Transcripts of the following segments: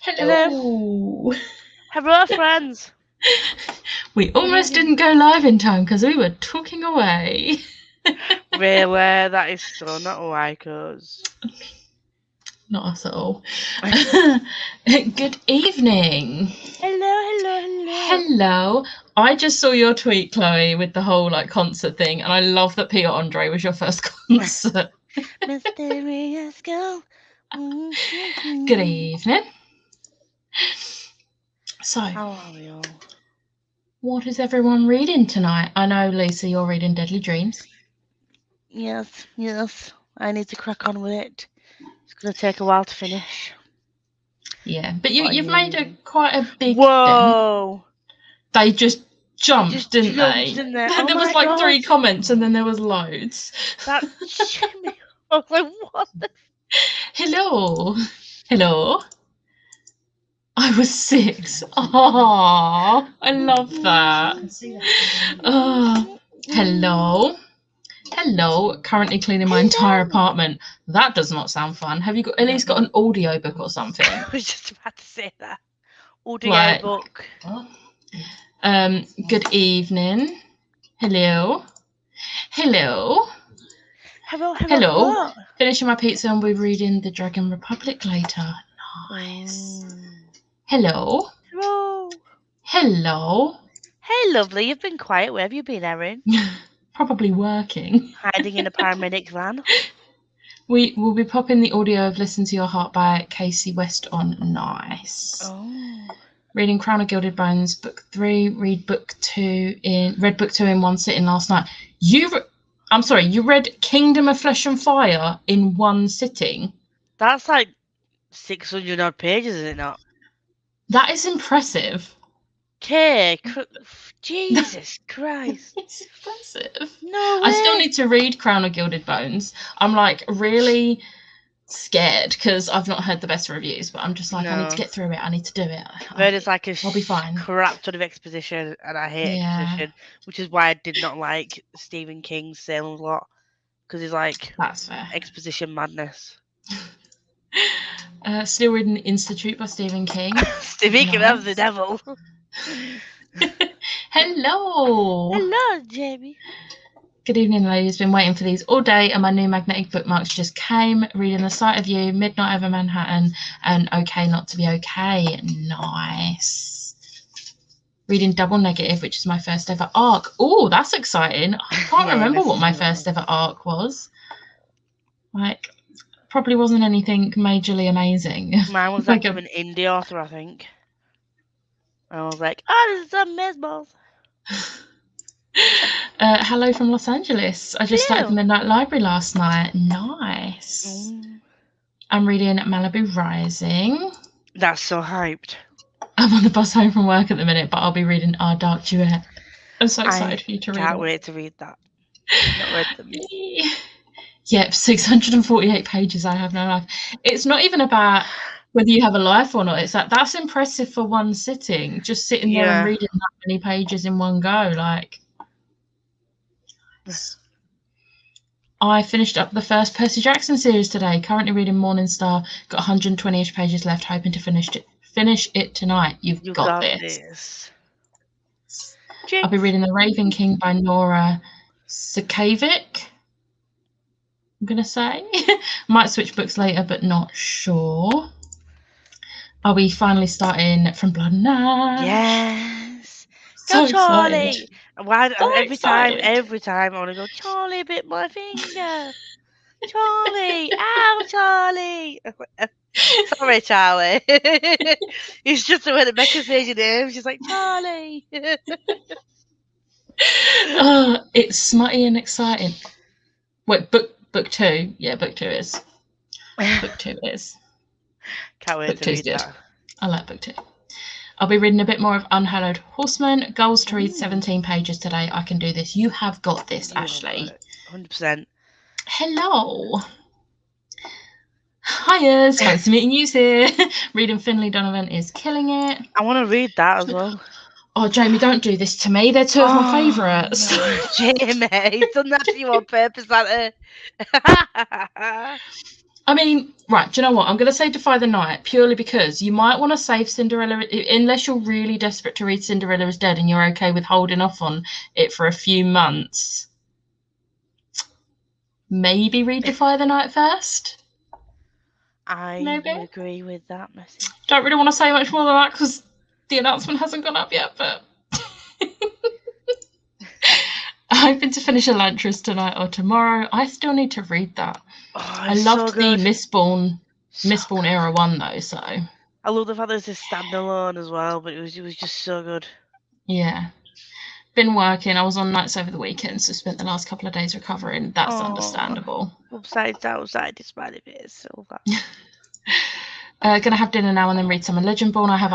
Hello. Hello. Hello, friends. We almost didn't go live in time because we were talking away. Really, that is so not like us. Not us at all. Good evening. Hello. Hello. I just saw your tweet, Chloe, with the whole concert thing, and I love that Peter Andre was your first concert. Mysterious girl. Good evening. So, How are we all? what is everyone reading tonight? I know, Lisa, you're reading Deadly Dreams. Yes. I need to crack on with it. It's going to take a while to finish. Yeah, but you've made quite a big... Whoa! They just jumped, didn't they? Didn't they? Oh There was my God. 3 comments and then there was loads. That Jimmy. I was like, what the... Hello. I was 6. Oh, I love that. Oh, hello. Currently cleaning my entire apartment. That does not sound fun. Have you at least got an audio book or something? I was just about to say that. Audio book. Good evening. Hello. Finishing my pizza and we're reading The Dragon Republic later. Nice. Hello. Hey, lovely. You've been quiet. Where have you been, Erin? Probably working. Hiding in a paramedic van. We will be popping the audio of Listen to Your Heart by Casey West on. Nice. Oh. Reading Crown of Gilded Bones, book 3. Read book 2 in one sitting last night. You read Kingdom of Flesh and Fire in one sitting? That's like 600 odd pages, is it not? That is impressive. Okay, Jesus Christ. It's impressive. No way. I still need to read Crown of Gilded Bones. I'm really scared because I've not heard the best reviews, but I'm just I need to get through it. I need to do it. But it's like I'll be fine. Crap ton of exposition, and I hate exposition, which is why I did not like Stephen King's Salem's Lot, because he's like that's fair. Exposition madness. Still reading Institute by Stephen King. Speaking of the devil. Hello, Jamie. Good evening, ladies. Been waiting for these all day, and my new magnetic bookmarks just came. Reading The Sight of You, Midnight Over Manhattan, and Okay Not to Be Okay. Nice. Reading Double Negative, which is my first ever arc. Oh, that's exciting. I can't remember what my first ever arc was. Probably wasn't anything majorly amazing. Mine was like an indie author, I think. I was like, oh, this is some Mesballs. Hello from Los Angeles. I just started the Midnight Library last night. Nice. I'm reading Malibu Rising. That's so hyped. I'm on the bus home from work at the minute, but I'll be reading Our Dark Duet. I'm so excited for you to read it. I can't wait to read that. Not read them. Yep, 648 pages. I have no life. It's not even about whether you have a life or not. It's that's impressive for one sitting. Just sitting there and reading that many pages in one go. I finished up the first Percy Jackson series today. Currently reading Morning Star. Got 120-ish pages left. Hoping to finish it tonight. You've got this. I'll be reading The Raven King by Nora Sakavic. I'm going to say. Might switch books later, but not sure. I'll be finally starting From Blood and Ash. Yes. So Charlie. Excited. Every time I want to go, Charlie, bit my finger. Charlie. Ow, Charlie. Sorry, Charlie. It's just the way that Becca says your name. She's like, Charlie. It's smutty and exciting. Wait, book 2. Yeah, book 2 is. Book 2 is. Can't wait to read that. I like book 2. I'll be reading a bit more of Unhallowed Horseman. Goals to read 17 pages today. I can do this. You have got this, Ashley. 100%. Hello. Hiya, fancy meeting you here. Reading Finlay Donovan is killing it. I want to read that as well. Oh, Jamie, don't do this to me. They're 2 of my favourites. No, Jamie, he's done that to you on purpose, hasn't he? I mean, right, do you know what? I'm going to say Defy the Night purely because you might want to save Cinderella, unless you're really desperate to read Cinderella is Dead and you're okay with holding off on it for a few months. Maybe read Defy the Night first. I agree with that message. Don't really want to say much more than that because the announcement hasn't gone up yet, but I'm hoping to finish Elantris tonight or tomorrow. I still need to read that. I loved the Mistborn era one though, so I love the fact that it's a standalone as well, but it was just so good. Yeah. Been working. I was on nights over the weekend, so spent the last couple of days recovering. That's understandable. Upside, downside, despite of it, so that. Gonna have dinner now and then read some of Legendborn. I have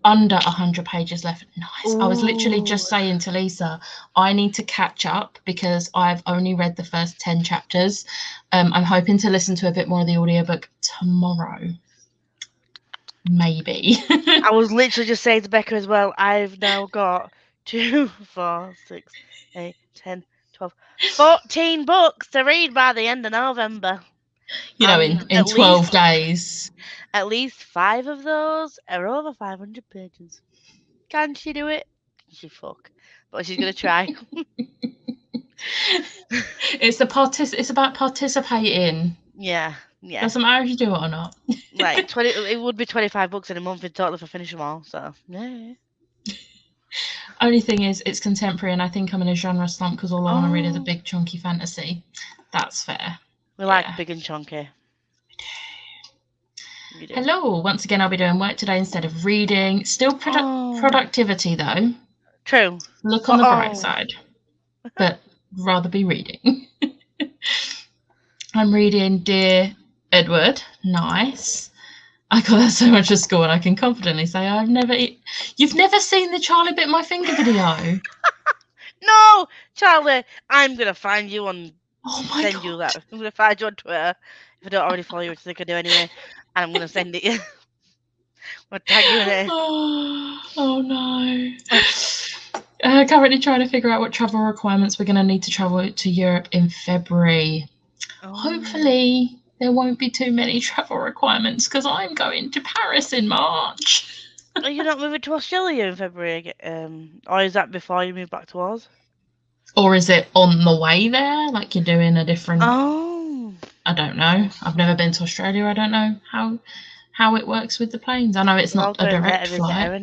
under 100 pages left. Nice. Ooh. I was literally just saying to Lisa, I need to catch up because I've only read the first 10 chapters. I'm hoping to listen to a bit more of the audiobook tomorrow. Maybe. I was literally just saying to Becca as well, I've now got 2, 4, 6, 8, 10, 12, 14 books to read by the end of November. You know, in 12 days. At least 5 of those are over 500 pages. Can she do it? She fuck. But she's going to try. It's about participating. Yeah. Doesn't matter if you do it or not. Right. It would be 25 books in a month in total if I finish them all. So, yeah. Only thing is, it's contemporary, and I think I'm in a genre slump because all I want to read is a big, chunky fantasy. That's fair. We like big and chunky. We do. Hello. Once again, I'll be doing work today instead of reading. Still productivity, though. True. Look on the bright side. But rather be reading. I'm reading Dear Edward. Nice. I got that so much at school, and I can confidently say you've never seen the Charlie Bit My Finger video. No, Charlie, I'm going to find you on... Oh my God. You that. I'm going to find you on Twitter. If I don't already follow you, which I think I do anyway. And I'm going to send it you. I'll tag you in it. Oh no. Currently trying to figure out what travel requirements we're going to need to travel to Europe in February. Hopefully there won't be too many travel requirements because I'm going to Paris in March. Are you not moving to Australia in February? Or is that before you move back to Oz? Or is it on the way there? Like you're doing a different... Oh. I don't know. I've never been to Australia. I don't know how it works with the planes. I know it's not a direct flight.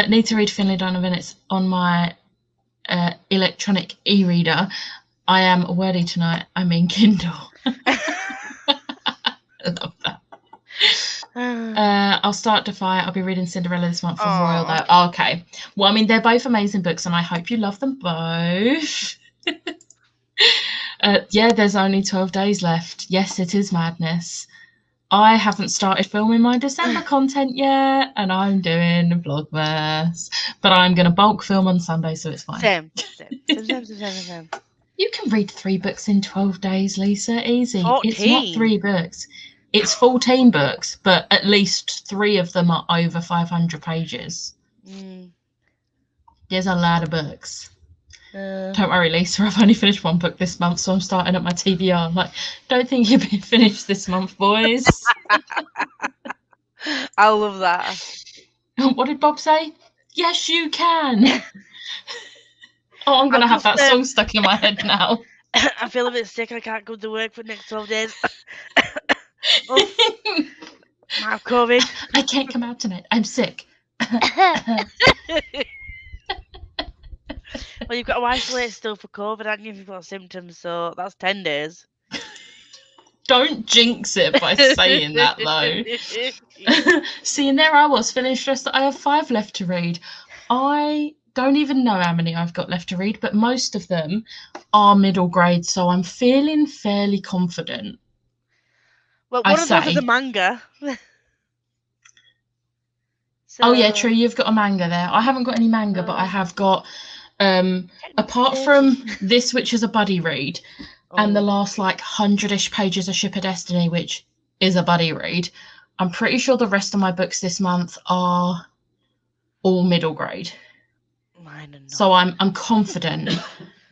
Need to read Finlay Donovan. It's on my electronic e-reader. I am wordy tonight. I mean Kindle. I love that. I'll start Defy. I'll be reading Cinderella this month from Royal though. Oh, okay. Well, I mean, they're both amazing books and I hope you love them both. Yeah, there's only 12 days left. Yes, it is madness. I haven't started filming my December content yet and I'm doing Vlogmas. But I'm going to bulk film on Sunday, so it's fine. Same. You can read 3 books in 12 days, Lisa. Easy. 14. It's not 3 books. It's 14 books, but at least 3 of them are over 500 pages. There's a lot of books. Don't worry, Lisa. I've only finished 1 book this month, so I'm starting at my TBR. I'm like, don't think you'll be finished this month, boys. I love that. What did Bob say? Yes, you can. Oh, I'm going to have that song stuck in my head now. I feel a bit sick. I can't go to work for the next 12 days. I have COVID. I can't come out tonight. I'm sick. Well, you've got to isolate still for COVID, haven't you, if you've got symptoms, so that's 10 days. Don't jinx it by saying that, though. See, and there I was, feeling stressed that I have 5 left to read. I don't even know how many I've got left to read, but most of them are middle grade, so I'm feeling fairly confident. Well, one of those is a manga. Oh, yeah, true. You've got a manga there. I haven't got any manga, but I have got... apart from this, which is a buddy read, and the last 100-ish pages of Ship of Destiny, which is a buddy read, I'm pretty sure the rest of my books this month are all middle grade. Mine are not. So I'm confident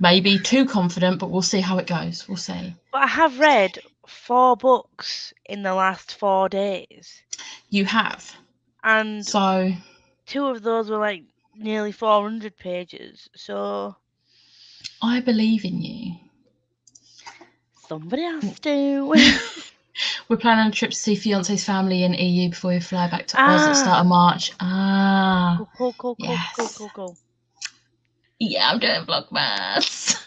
Maybe too confident, but we'll see how it goes. We'll see. But I have read 4 books in the last 4 days. You have. And so 2 of those were like nearly 400 pages. So I believe in you. Somebody has to. We're planning a trip to see fiance's family in EU before we fly back to Oz at the start of March. Cool. Yeah, I'm doing Vlogmas.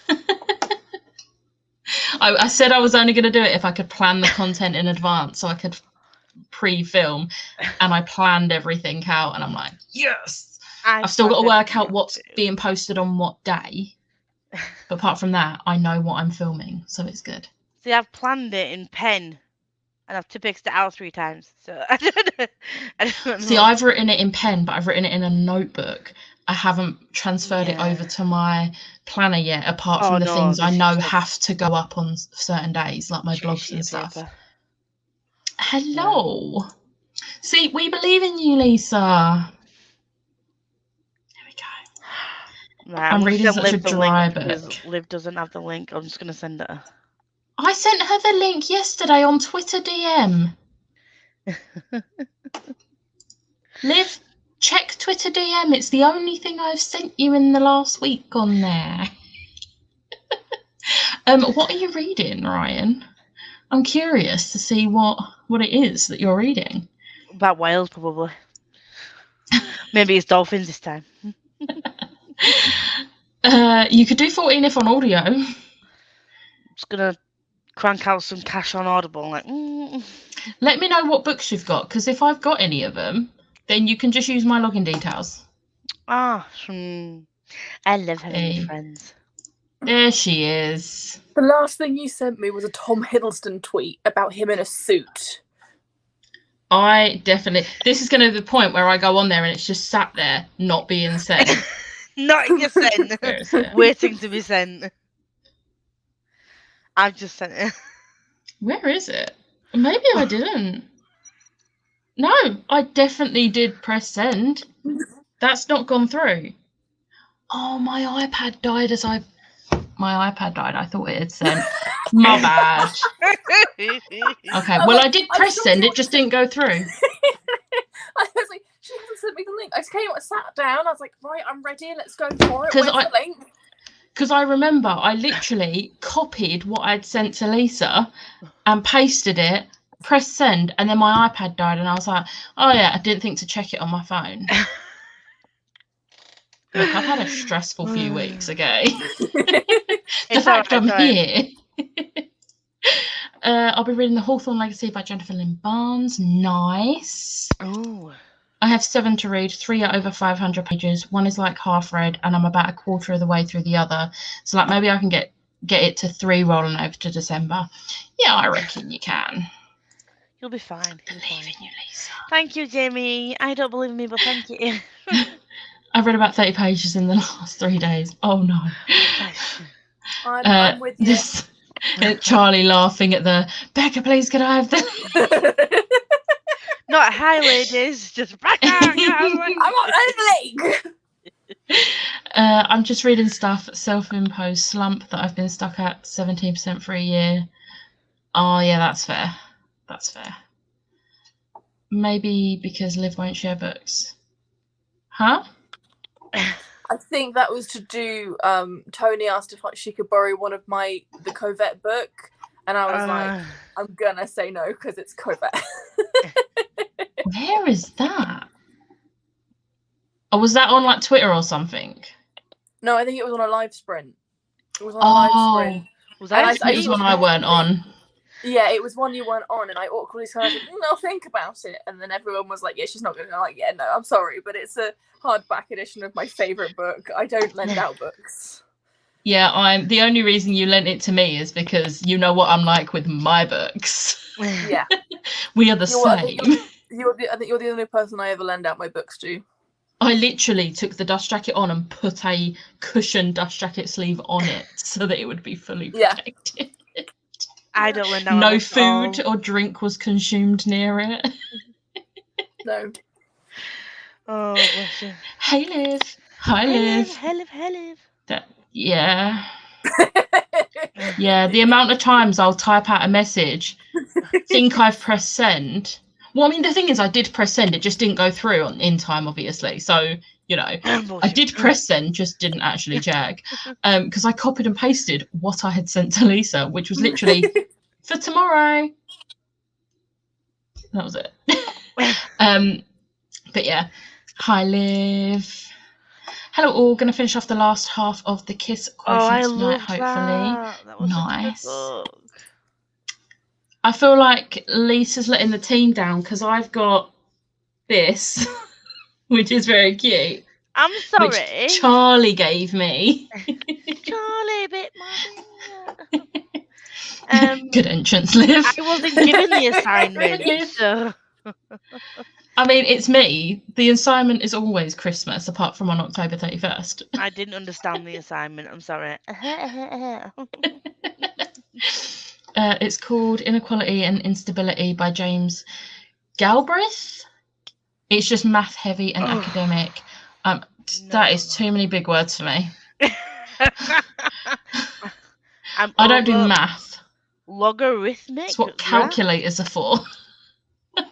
I said I was only going to do it if I could plan the content in advance so I could pre-film, and I planned everything out, and I'm like, yes! I've still got to work out what's being posted on what day. But apart from that, I know what I'm filming, so it's good. See, I've planned it in pen, and I've typixed it out 3 times. So I don't know. See, I've written it in pen, but I've written it in a notebook. I haven't transferred it over to my planner yet, apart from the things I know have to go up on certain days, like my blogs and stuff. Paper. Hello. Yeah. See, we believe in you, Lisa. There we go. Right, I'm reading such a dry book. Liv doesn't have the link. I'm just going to send it her. I sent her the link yesterday on Twitter DM. Liv, check Twitter DM. It's the only thing I've sent you in the last week on there. What are you reading, Ryan? I'm curious to see what it is that you're reading. About whales, probably. Maybe it's dolphins this time. You could do 14 if on audio. I'm just going to crank out some cash on Audible. Let me know what books you've got, because if I've got any of them, then you can just use my login details. I love having friends. There she is. The last thing you sent me was a Tom Hiddleston tweet about him in a suit. This is going to be the point where I go on there and it's just sat there, not being sent. Not in your sent. Waiting to be sent. I've just sent it. Where is it? Maybe I didn't. No, I definitely did press send. That's not gone through. Oh, my iPad died I thought it had sent. My bad. Okay, well, I did press send. It just didn't go through. I was like, she hasn't sent me the link. I just came, I sat down. I was like, right, I'm ready. Let's go for it. Where's the link? Because I remember I literally copied what I'd sent to Lisa and pasted it, pressed send, and then my iPad died, and I was like, oh, yeah, I didn't think to check it on my phone. Look, I've had a stressful few weeks, okay? The fact I'm here. I'll be reading The Hawthorne Legacy by Jennifer Lynn Barnes. Nice. Oh. I have 7 to read. 3 are over 500 pages. 1 is like half read, and I'm about a quarter of the way through the other. So, like, maybe I can get it to 3 rolling over to December. Yeah, I reckon you can. You'll be fine. Believe in you, Lisa. Thank you, Jamie. I don't believe in me, but thank you. I've read about 30 pages in the last 3 days. Oh, no. I'm with you. Charlie laughing at the, Becca, please, can I have the... Not hi, ladies. Just Becca. I'm on a lake. I'm just reading stuff, Self-Imposed Slump, that I've been stuck at 17% for a year. Oh, yeah, that's fair. That's fair. Maybe because Liv won't share books. Huh? I think that was to do. Tony asked if she could borrow one of the Covette book, and I was like, I'm gonna say no because it's Covette. Where is that? Oh, was that on like Twitter or something? No, I think it was on a live sprint. It was on a live sprint. Was that? It was one I weren't on. Yeah, it was one you weren't on, and I awkwardly said, "I'll think about it." And then everyone was like, "Yeah, she's not going to." I'm like, "Yeah, no, I'm sorry, but it's a hardback edition of my favorite book. I don't lend out books." Yeah, the only reason you lent it to me is because you know what I'm like with my books. Yeah, we are the same. I think you're the only person I ever lend out my books to. I literally took the dust jacket on and put a cushioned dust jacket sleeve on it so that it would be fully protected. Yeah. I don't lend out. No food or drink was consumed near it. No. Oh, bless you. Hey, Liv. Hi, Liv. Hey, Liv. Yeah. Yeah, the amount of times I'll type out a message, think I've pressed send. Well, I mean, the thing is, I did press send. It just didn't go through in time, obviously. So, you know, I did press send, just didn't actually check. Because I copied and pasted what I had sent to Lisa, which was literally for tomorrow. That was it. But yeah. Hi, Liv. Hello, all. Going to finish off the last half of the Kiss quotient tonight, hopefully. That was nice. A good book. I feel like Lisa's letting the team down because I've got this, which is very cute. I'm sorry. Which Charlie gave me. Charlie bit my Good entrance, Liv. I wasn't given the assignment. So. I mean, it's me. The assignment is always Christmas, apart from on October 31st. I didn't understand the assignment. I'm sorry. It's called Inequality and Instability by James Galbraith. It's just math heavy and academic. That is too many big words for me. I don't do math. Logarithmic? It's what calculators are for.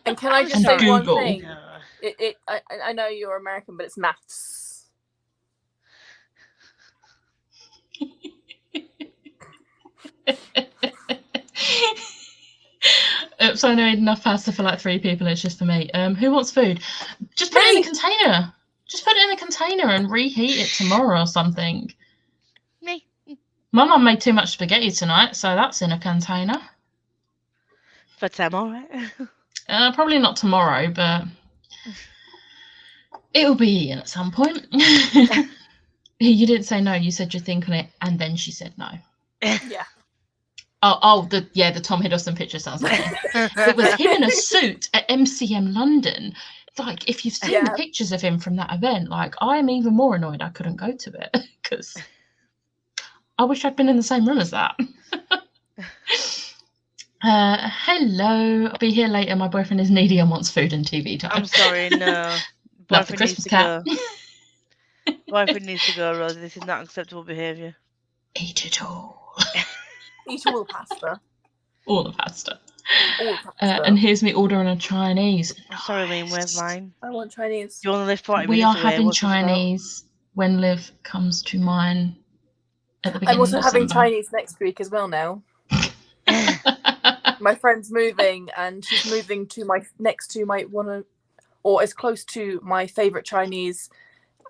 And can I just say one thing? I know you're American, but it's maths. Oops, I made enough pasta for like 3 people. It's just for me. Who wants food? Just put it in a container. Just put it in a container and reheat it tomorrow or something. Me. My mum made too much spaghetti tonight, so that's in a container. For tomorrow? Probably not tomorrow, but it'll be eaten at some point. You didn't say no. You said you'd think on it, and then she said no. Yeah. The Tom Hiddleston picture sounds like it. It was him in a suit at MCM London. Like, if you've seen the pictures of him from that event, like, I am even more annoyed I couldn't go to it because I wish I'd been in the same room as that. Hello. I'll be here later. My boyfriend is needy and wants food and TV time. I'm sorry, no. Love the Christmas cat. Boyfriend needs to go, Rosie. This is not acceptable behaviour. Eat it all. Eat all the pasta. All the pasta. All the pasta. And here's me ordering a Chinese. I'm sorry, Liam. Where's mine? I want Chinese. You only live 40 we minutes are away. having Chinese when Liv comes to mine at the beginning I'm also of having December. Chinese next week as well now. My friend's moving, and she's moving to or as close to my favourite Chinese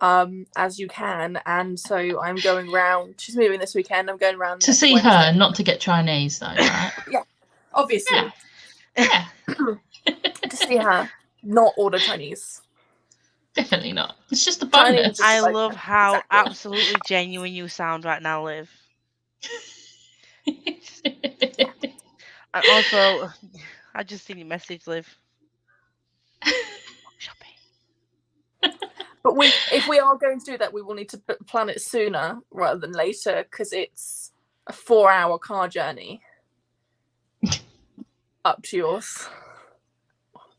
as you can, and so I'm going round. She's moving this weekend. I'm going round to see Wednesday. her, not to get Chinese though, right? Yeah, obviously. Yeah. To see her, not order Chinese. Definitely not. It's just a bonus. I love how absolutely genuine you sound right now, Liv. And also, I just seen your message, Liv. Shopping. But if we are going to do that, we will need to plan it sooner rather than later, because it's a 4-hour car journey up to yours.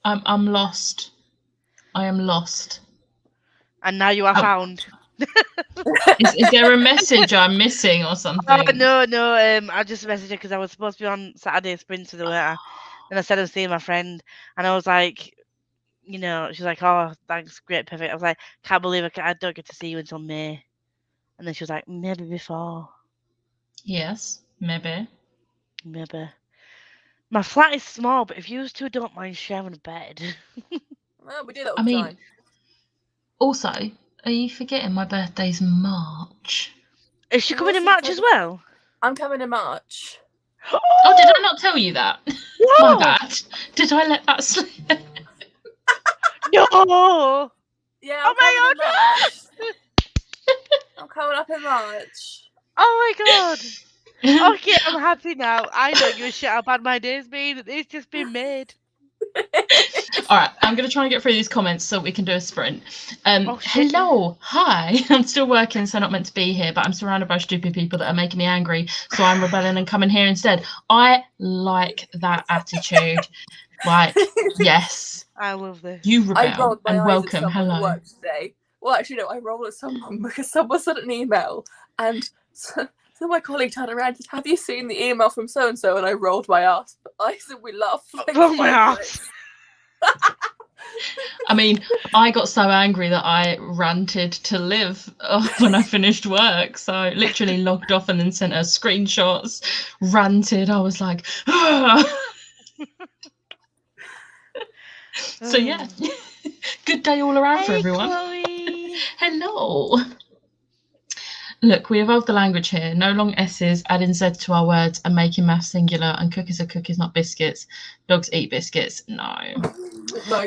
I'm lost. I am lost. And now you are found. Is there a message I'm missing or something? No. I just messaged her because I was supposed to be on Saturday sprint to the letter, and I said I'm seeing my friend, and I was like, you know, she's like, oh, thanks, great, perfect. I was like, can't believe I don't get to see you until May, and then she was like, maybe before. Yes, maybe. My flat is small, but if you two don't mind sharing a bed. Well, we do that all the time. Also, are you forgetting my birthday's March? Is she coming in March as well? I'm coming in March. Oh, did I not tell you that? Whoa. My bad. Did I let that slip? No! Yeah, Oh my god! I'm coming up in March. Oh my god! Okay, I'm happy now. I don't give a shit how bad my day's been. It's just been made. All right, I'm going to try and get through these comments so we can do a sprint. Hello, hi. I'm still working, so not meant to be here, but I'm surrounded by stupid people that are making me angry, so I'm rebelling and coming here instead. I like that attitude. Like, yes. I love this. You rebel and welcome. Hello. Work today. Well, actually, no, I rolled at someone because someone sent an email and So my colleague turned around and said, "Have you seen the email from so and so?" And I rolled my ass. I said, "We laughed." Roll my ass. I mean, I got so angry that I ranted to Liv when I finished work. So literally logged off and then sent her screenshots, ranted. I was like, ah. So yeah, good day all around for everyone. Chloe. Hello. Look, we evolved the language here. No long S's, adding Z to our words and making math singular, and cookies are cookies, not biscuits. Dogs eat biscuits. No.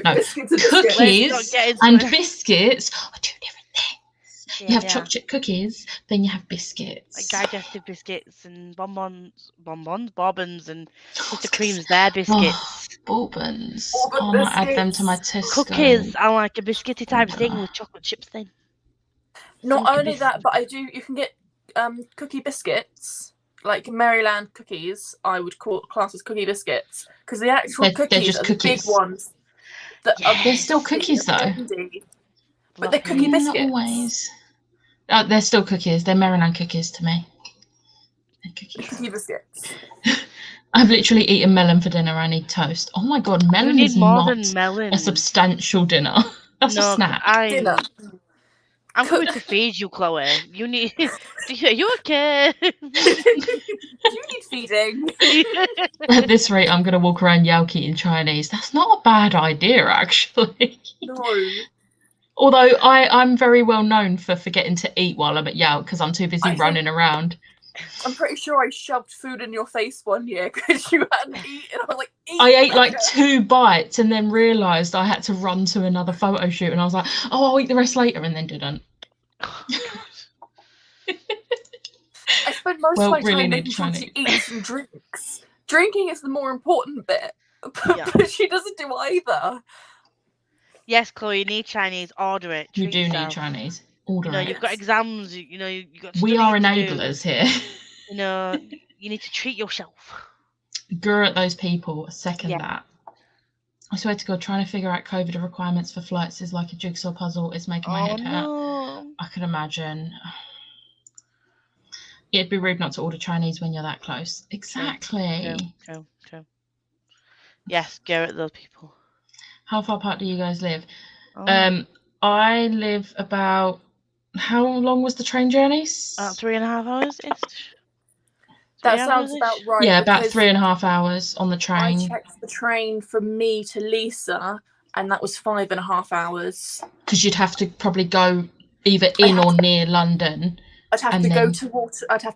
Biscuits are cookies and biscuits are two different things. You have chocolate cookies, then you have biscuits. Like digestive biscuits and bobbins, and Mr. Cream's their biscuits. Bourbons. I might add them to my Tesco. Cookies are like a biscuity type thing with chocolate chips then. Not only that, but you can get cookie biscuits, like Maryland cookies, I would class as cookie biscuits, because the actual cookies are the big ones. They're still cookies though. But they're cookie biscuits. Not always. They're still cookies. They're Maryland cookies to me. They're cookies. Cookie biscuits. I've literally eaten melon for dinner. I need toast. Oh my god, melon is not a substantial dinner. That's a snack. Dinner. I'm going to feed you, Chloe. You need. Are you okay? You need feeding. At this rate, I'm going to walk around Yauk eating Chinese. That's not a bad idea, actually. No. Although I'm very well known for forgetting to eat while I'm at Yauk because I'm too busy running around. I'm pretty sure I shoved food in your face one year because you hadn't eaten. I was like, I ate like 2 bites and then realised I had to run to another photo shoot, and I was like, oh, I'll eat the rest later, and then didn't. I spend most of my time making sure to eat some drinks. Drinking is the more important bit, but she doesn't do either. Yes, Chloe, you need Chinese. Order it. You do need Chinese. Order it. You've got exams. You got. We are enablers here. You need to treat yourself. Grr at those people. Second that. I swear to God, trying to figure out COVID requirements for flights is like a jigsaw puzzle. It's making my head hurt. I can imagine. It'd be rude not to order Chinese when you're that close. Exactly. True. Yes, go at those people. How far apart do you guys live? I live about... How long was the train journey? 3.5 hours-ish. That sounds about right. Yeah, about 3.5 hours on the train. I checked the train from me to Lisa, and that was 5.5 hours. Because you'd have to probably go either in or near London. I'd have to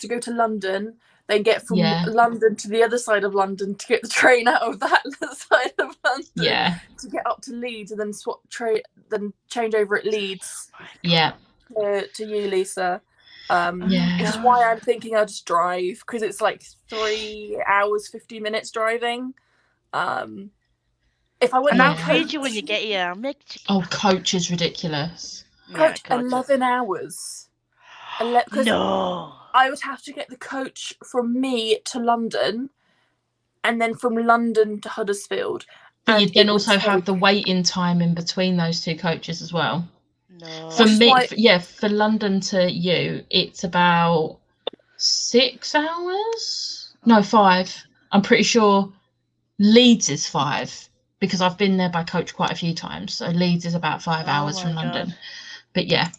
go to London, then get from London to the other side of London to get the train out of that side of London. Yeah. To get up to Leeds and then then change over at Leeds. Yeah. To you, Lisa. Which is why I'm thinking I'll just drive, because it's like 3 hours 50 minutes driving. If I went I'll feed you when you get here. Coach is ridiculous. Coach, 11 hours. No. I would have to get the coach from me to London, and then from London to Huddersfield. But you'd then also have the waiting time in between those 2 coaches as well. No. For me, for London to you, it's about 6 hours? No, 5. I'm pretty sure Leeds is 5, because I've been there by coach quite a few times. So Leeds is about 5 hours from London. But yeah.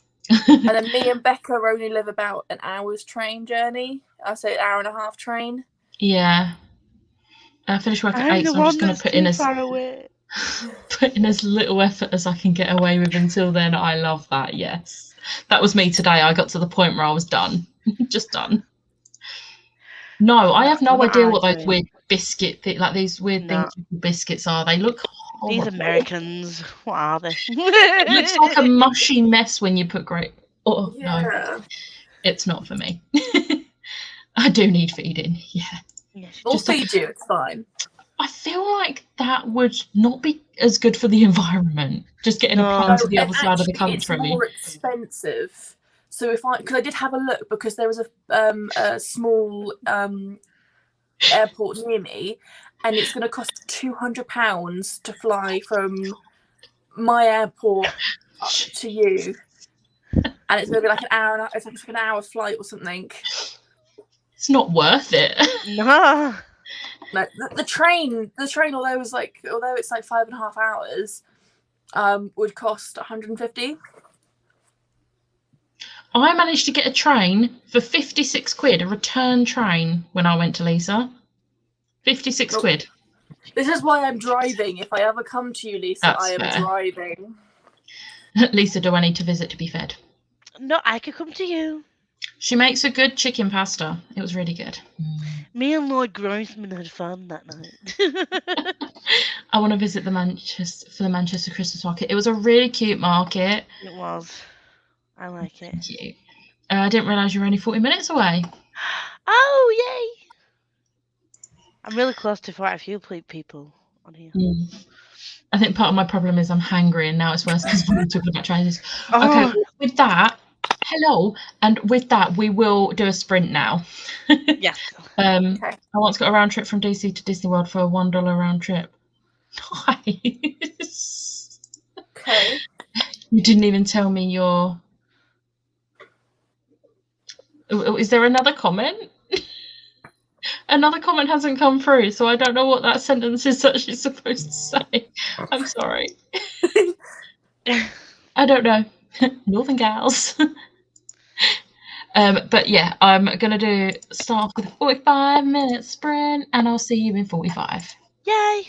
And then me and Becca only live about an hour's train journey. I say an hour and a half train. Yeah. I finish work at 8, so I'm just going to put in as little effort as I can get away with until then. I love that, yes. That was me today. I got to the point where I was done. Just done. No, I have no idea what those weird these weird things biscuits are. They look horrible. These Americans, what are they? It looks like a mushy mess when you put no, it's not for me. I do need feeding, We'll feed you, it's fine. I feel like that would not be as good for the environment, just getting a plane to the other side of the country. It's more expensive. So because I did have a look, because there was a small airport near me, and it's going to cost £200 to fly from my airport up to you, and it's going to be like an hour. It's like an hour flight or something. It's not worth it. No. No, the train, although it's like 5.5 hours, would cost 150. I managed to get a train for 56 quid, a return train, when I went to Lisa. 56 quid. This is why I'm driving. If I ever come to you, Lisa, That's I am fair. driving. Lisa, do I need to visit to be fed? No, I could come to you. She makes a good chicken pasta. It was really good. Me and Lord Grossman had fun that night. I want to visit the Manchester Christmas market. It was a really cute market. It was. I like it. Thank you. I didn't realise you were only 40 minutes away. Oh, yay! I'm really close to quite a few people on here. I think part of my problem is I'm hangry, and now it's worse because we're talking about trainers. Okay, with that, hello, and with that, we will do a sprint now. Yes. Okay. I once got a round trip from DC to Disney World for a $1 round trip. Nice. Okay. You didn't even tell me your. Is there another comment? Another comment hasn't come through, so I don't know what that sentence is actually supposed to say. I'm sorry. I don't know. Northern gals. But yeah, I'm going to start off with a 45-minute sprint, and I'll see you in 45. Yay!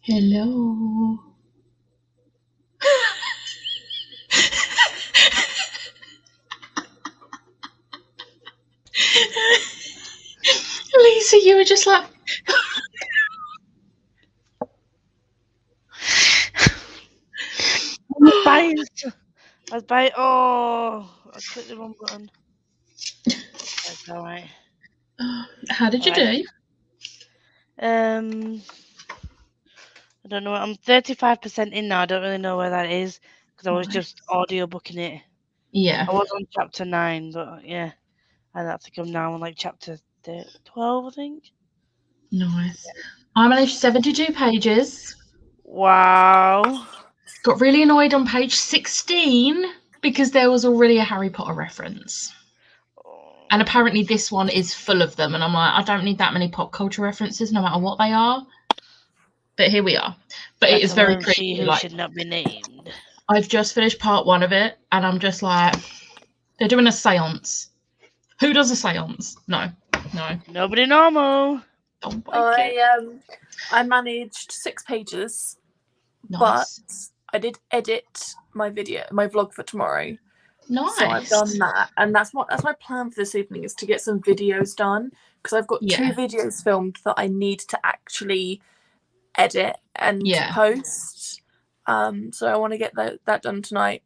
Hello. Lisa, you were just like... I was buying. Oh, I clicked the wrong button. That's all right. How did you do? I don't know. I'm 35% in now. I don't really know where that is because I was just audio booking it. Yeah. I was on chapter 9, but yeah, and I think I'm now on like chapter 12, I think. Nice. I managed 72 pages. Wow. Got really annoyed on page 16 because there was already a Harry Potter reference. And apparently this one is full of them. And I'm like, I don't need that many pop culture references, no matter what they are. But here we are. But it is very creepy. Who should not be named. I've just finished part 1 of it, and I'm just like, they're doing a seance. Who does a seance? No. Nobody normal. I managed 6 pages. Nice. But I did edit my vlog for tomorrow. Nice. So I've done that, and that's my plan for this evening, is to get some videos done, because I've got 2 videos filmed that I need to actually edit and post. So I want to get that done tonight.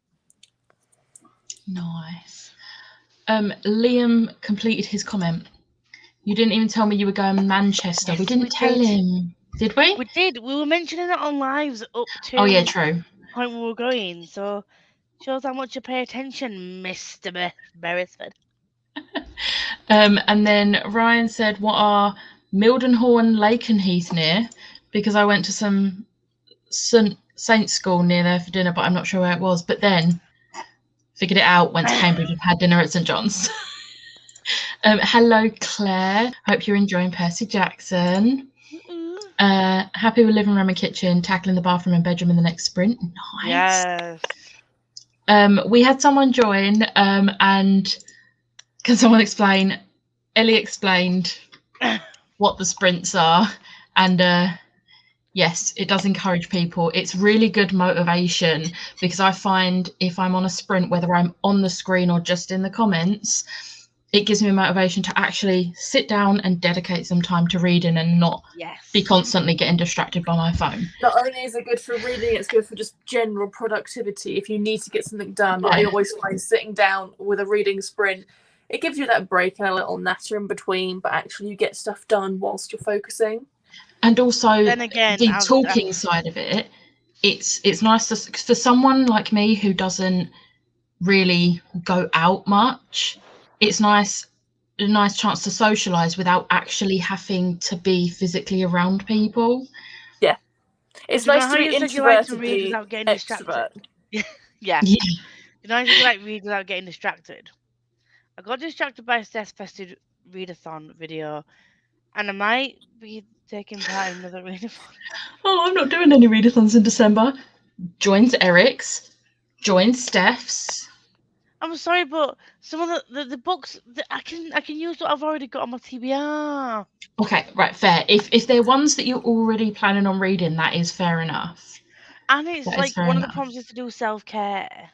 Nice. Liam completed his comment. You didn't even tell me you were going to Manchester. Yes, we didn't tell him. Did we? We did. We were mentioning it on lives up to. Oh yeah, true. The point we were going. So shows how much you pay attention, Mr. Beresford. And then Ryan said, "What are Mildenhall and Lakenheath near?" Because I went to some Saint school near there for dinner, but I'm not sure where it was. But then figured it out. Went to Cambridge and had dinner at St John's. Hello, Claire. Hope you're enjoying Percy Jackson. Happy with living room and kitchen, tackling the bathroom and bedroom in the next sprint. Nice. Yes. We had someone join, and can someone explain? Ellie explained what the sprints are, and yes, it does encourage people. It's really good motivation, because I find if I'm on a sprint, whether I'm on the screen or just in the comments, it gives me motivation to actually sit down and dedicate some time to reading and not be constantly getting distracted by my phone. Not only is it good for reading, it's good for just general productivity. If you need to get something done, I always find sitting down with a reading sprint, it gives you that break and a little natter in between, but actually you get stuff done whilst you're focusing. And also the talking side of it, it's nice for someone like me who doesn't really go out much. It's a nice chance to socialize without actually having to be physically around people. Yeah, it's nice to be introvertedly without getting distracted. Yeah. You know, you like read without getting distracted. I got distracted by Steph's Festive Readathon video, and I might be taking part in another readathon. Oh, I'm not doing any readathons in December. Joins Eric's, joins Steph's. I'm sorry, but some of the books that I can use what I've already got on my TBR. Okay, right, fair. If they're ones that you're already planning on reading, that is fair enough. And it's like one of the prompts is to do self-care.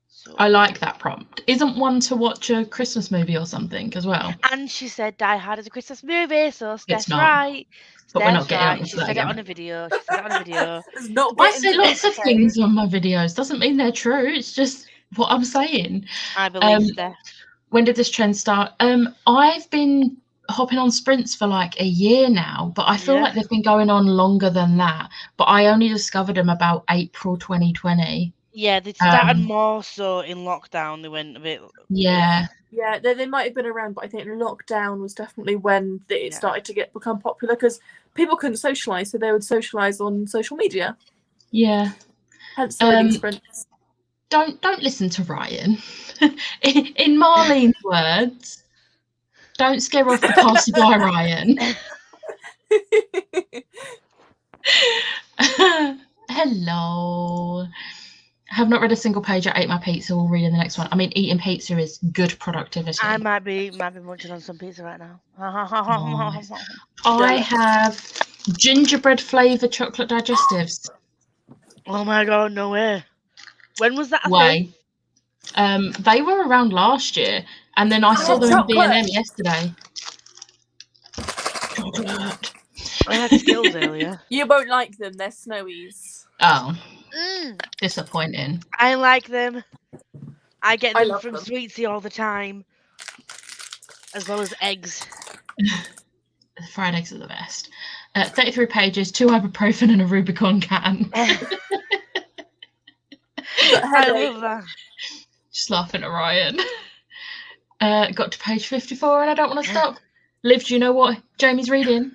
So. I like that prompt. Isn't one to watch a Christmas movie or something as well? And she said Die Hard is a Christmas movie, so Steph's right. But we're not getting right. She said it on a video. I say lots of things on my videos. Doesn't mean they're true. It's just what I'm saying. I believe Steph. When did this trend start? I've been hopping on sprints for like a year now, but I feel like they've been going on longer than that. But I only discovered them about April 2020. Yeah, they started more so in lockdown. They went a bit. Yeah. Yeah, they might have been around, but I think lockdown was definitely when it started to become popular, because people couldn't socialise, so they would socialise on social media. Yeah. Hence the reading sprints. Don't listen to Ryan. In Marlene's words, don't scare off the passerby, Ryan. Hello. I have not read a single page. I ate my pizza. We'll read in the next one. I mean, eating pizza is good productivity. I might be munching on some pizza right now. I have Gingerbread flavoured chocolate digestives. Oh my god, no way. When was that? Way. They were around last year, and then I saw them in B&M yesterday. Chocolate. I had Skittles earlier. You won't like them. They're Snowies. Oh. Disappointing. I like them. I get them from Sweetsy all the time. As well as eggs. The fried eggs are the best. 33 pages, 2 ibuprofen and a Rubicon can. I love that. Just laughing at Ryan. Got to page 54 and I don't want to stop. Liv, do you know what Jamie's reading?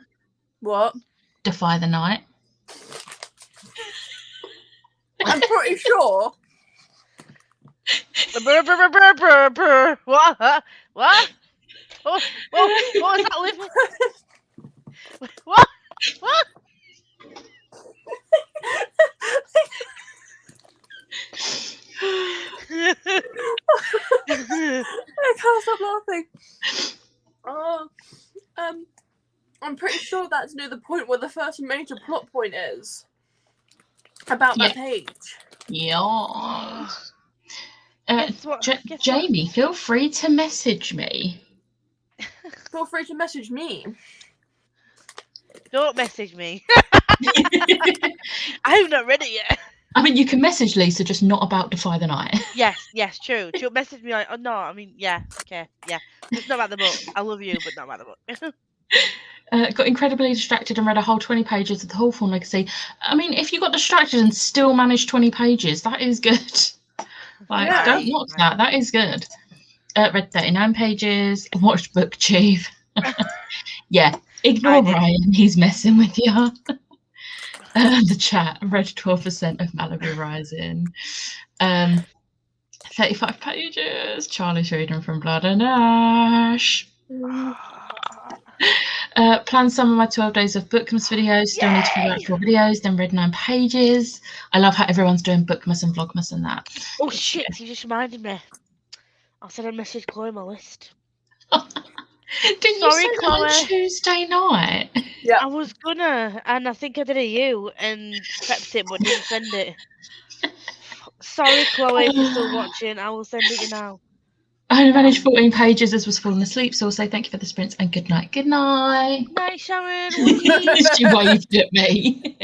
What? Defy the Night. I'm pretty sure. What? What? Oh, what was that, Liv? What? What? I can't stop laughing. Oh, I'm pretty sure that's near the point where the first major plot point is about that page. Yeah. Jamie, feel free to message me. Feel free to message me. Don't message me. I've not read it yet. I mean, you can message Lisa, just not about Defy the Night. Yes, true. She'll message me like, oh no, I mean, yeah, okay, yeah. It's not about the book. I love you, but not about the book. Got incredibly distracted and read a whole 20 pages of the Hawthorne Legacy. I mean, if you got distracted and still managed 20 pages, that is good. Like, don't knock that. That is good. Read 39 pages. Watched BookTube. Yeah, ignore Ryan. He's messing with you. The chat. Read 12% of Malibu Rising. 35 pages. Charlie's reading from Blood and Ash. Planned some of my 12 days of Bookmas videos. Still need to figure out 4 videos. Then read 9 pages. I love how everyone's doing Bookmas and Vlogmas and that. Oh shit! You just reminded me. I said I messaged Chloe my list. Didn't you send it on Tuesday night? Yeah, I was gonna, and I think I did a you and prepped it, but didn't send it. Sorry, Chloe, if you're still watching. I will send it you now. I only managed 14 pages as was falling asleep, so I'll say thank you for the sprints and good night. Good night. Night, Sharon. She waved at me.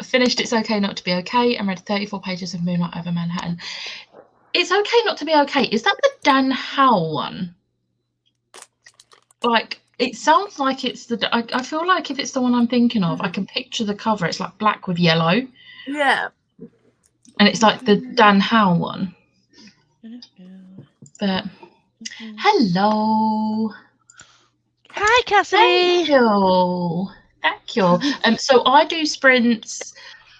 Finished It's Okay Not to Be Okay and read 34 pages of Moonlight Over Manhattan. It's Okay Not to Be Okay. Is that the Dan Howell one? Like, it sounds like it's the... I feel like if it's the one I'm thinking of, I can picture the cover. It's like black with yellow. Yeah. And it's like the Dan Howell one. But, hello. Hi, Cassie. Thank you. Thank you. So I do sprints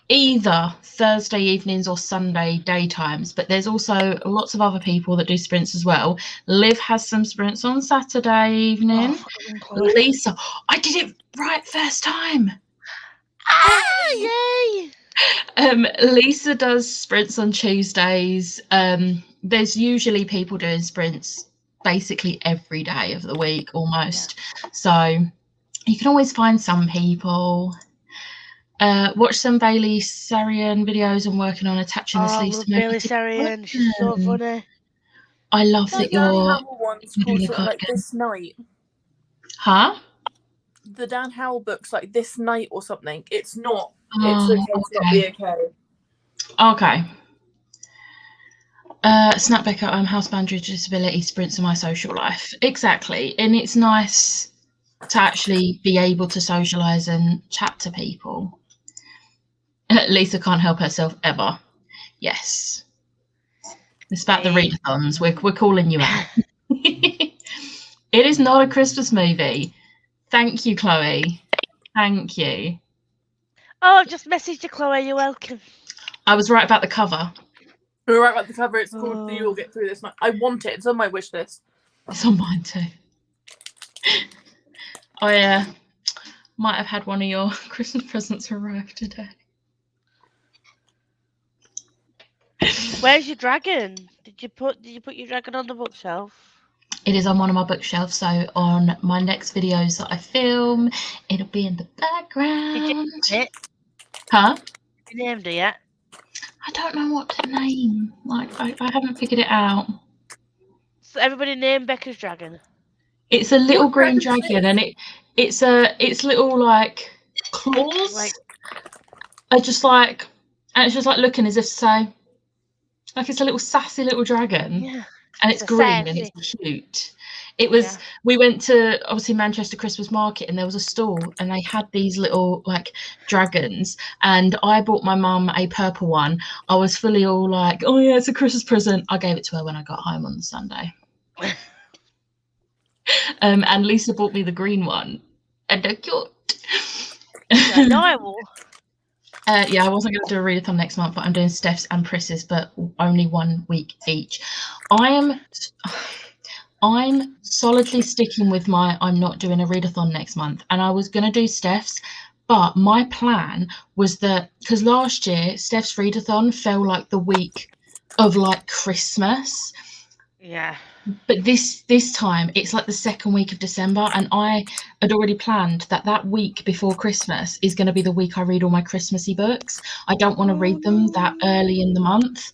either Thursday evenings or Sunday daytimes, but there's also lots of other people that do sprints as well. Liv has some sprints on Saturday evening. Lisa, I did it right first time. Yay! Lisa does sprints on Tuesdays. There's usually people doing sprints basically every day of the week almost. So you can always find some people. Watch some Bailey Sarian videos. I'm working on attaching the sleeves to Bailey Sarian. She's so funny. I love that you're doing like this night. Huh? The Dan Howell books like this night or something. It's not. It's okay to not be okay. Okay. Snapback at housebound due to disability, sprints in my social life. Exactly. And it's nice to actually be able to socialise and chat to people. Lisa can't help herself ever. Yes. It's about the readathons. We're calling you out. It is not a Christmas movie. Thank you, Chloe. Thank you. Oh, I've just messaged you, Chloe. You're welcome. I was right about the cover. You're right about the cover. It's called The You'll Get Through This Night. I want it. It's on my wish list. It's on mine too. I might have had one of your Christmas presents arrive today. Where's your dragon? Did you put your dragon on the bookshelf? It is on one of my bookshelves, so on my next videos that I film, it'll be in the background. Did you name it? Huh? You named it yet? I don't know what to name. Like, I haven't figured it out. So everybody named Becca's dragon. It's a little green dragon, and it's little like claws are just like, and it's just like looking as if to say, like it's a little sassy little dragon, and it's green and it's cute. It was. We went to obviously Manchester Christmas Market, and there was a stall, and they had these little like dragons, and I bought my mum a purple one. I was fully all like, oh yeah, it's a Christmas present. I gave it to her when I got home on the Sunday. And Lisa bought me the green one, and they're cute. No, I will. Yeah, I wasn't going to do a readathon next month, but I'm doing Steph's and Pris's, but only 1 week each. I'm solidly sticking with I'm not doing a readathon next month, and I was going to do Steph's, but my plan was that, because last year Steph's readathon fell like the week of like Christmas. Yeah. But this time it's like the second week of December, and I had already planned that week before Christmas is going to be the week I read all my Christmassy books. I don't want to read them that early in the month.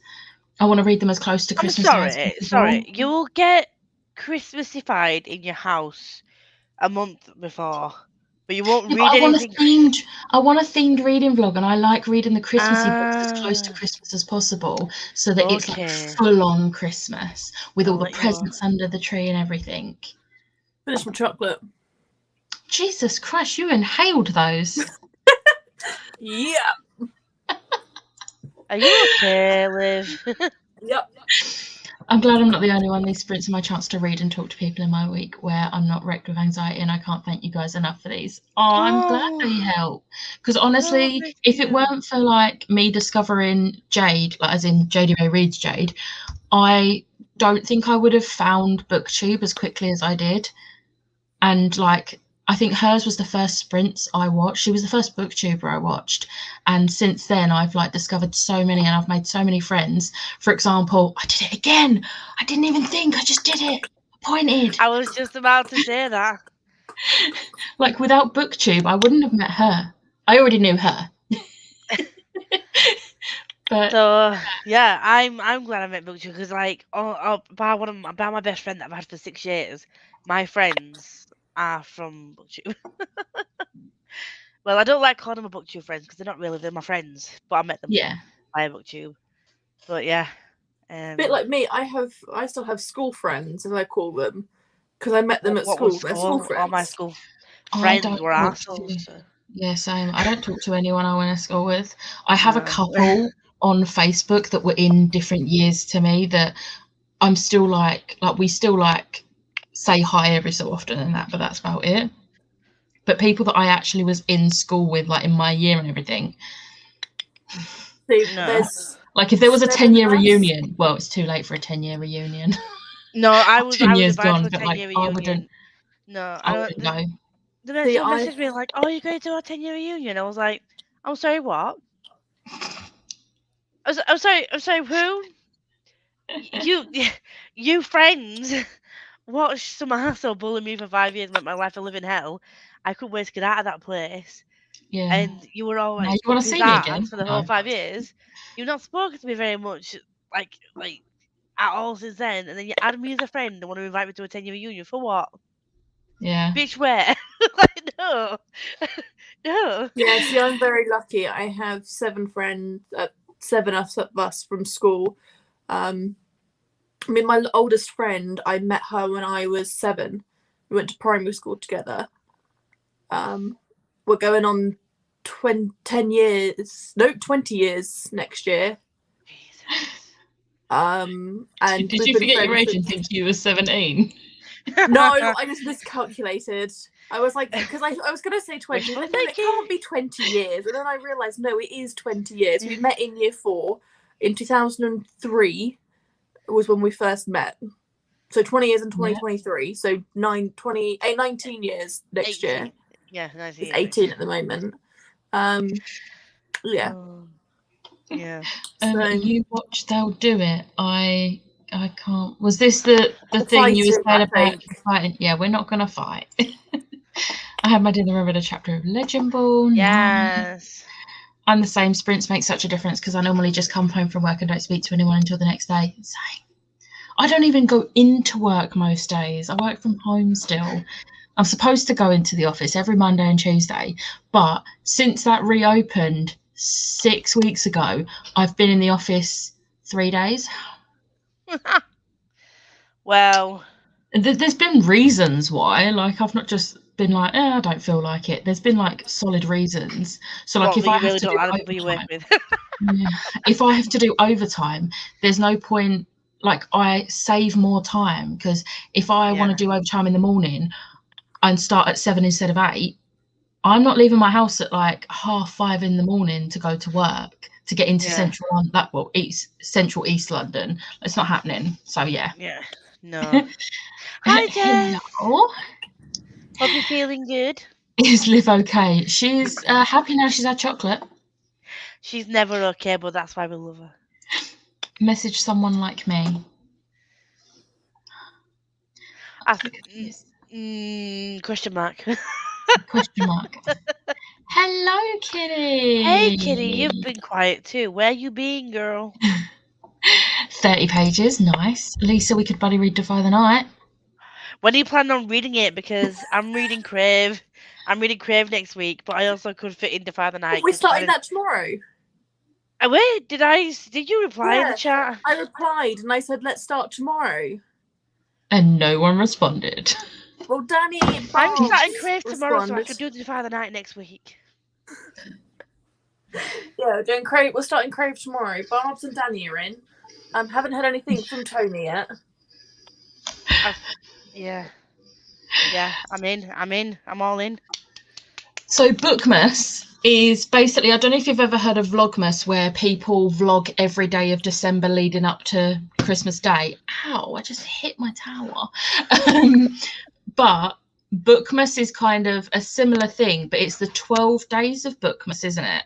I want to read them as close to Christmas as possible. Sorry, you'll get Christmassified in your house a month before, but you won't read anything. I want a themed reading vlog, and I like reading the Christmassy books as close to Christmas as possible, so that it's like full on Christmas with all the presents under the tree and everything. Finish my chocolate. Jesus Christ, you inhaled those. Yeah. Are you okay, Liv? Yep. I'm glad I'm not the only one. These sprints are my chance to read and talk to people in my week where I'm not wrecked with anxiety, and I can't thank you guys enough for these. I'm glad they help. Because honestly, if it weren't for like me discovering Jade, like as in Jodie Ray Reads Jade, I don't think I would have found BookTube as quickly as I did. And like, I think hers was the first sprints I watched. She was the first BookTuber I watched. And since then, I've like discovered so many, and I've made so many friends. For example, I did it again. I didn't even think, I just did it. I pointed. I was just about to say that. Like without BookTube, I wouldn't have met her. I already knew her. But so yeah, I'm glad I met BookTube, because like by my best friend that I've had for 6 years, my friends are from BookTube. Well, I don't like calling them a BookTube friends, because they're my friends, but I met them via BookTube. But yeah, a bit like me, I still have school friends, as I call them, because I met them at school. They're school friends. All my school friends were assholes. So. Yeah, same. I don't talk to anyone I went to school with. I have a couple on Facebook that were in different years to me that I'm still like we still like say hi every so often and that, but that's about it. But people that I actually was in school with, like in my year and everything. Like if there was a 10-year reunion, well, it's too late for a 10-year reunion. No, I was 10 years gone, but like reunion. I wouldn't go. The messaged me like, "Oh, you're going to our 10-year reunion?" I was like, "I'm sorry, what?" I'm sorry, who? You friends watched some arsehole bully me for 5 years, make my life a living hell. I couldn't wait to get out of that place. Yeah. And you were all like, now you want to see me again for the whole 5 years. You've not spoken to me very much, like at all since then. And then you add me as a friend and want to invite me to a 10-year reunion for what? Yeah. Bitch, where? Like, no. No. Yeah, see, I'm very lucky. I have 7 friends, 7 of us from school. I mean, my oldest friend, I met her when I was 7. We went to primary school together. We're going on 20 years next year. Jesus. And did you forget your age and think you were 17? No, I just miscalculated. I was like, because I was going to say 20. I think it can't be 20 years. And then I realised, no, it is 20 years. We met in year 4 in 2003 was when we first met. So 20 years in 2023. So 19 years next 18. year. Yeah, 19 He's 18 at the moment. Yeah. Yeah. You watched They'll Do It. I I can't. Was this the thing you were saying about fighting? Yeah, we're not gonna fight. I had my dinner over a chapter of Legend Ball. Yes. I'm the same. Sprints make such a difference because I normally just come home from work and don't speak to anyone until the next day. Same. I don't even go into work most days. I work from home still. I'm supposed to go into the office every Monday and Tuesday, but since that reopened 6 weeks ago, I've been in the office 3 days. Well, there's been reasons why. Like, I've not just been like, I don't feel like it. There's been like solid reasons. So like, if I have to do overtime, if I have to do overtime, there's no point. Like, I save more time because if I want to do overtime in the morning and start at 7 instead of 8, I'm not leaving my house at like 5:30 in the morning to go to work to get into central East London. It's not happening. So yeah. Yeah. No. Hi, Jess. Hello. Hope you're feeling good. Is Liv okay? She's happy now she's had chocolate. She's never okay, but that's why we love her. Message someone like me. Question mark. Question mark. Hello, Kitty. Hey, Kitty, you've been quiet too. Where you been, girl? 30 pages, nice. Lisa, we could buddy read Defy the Night. When are you planning on reading it? Because I'm reading Crave. I'm reading Crave next week, but I also could fit in Defy the Night. We're starting that tomorrow. Wait, did you reply in the chat? I replied and I said, let's start tomorrow. And no one responded. Well, Danny, I'm starting Crave tomorrow, so I could do Defy the Night next week. Yeah, doing Crave. We're starting Crave tomorrow. Barbs and Danny are in. Haven't heard anything from Tony yet. Yeah, I'm in. I'm all in. So Bookmas is basically, I don't know if you've ever heard of Vlogmas, where people vlog every day of December leading up to Christmas Day. Ow, I just hit my tower. But Bookmas is kind of a similar thing, but it's the 12 days of Bookmas, isn't it?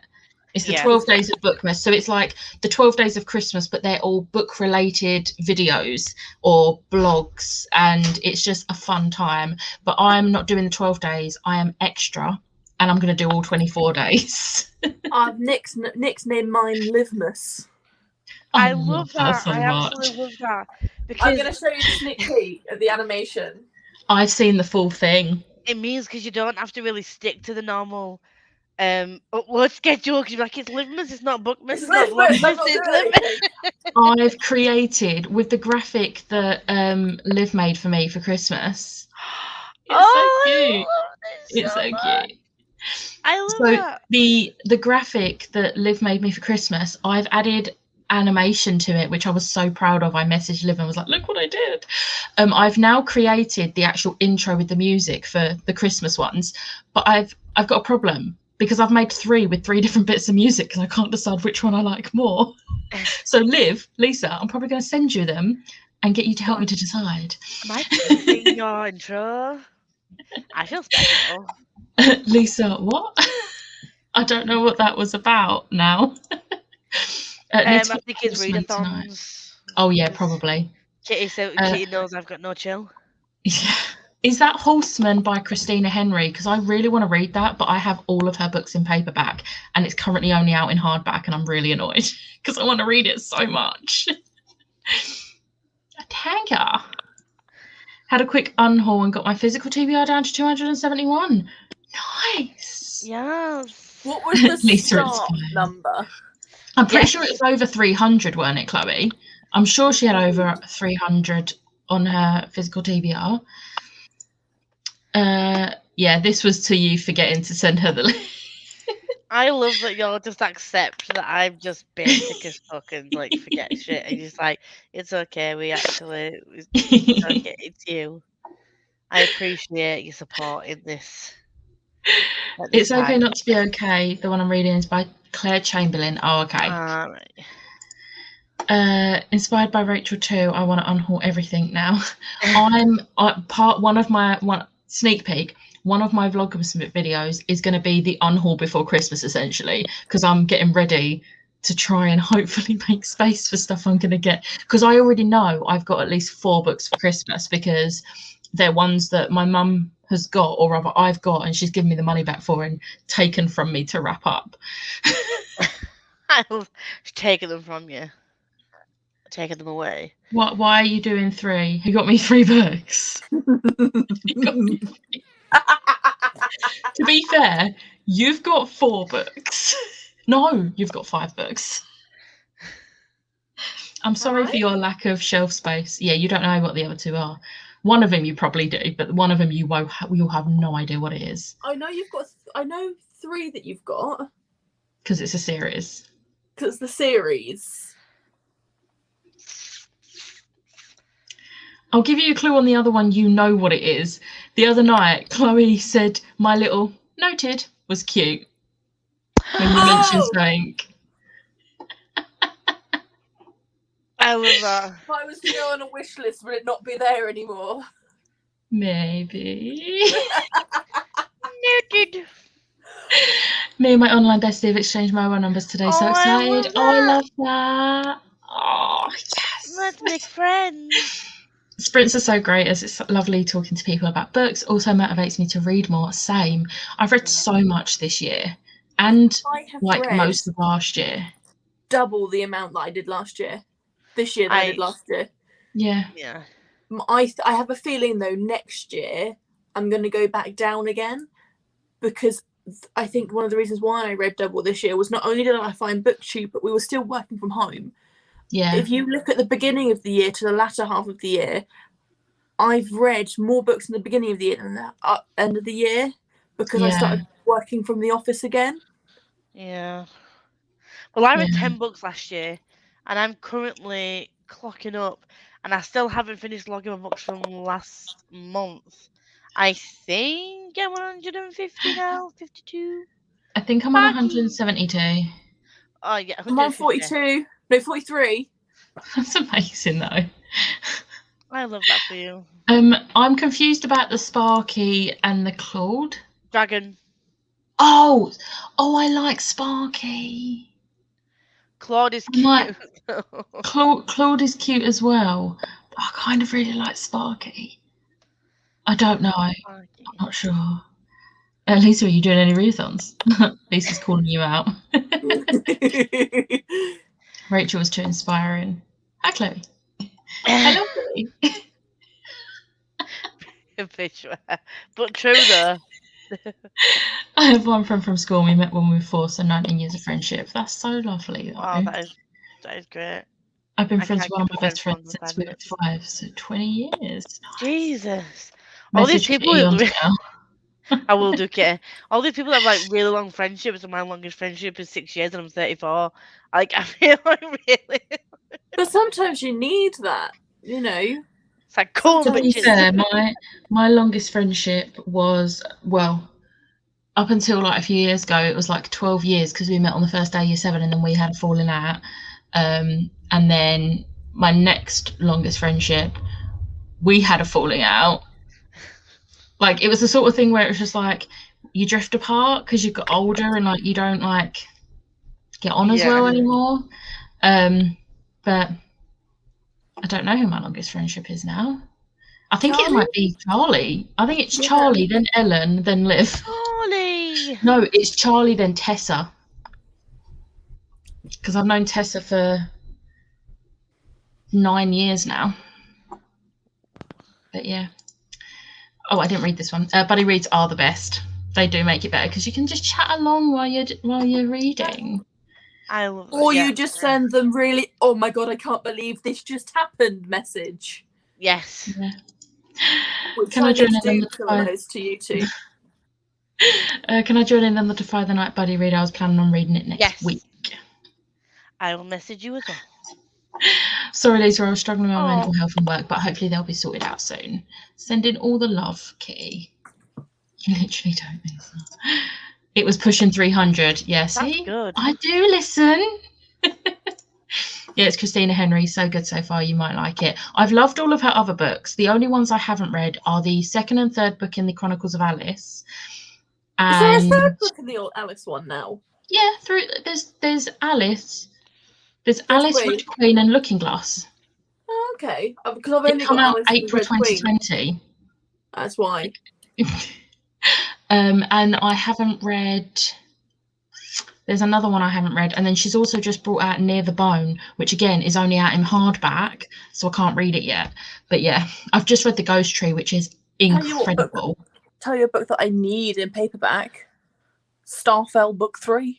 It's the 12 days of Bookmas. So it's like the 12 days of Christmas, but they're all book-related videos or blogs, and it's just a fun time. But I'm not doing the 12 days. I am extra, and I'm going to do all 24 days. Nick's named mine Livmas. I love that. So I absolutely love that. Because I'm going to show you the sneak peek of the animation. I've seen the full thing. It means because you don't have to really stick to the normal upload schedule, because you're like, it's Livmas, it's not Bookmas, it's not Livmas, it's Livmas. I've created with the graphic that Liv made for me for Christmas. It's so cute. It's so cute. I love that. The graphic that Liv made me for Christmas, I've added animation to it, which I was so proud of. I messaged Liv and was like, look what I did. I've now created the actual intro with the music for the Christmas ones, but I've got a problem because I've made 3 with 3 different bits of music because I can't decide which one I like more. So Lisa, I'm probably going to send you them and get you to help me to decide. Am I choosing your intro? I feel special. Lisa, what? I don't know what that was about now. I think it's readathons. Oh yeah, probably. Kitty knows I've got no chill. Yeah. Is that Horseman by Christina Henry? Because I really want to read that, but I have all of her books in paperback, and it's currently only out in hardback, and I'm really annoyed because I want to read it so much. Tanga. Had a quick unhaul and got my physical TBR down to 271. Nice. Yes. What was the start number? I'm pretty sure it was over 300, weren't it, Chloe? I'm sure she had over 300 on her physical TBR. Yeah, this was to you forgetting to send her the link. I love that you'll just accept that I'm just basic as fuck and like forget shit, and you're just like, it's okay, it's okay, it's you. I appreciate your support in this. It's okay not to be okay. The one I'm reading is by Claire Chamberlain. Oh, okay. Right. Inspired by Rachel too. I want to unhaul everything now. Sneak peek. One of my Vlogmas videos is going to be the unhaul before Christmas, essentially, because I'm getting ready to try and hopefully make space for stuff I'm going to get. Because I already know I've got at least 4 books for Christmas, because they're ones that my mum has got, or rather I've got, and she's given me the money back for and taken from me to wrap up. I've taken them from you. Taken them away. What? Why are you doing 3? You got me 3 books. To be fair, you've got 4 books. No, you've got 5 books. I'm sorry for your lack of shelf space. Yeah, you don't know what the other 2 are. One of them you probably do, but one of them you'll have no idea what it is. I know you've got. I know 3 that you've got. Because it's a series. Because the series. I'll give you a clue on the other one. You know what it is. The other night, Chloe said my little noted was cute when you mentioned something. I love that. If I was to go on a wish list, would it not be there anymore? Maybe. Noted. Me and my online bestie have exchanged mobile numbers today. So excited. I love that. Oh, yes. Let's make friends. Sprints are so great, as it's lovely talking to people about books. Also motivates me to read more. Same. I've read so much this year, and like most of last year. Double the amount that I did last year. This year that I did last year. Yeah. Yeah. I have a feeling though next year I'm going to go back down again, because I think one of the reasons why I read double this year was not only did I find BookTube, but we were still working from home. Yeah. If you look at the beginning of the year to the latter half of the year, I've read more books in the beginning of the year than the end of the year, because I started working from the office again. Yeah. Well, I read 10 books last year, and I'm currently clocking up, and I still haven't finished logging my books from last month. I think I'm 150 now, 52. I think I'm on 172. Oh, yeah. I'm on 42. No, 43. That's amazing, though. I love that for you. I'm confused about the Sparky and the Claude. Dragon. Oh, I like Sparky. Claude is cute. Claude is cute as well. But I kind of really like Sparky. I don't know. I'm not sure. Lisa, are you doing any readathons? Lisa's calling you out. Rachel was too inspiring. Hi, Chloe. Hello, Chloe. But true, though. I have one friend from school. We met when we were 4, so 19 years of friendship. That's so lovely. Though. Oh, that is great. I've been friends with one of my best friends since we were 5, so 20 years. Nice. Jesus. All these people. I will do, Kate. All these people have like really long friendships, and my longest friendship is 6 years, and I'm 34. Like, I feel like really. But sometimes you need that, you know. It's like cool. To be fair, my longest friendship was, well, up until like a few years ago, it was like 12 years, because we met on the first day of year 7, and then we had a falling out. And then my next longest friendship, we had a falling out. Like, it was the sort of thing where it was just like you drift apart because you got older and like you don't like get on as well anymore. But I don't know who my longest friendship is now. I think it might be Charlie. I think it's Charlie, then Ellen, then Liv. Charlie. No, it's Charlie, then Tessa. Because I've known Tessa for 9 years now. But yeah. Oh, I didn't read this one. Buddy reads are the best. They do make it better because you can just chat along while you're reading. You just send them really, oh my god, I can't believe this just happened message. Yes. Yeah. Can I join in on the those to you too? Can I join in on the Defy the Night Buddy read? I was planning on reading it next week. I will message you as well. Sorry, Lisa, I was struggling with my mental health and work, but hopefully they'll be sorted out soon. Send in all the love, Kitty. You literally don't, Lisa. It was pushing 300. Yeah, see? Good. I do listen. Yeah, it's Christina Henry. So good so far. You might like it. I've loved all of her other books. The only ones I haven't read are the second and third book in the Chronicles of Alice. Is there a third book in the old Alice one now? Yeah, there's Alice. There's Alice, Witch Queen, and Looking Glass. Oh, okay, because I've only come got out Alice April Red Queen. 2020. That's why. And I haven't read. There's another one I haven't read, and then she's also just brought out Near the Bone, which again is only out in hardback, so I can't read it yet. But yeah, I've just read The Ghost Tree, which is incredible. Tell you a book that I need in paperback. Starfell Book 3.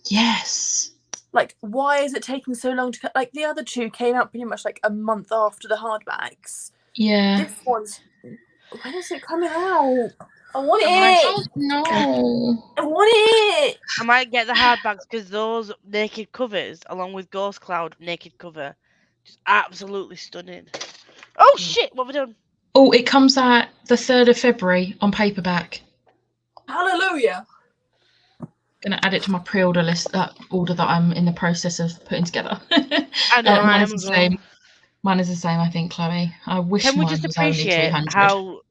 Yes. Like, why is it taking so long to... Like, the other two came out pretty much like a month after the hardbacks. Yeah. This one's... When is it coming out? I want it! No. I want it! I might get the hardbacks because those naked covers, along with Ghost Cloud naked cover, just absolutely stunning. Oh, shit! What have we done? Oh, it comes out the 3rd of February on paperback. Hallelujah! Going to add it to my pre-order list, that order that I'm in the process of putting together. I know, mine is the same. Mine is the same, I think, Chloe. I wish Can we mine just was only appreciate 200.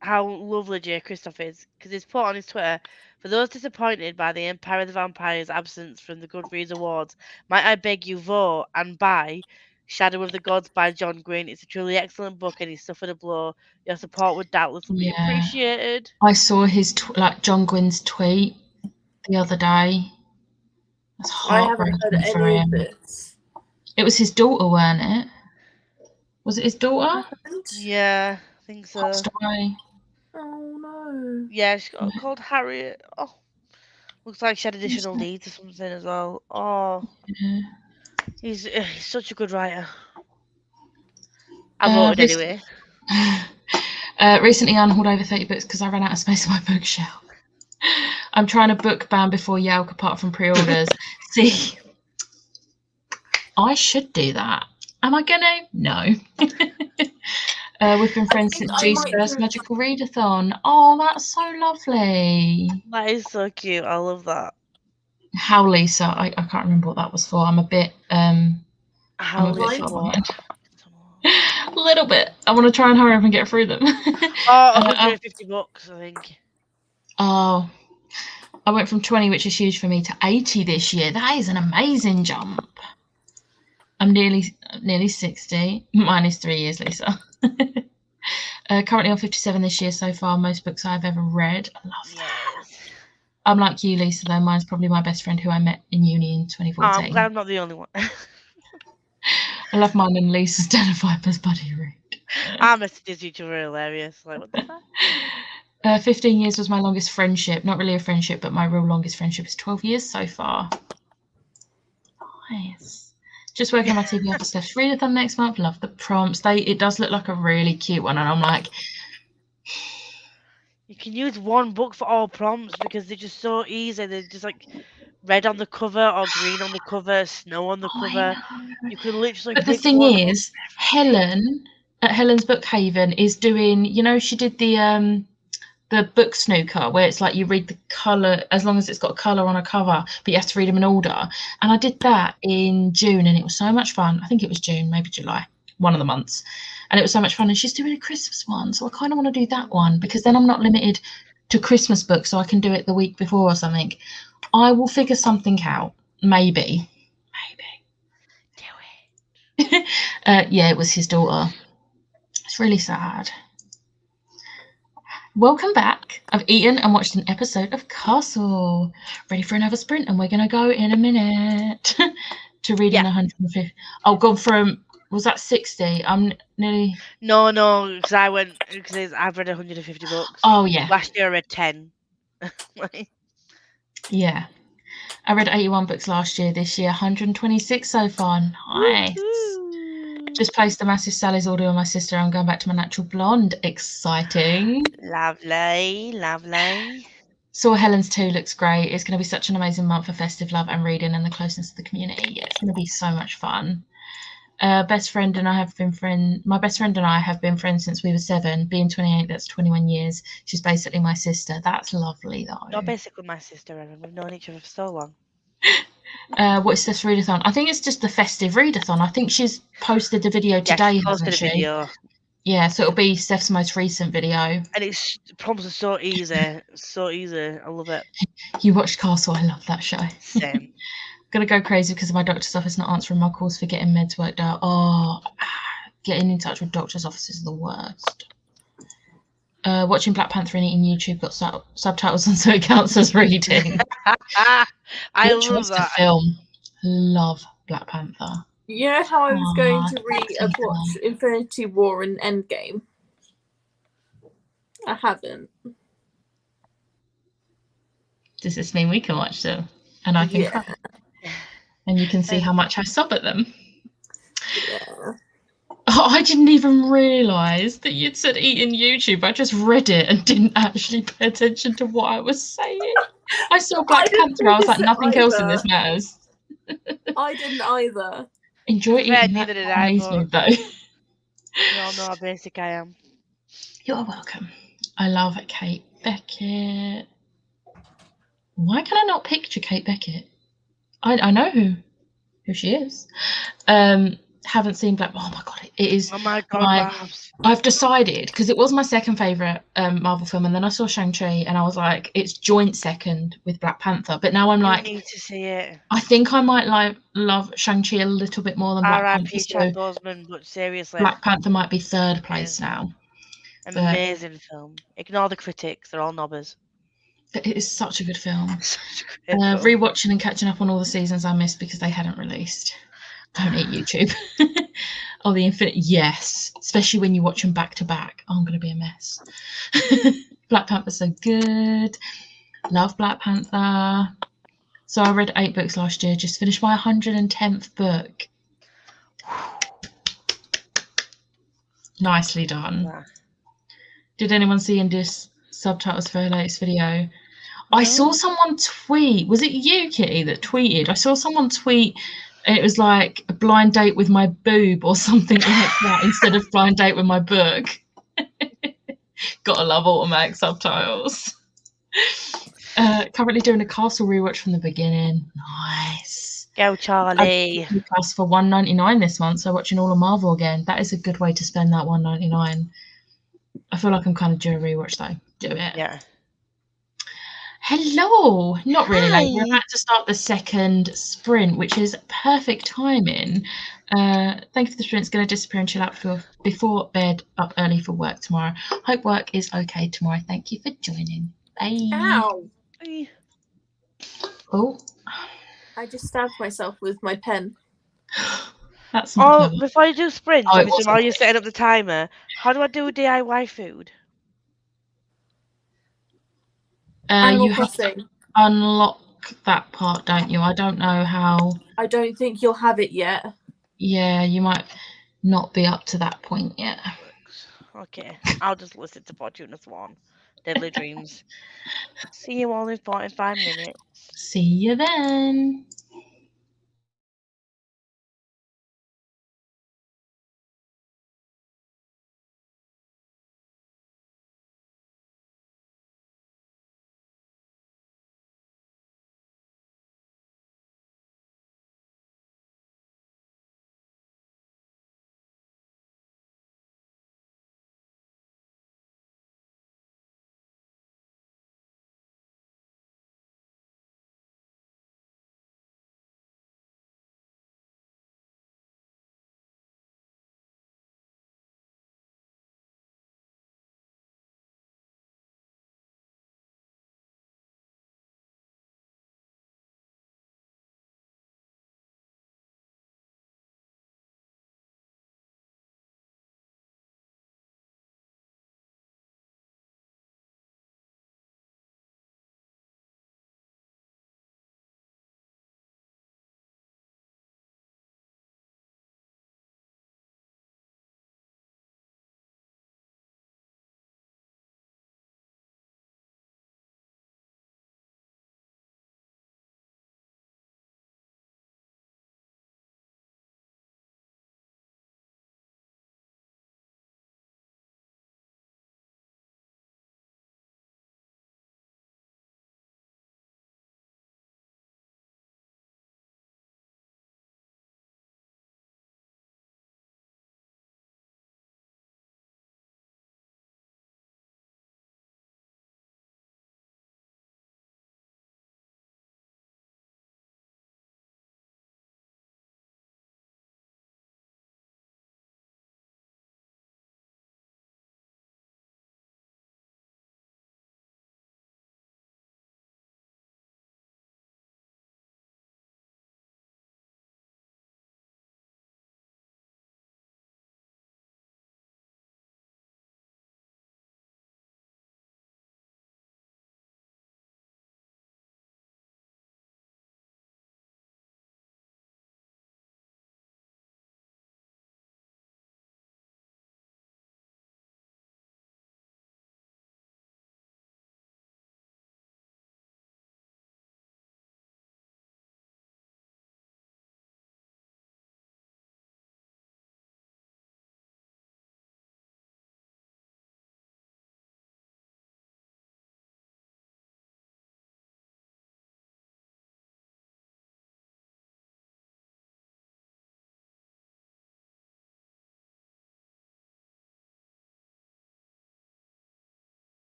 how lovely Jay Christoph is? Because he's put on his Twitter, for those disappointed by the Empire of the Vampire's absence from the Goodreads Awards, might I beg you vote and buy Shadow of the Gods by John Green. It's a truly excellent book and he suffered a blow. Your support would doubtlessly be appreciated. I saw his John Gwyn's tweet the other day. That's heartbreaking for him. It was his daughter, weren't it? Was it his daughter? Yeah, I think so. Passed away. Oh no. Yeah, she got called Harriet. Oh, looks like she had additional needs or something as well. Oh, yeah. He's such a good writer. I voted anyway. Recently, I unhauled over 30 books because I ran out of space on my bookshelf. I'm trying to book ban before Yelk, apart from pre-orders. See, I should do that. Am I gonna? No. We've been friends since G's first magical readathon. Oh, that's so lovely. That is so cute. I love that. How, Lisa? I can't remember what that was for. I'm a bit How, Lisa? A little bit. I want to try and hurry up and get through them. 150 bucks, I think. Oh, I went from 20, which is huge for me, to 80 this year. That is an amazing jump. I'm nearly 60. Mine is 3 years, Lisa. Currently on 57 this year so far. Most books I've ever read. I love that. Yes. I'm like you, Lisa, though. Mine's probably my best friend who I met in uni in 2014. Oh, I'm glad I'm not the only one. I love mine and Lisa's Den of Vipers buddy read. Our messages each other hilarious. Like, what the fuck? 15 years was my longest friendship. Not really a friendship, but my real longest friendship is 12 years so far. Nice. Just working on my TBR for Steph's readathon next month. Love the prompts. It does look like a really cute one, and I'm like, you can use one book for all prompts because they're just so easy. They're just like red on the cover or green on the cover, snow on the cover. You can literally. But the thing is, Helen at Helen's Bookhaven is doing. You know, she did the book snooker where it's like you read the colour as long as it's got a colour on a cover, but you have to read them in order. And I did that in June and it was so much fun. I think it was June, maybe July, one of the months. And it was so much fun. And she's doing a Christmas one. So I kind of want to do that one because then I'm not limited to Christmas books. So I can do it the week before or something. I will figure something out. Maybe. Do it. Yeah, it was his daughter. It's really sad. Welcome back. I've eaten and watched an episode of Castle. Ready for another sprint, and we're going to go in a minute to reading 150. Oh, gone from, was that 60? I'm nearly. No, because I've read 150 books. Oh, yeah. Last year I read 10. Yeah. I read 81 books last year. This year, 126 so far. Nice. Woo-hoo. Just placed a massive Sally's order on my sister. I'm going back to my natural blonde. Exciting. Lovely. Saw Helen's too. Looks great. It's going to be such an amazing month for festive love and reading and the closeness of the community. Yeah, it's going to be so much fun. My best friend and I have been friends since we were 7. Being 28, that's 21 years. She's basically my sister. That's lovely, though. You're basically my sister, Erin. We've known each other for so long. What is this readathon? I think it's just the festive readathon. I think she's posted a video today, hasn't she? Video. Yeah, so it'll be Steph's most recent video. And it's prompts are so easy. So easy. I love it. You watched Castle. I love that show. Same. Gonna go crazy because my doctor's office not answering my calls for getting meds worked out. Oh, getting in touch with doctor's offices is the worst. Watching Black Panther and eating YouTube got subtitles on, so it counts as reading. I Good love that. Film. Love Black Panther. You know how I was going to watch Infinity War and Endgame? I haven't. Does this mean we can watch them? And I can cry? And you can see how much I sob at them. Yeah. Oh, I didn't even realise that you'd said eating YouTube. I just read it and didn't actually pay attention to what I was saying. I saw Black Panther. I was like, nothing else in this matters. I didn't either. Enjoy eating that Chinese food, though. You all know how basic I am. You're welcome. I love Kate Beckett. Why can I not picture Kate Beckett? I know who she is. Haven't seen Black. Oh my god, it is. Oh my god, I've decided, because it was my second favorite Marvel film, and then I saw Shang-Chi, and I was like, it's joint second with Black Panther. But now I'm like, you need to see it. I think I might love Shang-Chi a little bit more than Black Panther. Chad Boseman, but seriously, Black Panther might be third place now. Amazing film. Ignore the critics; they're all knobbers. But it is such a good film. Rewatching and catching up on all the seasons I missed because they hadn't released. Don't eat YouTube. Oh, the Infinite. Yes, especially when you watch them back to back. Oh, I'm going to be a mess. Black Panther's so good. Love Black Panther. So I read 8 books last year. Just finished my 110th book. Nicely done. Yeah. Did anyone see India's subtitles for her latest video? No. I saw someone tweet. Was it you, Kitty, that tweeted? I saw someone tweet. It was like a blind date with my boob or something like that instead of blind date with my book. Gotta love automatic subtitles. Currently doing a Castle rewatch from the beginning. Nice. Go, Charlie. Plus for $1.99 this month, so watching all of Marvel again. That is a good way to spend that $1.99. I feel like I'm kind of due a rewatch though. Do it. Yeah. Hello. Not really late. We're about to start the second sprint, which is perfect timing. Thank you for the sprint. It's going to disappear and chill out before bed, up early for work tomorrow. Hope work is okay tomorrow. Thank you for joining. Bye. Ow. Oh. I just stabbed myself with my pen. That's not clever. Before you do sprint, while you're setting up the timer, how do I do DIY food? You have to unlock that part, don't you? I don't know how. I don't think you'll have it yet. Yeah, you might not be up to that point yet. Okay, I'll just listen to Fortuna Swan. Deadly Dreams. See you all in 45 minutes. See you then.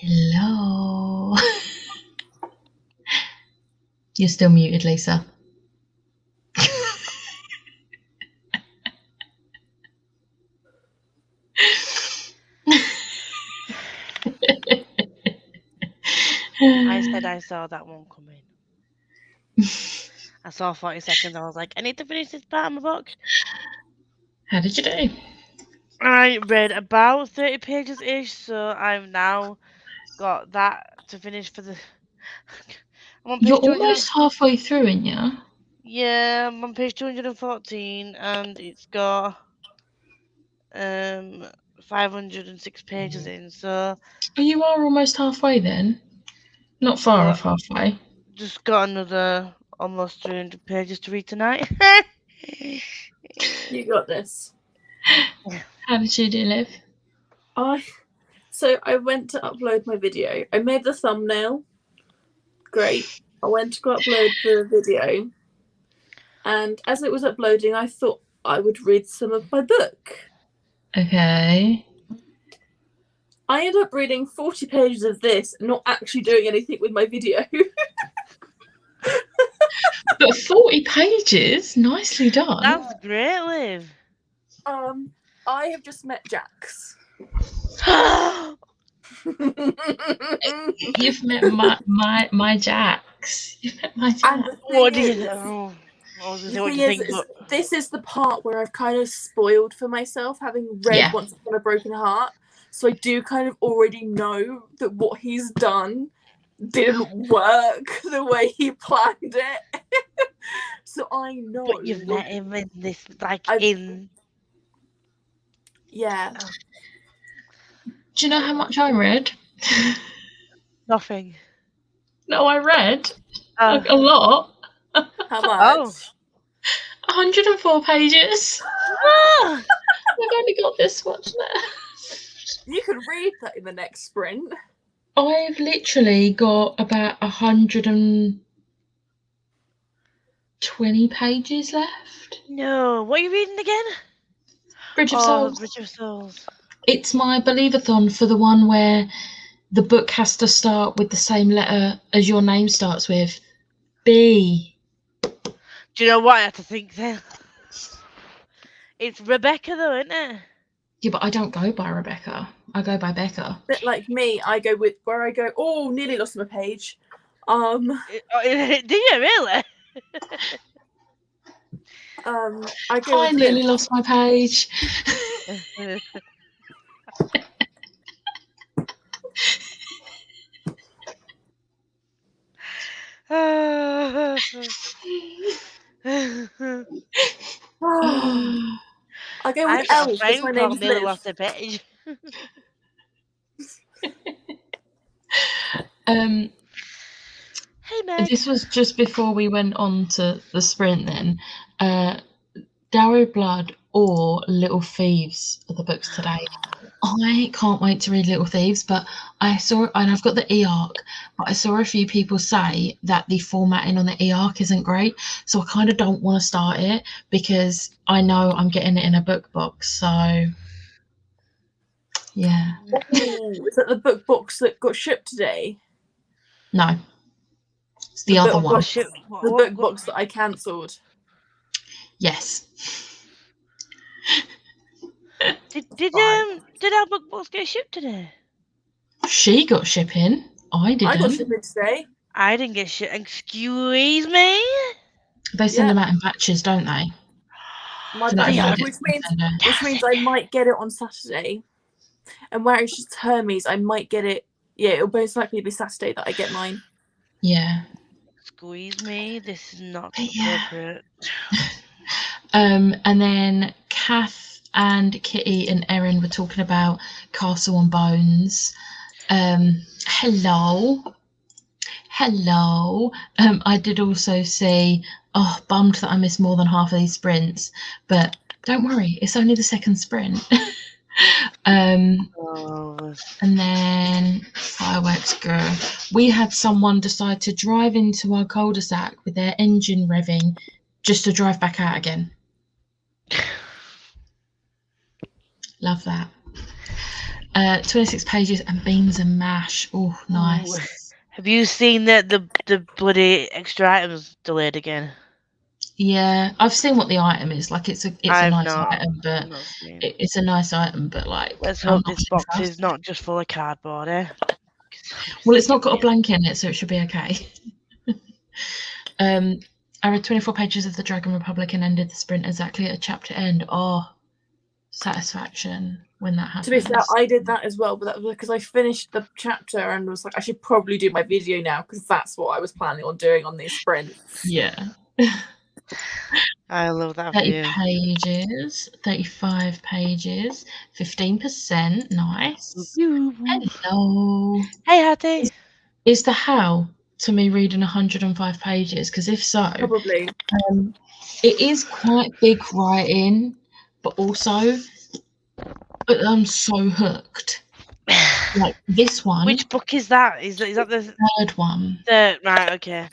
Hello. You're still muted, Lisa. I said I saw that one coming. I saw 40 seconds. I was like, I need to finish this part of my book. How did you do? I read about 30 pages ish, so I've now got that to finish for the. You're almost halfway through, aren't you? Yeah, I'm on page 214, and it's got 506 pages in. So. You are almost halfway then. Not far off halfway. Just got another almost 300 pages to read tonight. You got this. How did you do, Liv? So I went to upload my video. I made the thumbnail. Great. I went to go upload the video. And as it was uploading, I thought I would read some of my book. Okay. I ended up reading 40 pages of this, not actually doing anything with my video. But 40 pages? Nicely done. That's great, Liv. I have just met Jax. You've met my Jax. You've met my Jax. What do you know? This is the part where I've kind of spoiled for myself, having read Once Upon a Broken Heart. So I do kind of already know that what he's done didn't work the way he planned it. So I know. But you've met him in this, Yeah. Do you know how much I read? Nothing. No, I read a lot. How much? 104 pages. I've only got this much left. You could read that in the next sprint. I've literally got about 120 pages left. No, what are you reading again? Bridge of Souls. Bridge of Souls. It's my Believathon for the one where the book has to start with the same letter as your name starts with. B. Do you know what I had to think then? It's Rebecca though, isn't it? Yeah, but I don't go by Rebecca. I go by Becca. A bit like me, I go with where I go. Oh, nearly lost my page. Do you really? I nearly lost my page. I go with L because my name's Liv. Lost a page. Hey, man. This was just before we went on to the sprint then. Darrow Blood or Little Thieves are the books today. I can't wait to read Little Thieves, but I saw, and I've got the e-arc, but I saw a few people say that the formatting on the e-arc isn't great, so I kind of don't want to start it because I know I'm getting it in a book box, so yeah. Is that the book box that got shipped today? No. It's the other one. The book box that I cancelled. Yes. Did our book box get shipped today? She got shipping. I didn't. I got shipping today. I didn't get shit. Excuse me? They send them out in batches, don't they? Which means I might get it on Saturday. And where it's just Hermes, I might get it. Yeah, it'll most likely be Saturday that I get mine. Yeah. Squeeze me. This is not appropriate. And then Kath and Kitty and Erin were talking about Castle and Bones. Hello. I did also see, bummed that I missed more than half of these sprints, but don't worry, it's only the second sprint. And then fireworks go. We had someone decide to drive into our cul-de-sac with their engine revving just to drive back out again. Love that. 26 pages and beans and mash. Oh, nice. Ooh. Have you seen that the bloody extra items delayed again? Yeah, I've seen what the item is. Like, it's a nice item, but it's a nice item, but like. Let's hope this box is not just full of cardboard, eh? Well, it's not got a blank in it, so it should be okay. I read 24 pages of the Dragon Republic and ended the sprint exactly at a chapter end. Oh, satisfaction when that happens. To be fair, I did that as well, but that was because I finished the chapter and was like, I should probably do my video now because that's what I was planning on doing on these sprints. Yeah. I love that. 30 pages, 35 pages, 15%. Nice. Hello. Hey, Hattie. Is the how to me reading 105 pages? Because if so, probably. It is quite big writing, but also I'm so hooked. Like this one. Which book is that? Is that the third one? Right, okay.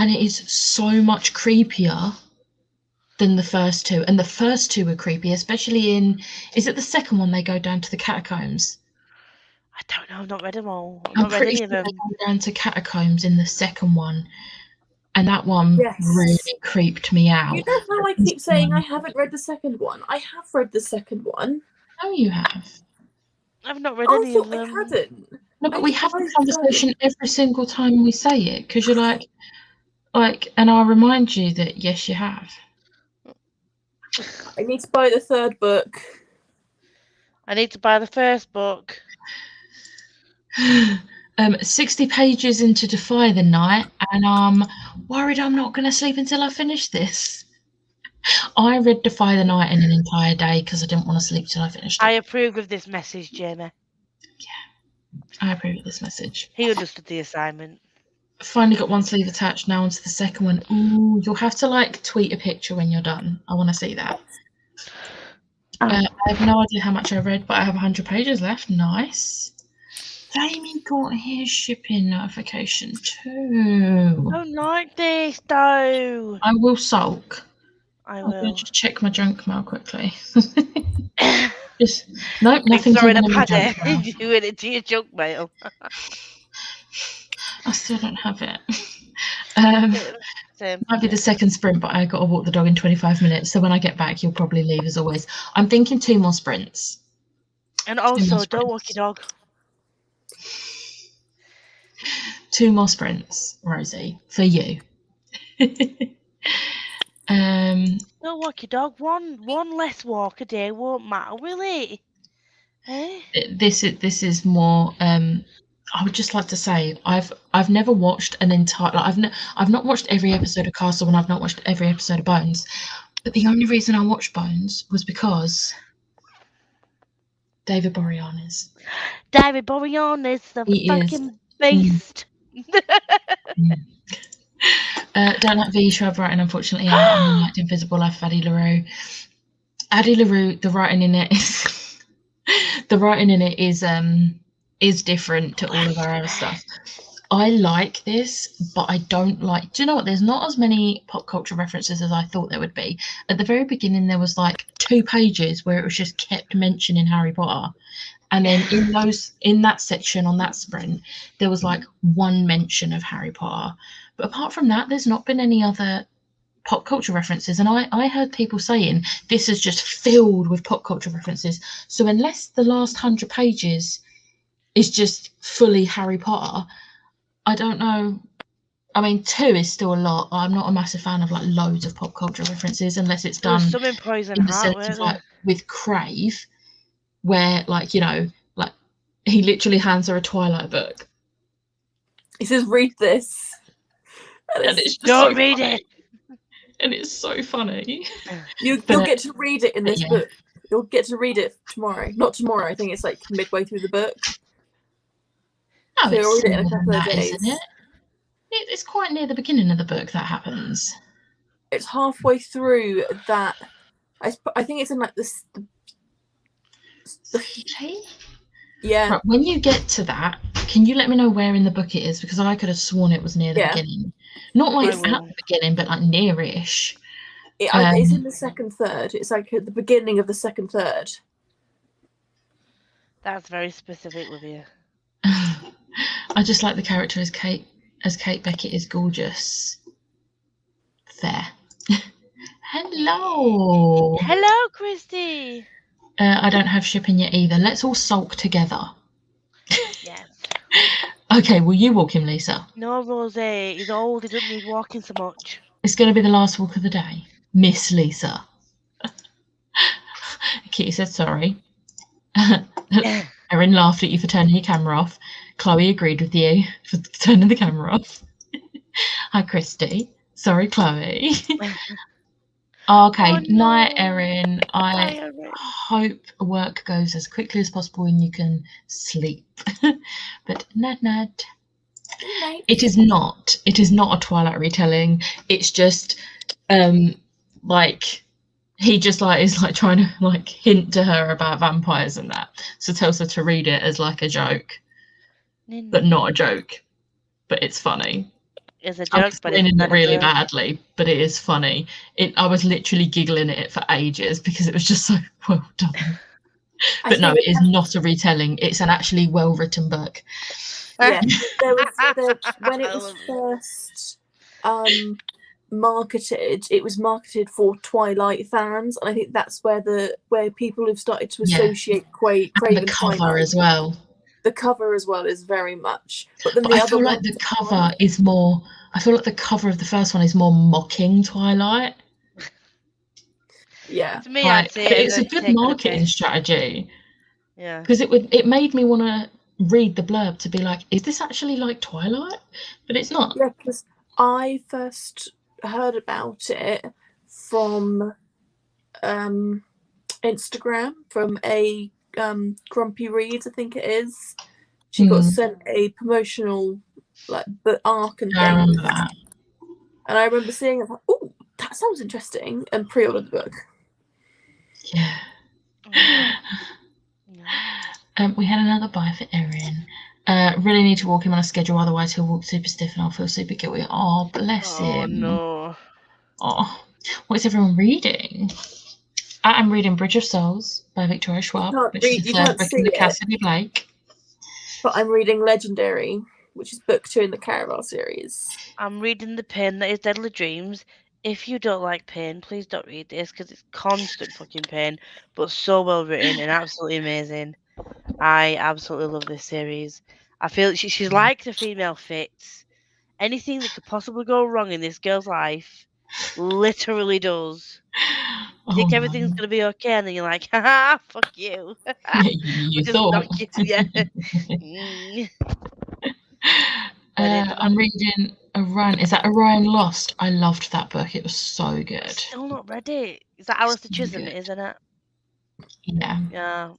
And it is so much creepier than the first two. And the first two were creepy, especially in... Is it the second one they go down to the catacombs? I don't know. I've not read them all. I'm pretty sure they go down to catacombs in the second one. And that one really creeped me out. You know how I keep saying I haven't read the second one? I have read the second one. No, you have. I've not read any of them. I hadn't. No, but we have this conversation every single time we say it, because you're like, and I'll remind you that yes, you have. I need to buy the third book. I need to buy the first book. 60 pages into Defy the Night, and I'm worried I'm not going to sleep until I finish this. I read Defy the Night in an entire day because I didn't want to sleep till I finished it. I approve of this message, Jamie. Yeah, I approve of this message. He understood the assignment. Finally got one sleeve attached, now onto the second one. Ooh, you'll have to tweet a picture when you're done. I want to see that. I have no idea how much I read, but I have 100 pages left. Nice. Damien got his shipping notification too. I don't like this though. I will sulk. I will. I'll just check my junk mail quickly. Nope, nothing. Sorry, the paddy. You went into your junk mail. I still don't have it. Might be the second sprint, but I got to walk the dog in 25 minutes. So when I get back, you'll probably leave as always. I'm thinking 2 more sprints. And also, don't walk your dog. 2 more sprints, Rosie, for you. Don't walk your dog. One less walk a day won't matter, will it? Eh? This is more. I would just like to say I've never watched an entire. I've not watched every episode of Castle, and I've not watched every episode of Bones. But the only reason I watched Bones was because David Boreanaz. David Boreanaz, the fucking beast. Don't like V Shrub writing, unfortunately. I liked Invisible Life of Addie LaRue. Addie LaRue, the writing in it is different to all of our other stuff. I like this, but I don't like... Do you know what? There's not as many pop culture references as I thought there would be. At the very beginning, there was 2 pages where it was just kept mentioning Harry Potter. And then in that section on that sprint, there was 1 mention of Harry Potter. But apart from that, there's not been any other pop culture references. And I heard people saying this is just filled with pop culture references. So unless the last 100 pages is just fully Harry Potter, I don't know. I mean, 2 is still a lot. I'm not a massive fan of loads of pop culture references unless it's done some in Poison Heart, with Crave, where he literally hands her a Twilight book. He says, "Read this," and it's just don't read it. And it's so funny. You'll get to read it in this book. You'll get to read it tomorrow. Not tomorrow. I think it's midway through the book. No, so it's read it in a couple of days. Isn't it? It's quite near the beginning of the book that happens. It's halfway through that. I think it's in this. Yeah. Right, when you get to that, can you let me know where in the book it is? Because I could have sworn it was near the beginning. Not at the beginning, but near-ish. It's in the second third. It's at the beginning of the second third. That's very specific with you. I just like the character as Kate Beckett is gorgeous. There. Hello. Hello, Christy. I don't have shipping yet either. Let's all sulk together. Yes. Okay, will you walk him, Lisa? No, Rose. He's old. He doesn't need walking so much. It's going to be the last walk of the day. Miss Lisa. Kitty said sorry. Erin laughed at you for turning your camera off. Chloe agreed with you for turning the camera off. Hi, Christy. Sorry, Chloe. Okay, oh, no. Night, Erin. I hope work goes as quickly as possible and you can sleep. But night. It is not a Twilight retelling. It's just like he just like is like trying to like hint to her about vampires and that. So tells her to read it as like a joke. But not a joke. But it's funny. It's a joke, but it's it really badly, but it is funny. I was literally giggling at it for ages because it was just so well done. But no, it is not a retelling. It's an actually well-written book. Yeah, when it was first marketed, it was marketed for Twilight fans, and I think that's where people have started to associate Craven. The cover Twilight. As well. The cover as well is very much. But then I feel like the cover is more. I feel like the cover of the first one is more mocking Twilight. Yeah, to me, like, it's a good marketing strategy. Yeah, because it made me want to read the blurb to be like, is this actually like Twilight? But it's not. Yeah, because I first heard about it from Instagram from a Grumpy Reads, I think it is. She got sent a promotional like the arc and things. I remember that. And I remember seeing it like, oh, that sounds interesting, and pre-ordered the book. Yeah. We had another buy for Erin. Really need to walk him on a schedule, otherwise he'll walk super stiff and I'll feel super guilty. Oh, bless him. No. Oh, what is everyone reading? I'm reading Bridge of Souls by Victoria Schwab, which is the third book in the Cassidy Blake. But I'm reading Legendary, which is book 2 in the Caraval series. I'm reading The Pain That Is Deadly Dreams. If you don't like pain, please don't read this because it's constant fucking pain, but so well written and absolutely amazing. I absolutely love this series. I feel she's like the female Fitz. Anything that could possibly go wrong in this girl's life literally does. You think everything's going to be okay, and then you're like, haha, fuck you. You thought. Yeah. I'm reading Orion. Is that Orion Lost? I loved that book. It was so good. I've still not read it. Is that Alistair Chisholm, isn't it? Yeah. Yeah.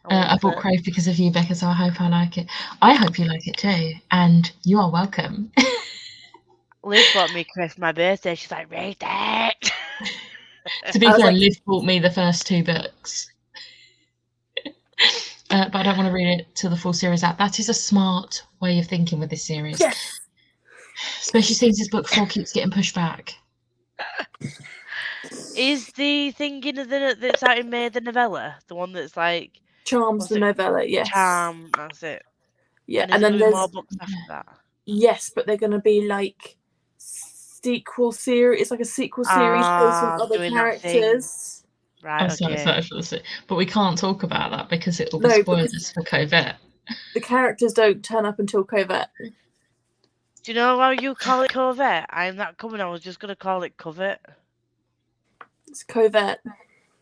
I bought Crave because of you, Becca, so I hope I like it. I hope you like it too, and you are welcome. Liv bought me Crave for my birthday. She's like, read it. To be fair, Liv bought me the first 2 books. But I don't want to read it till the full series out. That is a smart way of thinking with this series. Yes. Especially since this book 4 keeps getting pushed back. Is the thing that's out in May the novella? The one that's like... Charms the novella, yes. Charm, that's it. Yeah, and then there's more books after that. Yes, but they're going to be like sequel series. It's like a sequel series based on other characters. Right, I'm so excited for this. But we can't talk about that because it will be spoilers for Covette. The characters don't turn up until Covette. Do you know how you call it Covette? I'm not coming. I was just going to call it Covet. It's Covette.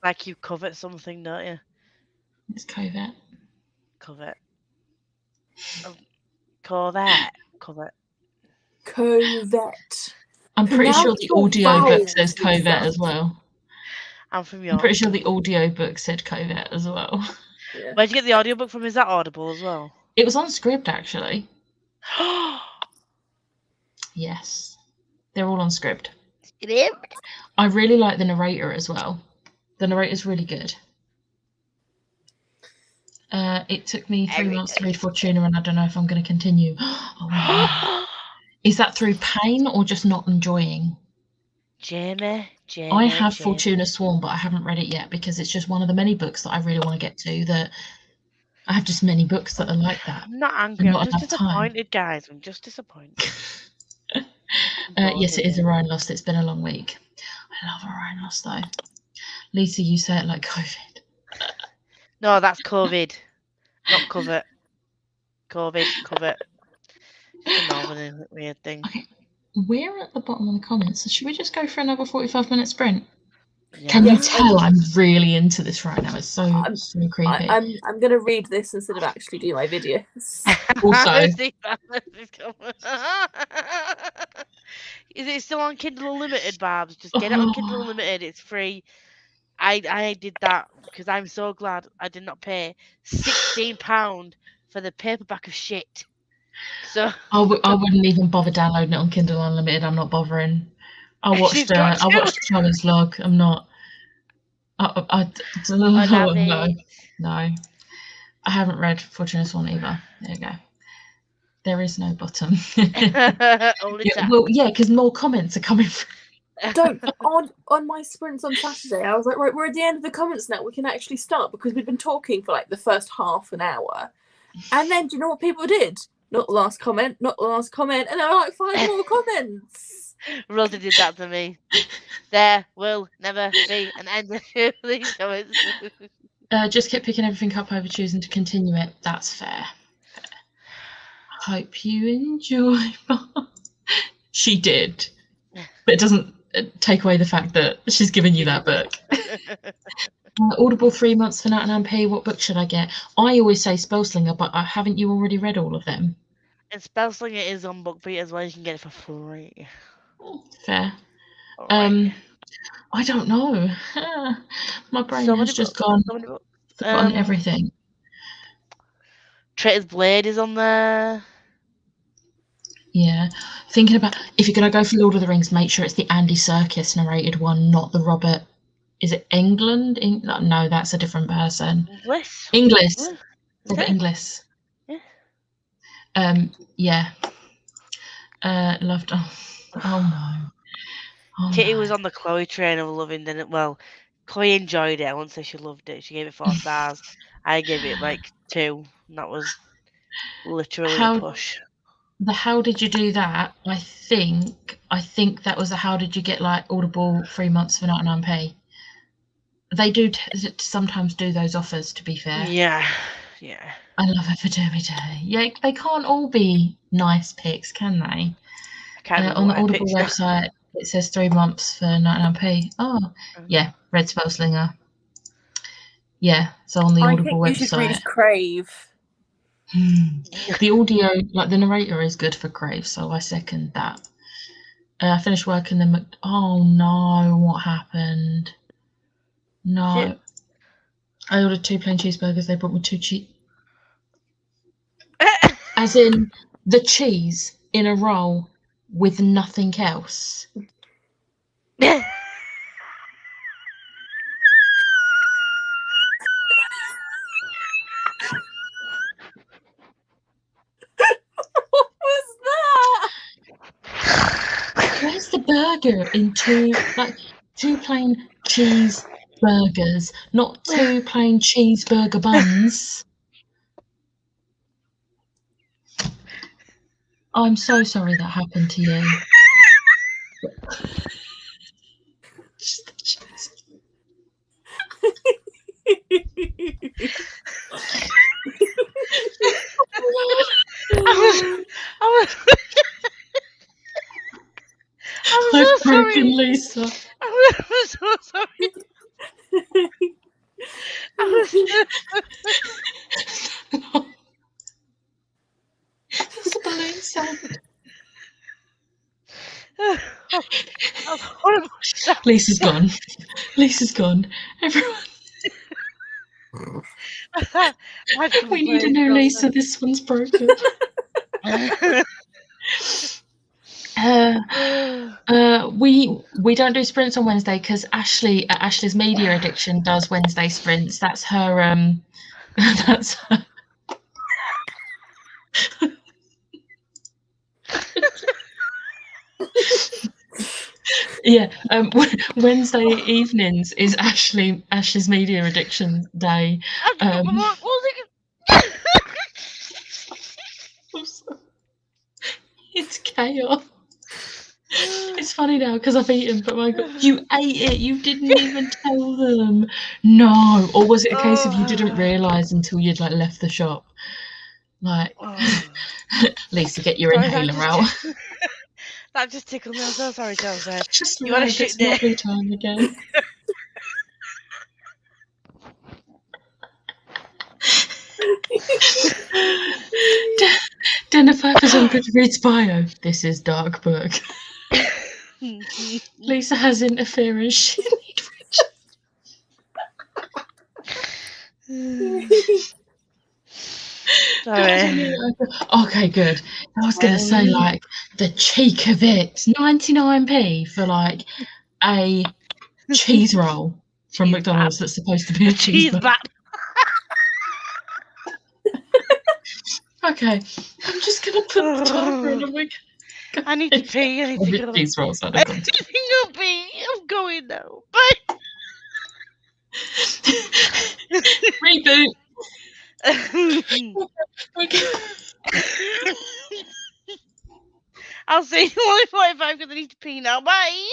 Like you covet something, don't you? It's Covette. Covet. Corvette. Covet. Covette. I'm pretty sure the audio book says Covette as well. I'm from York. I'm pretty sure the audio book said Covette as well. Yeah. Where'd you get the audiobook from? Is that Audible as well? It was on Scribd, actually. Yes. They're all on Scribd. I really like the narrator as well. The narrator's really good. It took me 3 months to read Fortuna, and I don't know if I'm going to continue. Oh, wow. Is that through pain or just not enjoying? Jamie. I have Fortuna Swarm, but I haven't read it yet because it's just one of the many books that I really want to get to that I have just many books that are like that. I'm not angry. I'm just disappointed, guys. I'm just disappointed. Yes, it is Orion Lost. It's been a long week. I love Orion Lost, though. Lisa, you say it like COVID. No, that's COVID. Not cover. COVID, cover. It's a northern weird thing. Okay, we're at the bottom of the comments, so should we just go for another 45-minute sprint? Yeah. Can you tell I'm really into this right now? It's so creepy. I'm going to read this instead of actually do my videos. Also, is it still on Kindle Unlimited, Barbs? Just get it on Kindle Unlimited. It's free. I did that because I'm so glad I did not pay £16 for the paperback of shit. So I wouldn't even bother downloading it on Kindle Unlimited. I'm not bothering. I watched Charlie's Log. I'm not. No. I haven't read Fortuna Swan either. There you go. There is no bottom. Because more comments are coming through. On my sprints on Saturday, I was like, right, we're at the end of the comments now. We can actually start because we've been talking for like the first half an hour. And then, do you know what people did? Not the last comment, not the last comment. And there were like 5 more comments. Rhoda did that to me. There will never be an end to these comments. Just keep picking everything up over choosing to continue it. That's fair. Hope you enjoy. She did. But it doesn't take away the fact that she's given you that book. Audible 3 months for Nat and MP. What book should I get? I always say Spellslinger, but haven't you already read all of them? And Spellslinger is on BookBeat as well. You can get it for free. Fair. Right. I don't know. My brain has just gone on everything. Traitor's Blade is on there. Yeah. Thinking about if you're going to go for Lord of the Rings, make sure it's the Andy Serkis narrated one, not the Robert. Is it England? No, that's a different person. English. Robert Inglis. Yeah. Yeah. Loved. Oh no. Kitty was on the Chloe train of loving it. Well, Chloe enjoyed it. I won't say she loved it. She gave it 4 stars. I gave it like 2. And that was literally a push. How did you do that? I think that was how did you get like Audible 3 months for 99p. They do sometimes do those offers, to be fair. Yeah. I love it for Derby Day. Yeah, they can't all be nice picks, can they? On the Audible website, it says 3 months for 99p. Oh, yeah, Red Spellslinger. Yeah, so on the Audible website. You should read Crave. The audio, like the narrator, is good for Crave, so I second that. I finished work and then oh no, what happened? No. Yeah. I ordered 2 plain cheeseburgers. They brought me 2 cheese. As in the cheese in a roll with nothing else. What was that? Where's the burger in 2 plain cheese burgers, not 2 plain cheeseburger buns? I'm so sorry that happened to you. I'm so sorry. Lisa. I'm so sorry. There's a balloon sound. Lisa's gone. Lisa's gone. Everyone. We need a new Lisa. This one's broken. We don't do sprints on Wednesday because Ashley at Ashley's Media Addiction does Wednesday sprints. That's her. That's her. Yeah. Wednesday evenings is Ashley's Media Addiction day. It's chaos. It's funny now because I've eaten, but my God, you ate it. You didn't even tell them. No. Or was it a case of you didn't realise until you'd like left the shop? Like, Lisa, get your inhaler out. That just tickled me. I'm so sorry, Chelsea. Just You want to shoot it? Time again. Dinner Pfeiffer's on Goodreads bio. This is dark book. Lisa has interference. She Sorry. Okay, good. I was going to say, like, the cheek of it. 99p for, like, a cheese roll from McDonald's that's supposed to be a cheese bat. Okay, I'm just going to put the timer on and we're I need to pee. I need to go. Cheese rolls out I need to go pee. I'm going now. Bye. Reboot. I'll see you all in 45 because I need to pee now. Bye.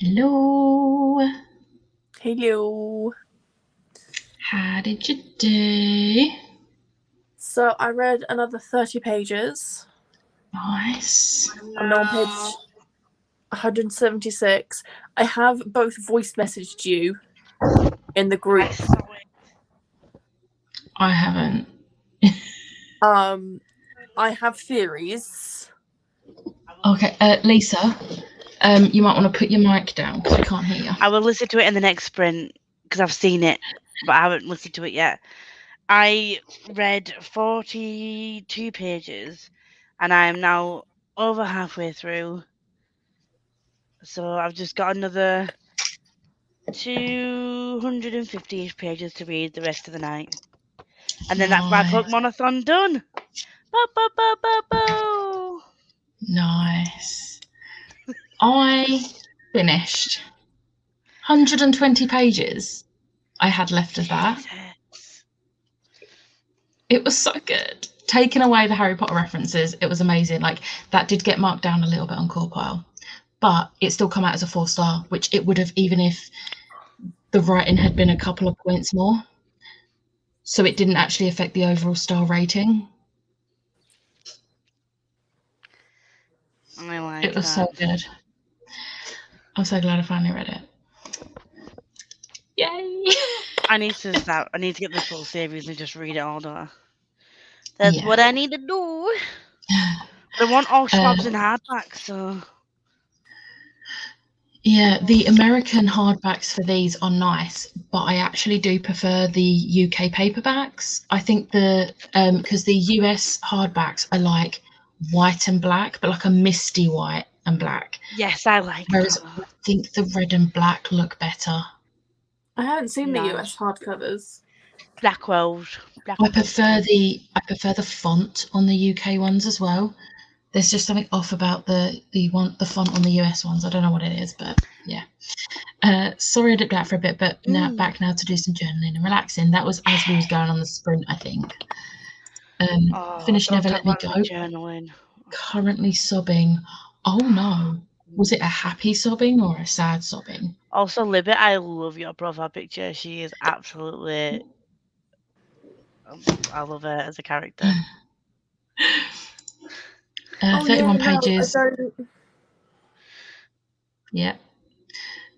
Hello. Hello. How did you do? So I read another 30 pages. Nice. I'm now on page 176. I have both voice messaged you in the group. I haven't. I have theories. Okay, Lisa, you might want to put your mic down because I can't hear you. I will listen to it in the next sprint because I've seen it, but I haven't listened to it yet. I read 42 pages and I am now over halfway through. So I've just got another 250-ish pages to read the rest of the night. And then that's my Pokemon-a-thon done. Bo. Nice. I finished 120 pages I had left of that. It was so good. Taking away the Harry Potter references, it was amazing. Like, that did get marked down a little bit on Corpile, but it still come out as a 4-star, which it would have even if the writing had been a couple of points more. So it didn't actually affect the overall star rating. I like it was so good. I'm so glad I finally read it. Yay! I need to get the full series and just read it all though. That's what I need to do. But I want all Schwabs in hardback, so. Yeah, the American hardbacks for these are nice, but I actually do prefer the UK paperbacks. I think because the US hardbacks are like white and black, but like a misty white and black. Yes, I like Whereas that. I think the red and black look better. I haven't seen the US hardcovers. Blackwell's. I prefer the font on the UK ones as well. There's just something off about the font on the US ones. I don't know what it is, but yeah. Sorry I dipped out for a bit, but now back now to do some journaling and relaxing. That was as we was going on the sprint, I think. Finished Never Let Me Go. Journaling. Currently sobbing. Oh no. Was it a happy sobbing or a sad sobbing? Also, Libet, I love your profile picture. She is absolutely... I love her as a character. 31 pages. Yeah.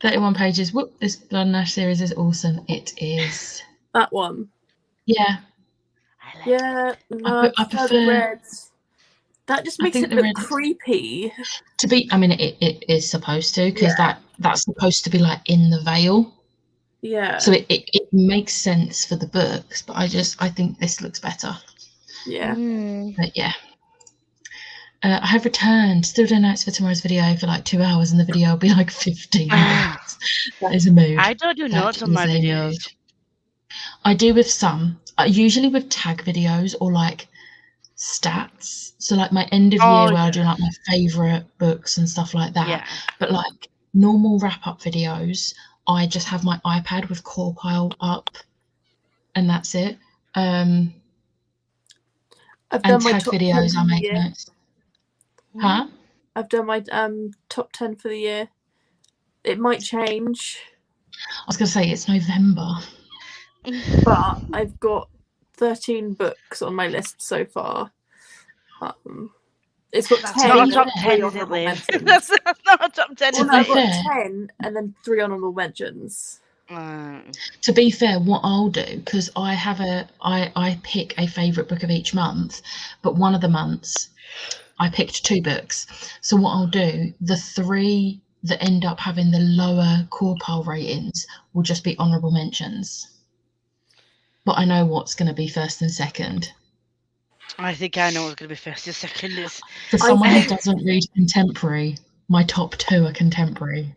31 pages. Whoop, this Blood and Ash series is awesome. It is. That one. Yeah. Yeah, no, I prefer the reds. That just makes it look creepy. It is supposed to, because that's supposed to be like in the veil. Yeah. So it makes sense for the books, but I think this looks better. Yeah. But yeah. I have returned. Still doing notes for tomorrow's video for like 2 hours, and the video will be like 15 minutes. That is a mood. I don't do notes on my videos. Mood. I do with some. Usually with tag videos or like stats. So like my end of year where I do like my favourite books and stuff like that. Yeah. But like normal wrap-up videos, I just have my iPad with Corpile up, and that's it. And tag videos, I make notes. Huh? I've done my top 10 for the year. It might change. I was going to say it's November. But I've got 13 books on my list so far. It's got 10. Not a top 10, is it, Liv? That's not a top 10. Well, no, I've got 10 and then 3 honourable mentions. To be fair, what I'll do, because I pick a favourite book of each month, but one of the months I picked 2 books. So what I'll do, the 3 that end up having the lower Corpile ratings will just be honourable mentions. But I know what's going to be first and second. I think I know what's going to be first and second. For someone who doesn't read contemporary, my top 2 are contemporary.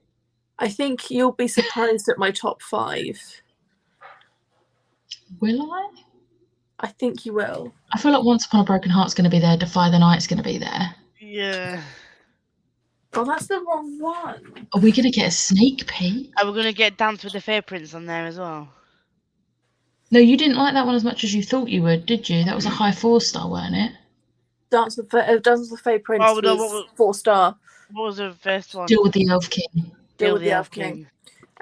I think you'll be surprised at my top 5. Will I? I think you will. I feel like Once Upon a Broken Heart's going to be there. Defy the Night's going to be there. Yeah. Oh, that's the wrong one. Are we going to get a sneak peek? Are we going to get Dance with the Fair Prince on there as well? No, you didn't like that one as much as you thought you would, did you? That was a high 4-star, weren't it? Dance with the Fair Prince was 4-star. What was the first one? Deal with the Elf King. Deal with the Elf King.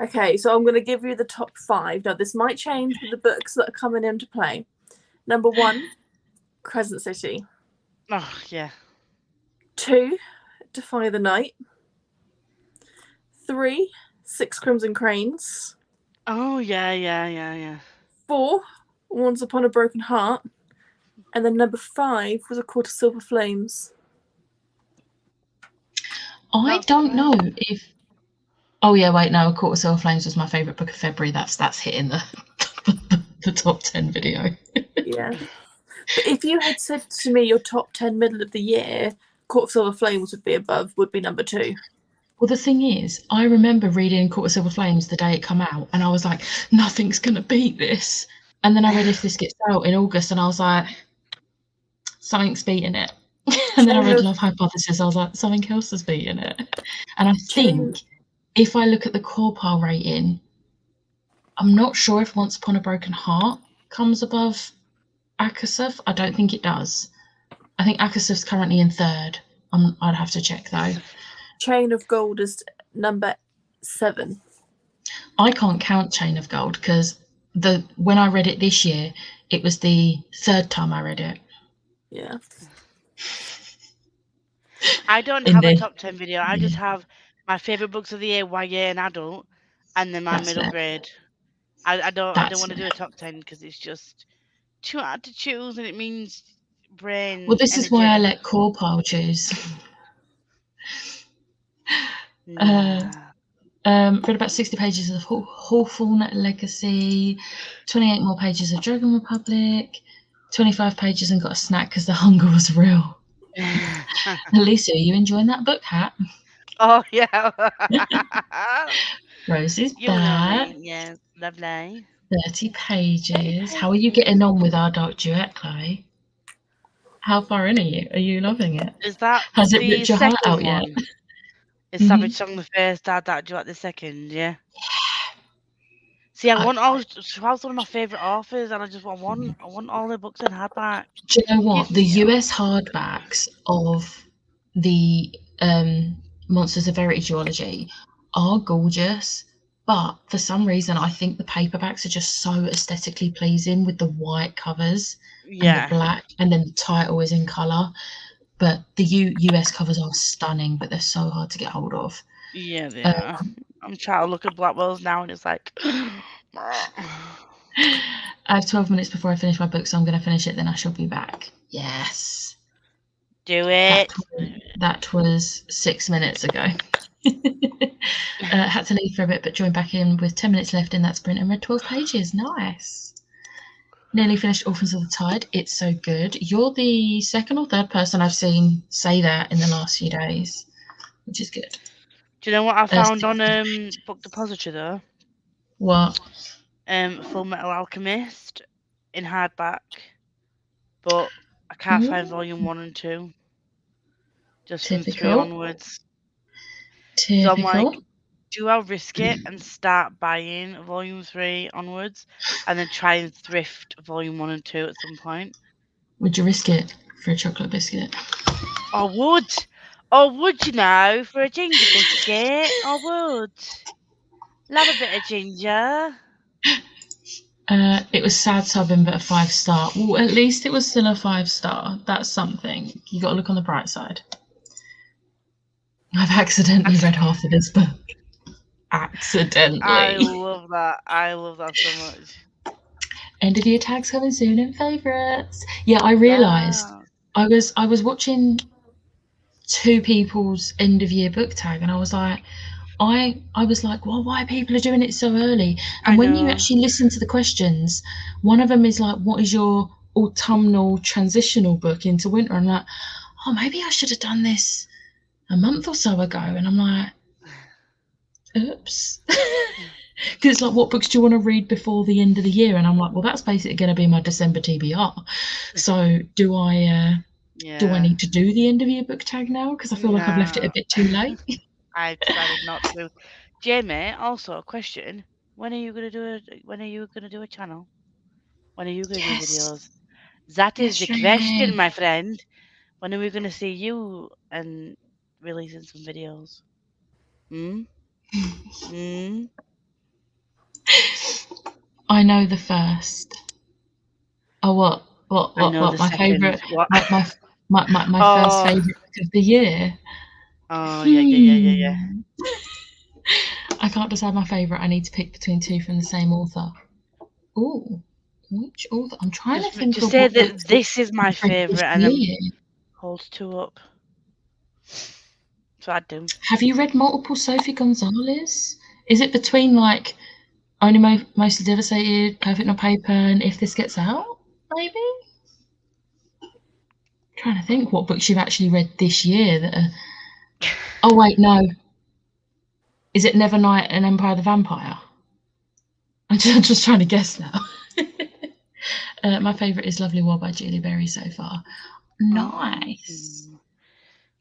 Okay, so I'm going to give you the top 5. Now, this might change with the books that are coming into play. Number 1, Crescent City. Oh, yeah. 2, Defy the Night. 3, Six Crimson Cranes. Oh, yeah. 4, Once Upon a Broken Heart. And then number 5 was A Court of Silver Flames. I don't know if... Oh, yeah, wait, no, A Court of Silver Flames was my favourite book of February. That's hitting the top 10 video. Yeah. But if you had said to me your top 10 middle of the year, Court of Silver Flames would be number 2. Well, the thing is, I remember reading Court of Silver Flames the day it came out, and I was like, nothing's going to beat this. And then I read If This Gets Out in August, and I was like, something's beating it. And then I read Love Hypothesis, I was like, something else is beating it. And I think if I look at the core pile rating, I'm not sure if Once Upon a Broken Heart comes above Akasov. I don't think it does. I think Akasov's currently in 3rd. I'd have to check though. Chain of Gold is number 7. I can't count Chain of Gold because when I read it this year, it was the 3rd time I read it. Yeah. I don't have a top 10 video. I just have my favourite books of the year, YA and adult, and then my middle grade. I don't want to do a top 10 because it's just too hard to choose, and it means brain. Well, this is why I let core pile choose. Read about 60 pages of Hawthorne Legacy, 28 more pages of Dragon Republic, 25 pages and got a snack because the hunger was real. Lisa, are you enjoying that book, Hat? Oh, yeah. Rosie's back. Yes, lovely. 30 pages. How are you getting on with our Dark Duet, Chloe? How far in are you? Are you loving it? Has it ripped your heart out yet? Is Savage Song the first, Dark Duet the second, yeah? See, I want one of my favourite authors, and I want all the books in hardback. Do you know what? The US hardbacks of the Monsters of Verity duology are gorgeous, but for some reason I think the paperbacks are just so aesthetically pleasing with the white covers and the black, and then the title is in colour. But the US covers are stunning, but they're so hard to get hold of. Yeah, they are. I'm trying to look at Blackwell's now, and it's like... I have 12 minutes before I finish my book, so I'm going to finish it, then I shall be back. Yes. Do it. That was 6 minutes ago. Had to leave for a bit, but joined back in with 10 minutes left in that sprint and read 12 pages. Nice. Nearly finished Orphans of the Tide. It's so good. You're the 2nd or 3rd person I've seen say that in the last few days, which is good. Do you know what I found on Book Depository though? What? Full Metal Alchemist in hardback, but I can't find volume 1 and 2. Just from 3 onwards. So I'm like, do I risk it and start buying volume 3 onwards, and then try and thrift volume 1 and 2 at some point? Would you risk it for a chocolate biscuit? I would. I would, you know, for a ginger biscuit. I would. Love a bit of ginger. It was sad subbing, but a 5-star. Well, at least it was still a 5-star. That's something. You got to look on the bright side. I've accidentally read half of this book. Accidentally. I love that. I love that so much. End of year tags coming soon and favourites. Yeah, I realised I was watching 2 people's end of year book tag, and I was like, well, why people are doing it so early? And when you actually listen to the questions, one of them is like, what is your autumnal transitional book into winter? I'm like, oh, maybe I should have done this a month or so ago. And I'm like, oops. Because it's like, what books do you want to read before the end of the year? And I'm like, well, that's basically going to be my December TBR. So do I need to do the end of year book tag now? Because I feel like I've left it a bit too late. I decided not to. Jamie, also a question: when are you gonna do a channel? When are you gonna do videos? That is the question, my friend. When are we gonna see you and releasing some videos? I know the first. Oh, what? My favourite. My first favourite book of the year. Oh, yeah. I can't decide my favourite. I need to pick between two from the same author. Ooh, which author? I'm trying to think. Just say that this is my favourite, and then holds two up. So I do. Have you read multiple Sophie Gonzalez? Is it between like Only Mostly Devastated, Perfect No Paper, and If This Gets Out? Maybe. I'm trying to think what books you've actually read this year that are... Oh wait, no. Is it Nevernight and Empire of the Vampire? I'm just trying to guess now. My favourite is Lovely World by Julie Berry so far. Nice.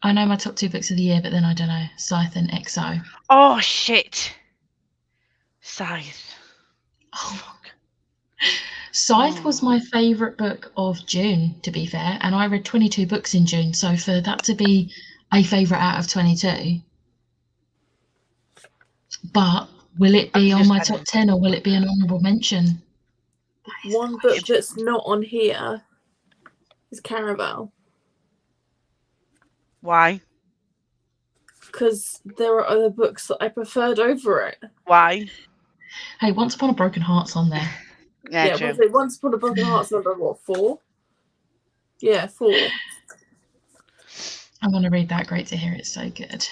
I know my top two books of the year, but then I don't know. Scythe and XO. Oh, shit. Scythe. Oh, fuck. Scythe was my favourite book of June, to be fair, and I read 22 books in June, so for that to be a favourite out of 22. But will it be on my top 10 or will it be an honourable mention? One book that's not on here is Caraval. Why? Because there are other books that I preferred over it. Why? Hey, Once Upon a Broken Heart's on there. Yeah, Once Upon a Broken Heart's number, what, 4? Yeah, 4. I want to read that. Great to hear. It's so good.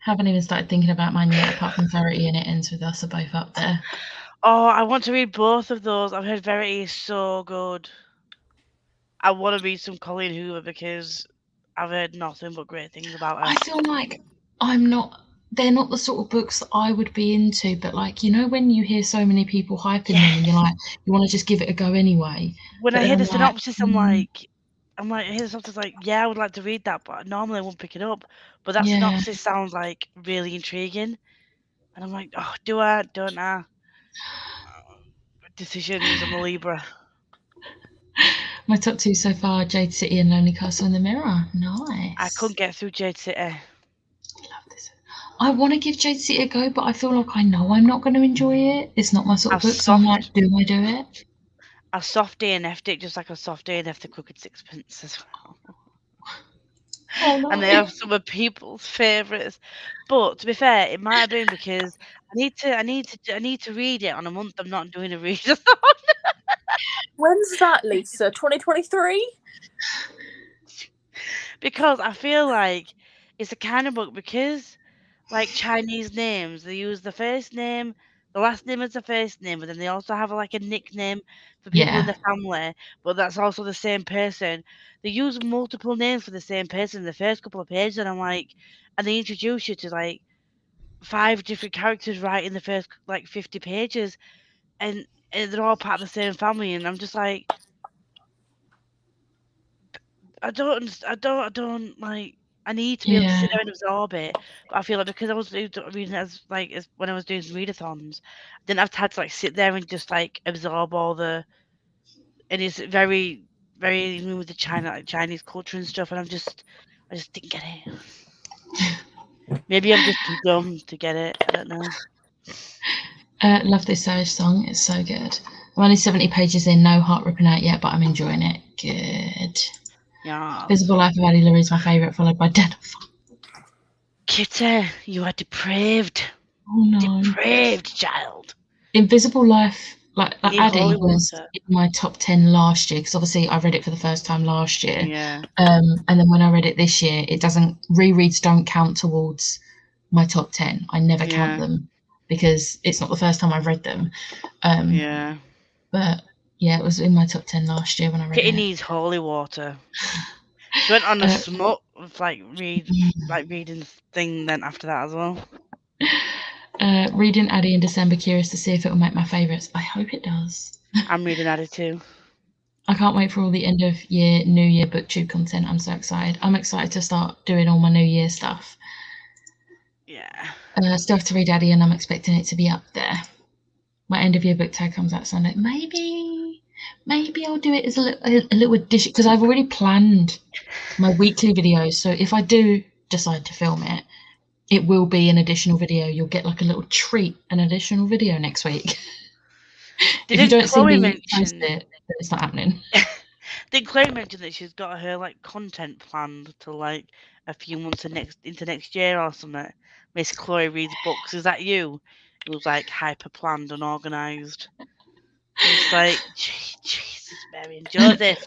Haven't even started thinking about mine yet, apart from Verity and It Ends With Us are both up there. Oh, I want to read both of those. I've heard Verity is so good. I want to read some Colleen Hoover because I've heard nothing but great things about her. I feel like they're not the sort of books that I would be into, but like, you know, when you hear so many people hyping them and you're like, you want to just give it a go anyway. When I hear the synopsis, I'm like, I hear the synopsis like, yeah, I would like to read that, but normally I won't pick it up. But that synopsis sounds like really intriguing. And I'm like, oh, do I? Don't I? Decisions, I'm a Libra. My top two so far, Jade City and Lonely Castle in the Mirror. Nice. I couldn't get through Jade City. I love this. I want to give Jade City a go, but I feel like I know I'm not going to enjoy it. It's not my sort of book, so I'm like, do I do it? I soft DNF'd it just like I soft DNF'd The Crooked Sixpence as well. Oh, no. And they have some of people's favourites. But to be fair, it might have been because I need to read it on a month I'm not doing a readathon. When's that, Lisa? 2023? Because I feel like it's a kind of book because like Chinese names, they use the first name, the last name as the first name, but then they also have like a nickname for people in the family, but that's also the same person. They use multiple names for the same person in the first couple of pages, and I'm like, and they introduce you to like 5 different characters right in the first like 50 pages, and they're all part of the same family, and I'm just like, I don't like. I need to be able to sit there and absorb it, but I feel like because I was reading as when I was doing readathons, I didn't have time to like sit there and just like absorb all the. And it's very, very with the Chinese culture and stuff, and I just didn't get it. Maybe I'm just too dumb to get it. I don't know. Love this Savage song. It's so good. I'm only 70 pages in, no heart ripping out yet, but I'm enjoying it. Good. Yeah. Invisible Life of Addie Laurie is my favourite, followed by Den of Fire. Kitty, you are depraved. Oh no. Depraved child. Invisible Life, like Addie was in my top 10 last year, because obviously I read it for the first time last year. Yeah. And then when I read it this year, rereads don't count towards my top 10. I never count them because it's not the first time I've read them. But yeah, it was in my top 10 last year when I read it. Kitty needs holy water. She went on a smut with reading thing then after that as well. Reading Addie in December, curious to see if it will make my favourites. I hope it does. I'm reading Addie too. I can't wait for all the end of year, New Year BookTube content. I'm so excited. I'm excited to start doing all my New Year stuff. Yeah. Still have to read Addie, and I'm expecting it to be up there. My end of year book tag comes out Sunday. Maybe I'll do it as a little addition, because I've already planned my weekly videos. So if I do decide to film it, It will be an additional video. You'll get like a little treat, an additional video next week. If you don't see me post it, it's not happening. Did Chloe mention that she's got her like content planned to like a few months into next year or something? Miss Chloe reads books. Is that you? It was like hyper planned and organised. It's like Jesus, Mary and Joseph.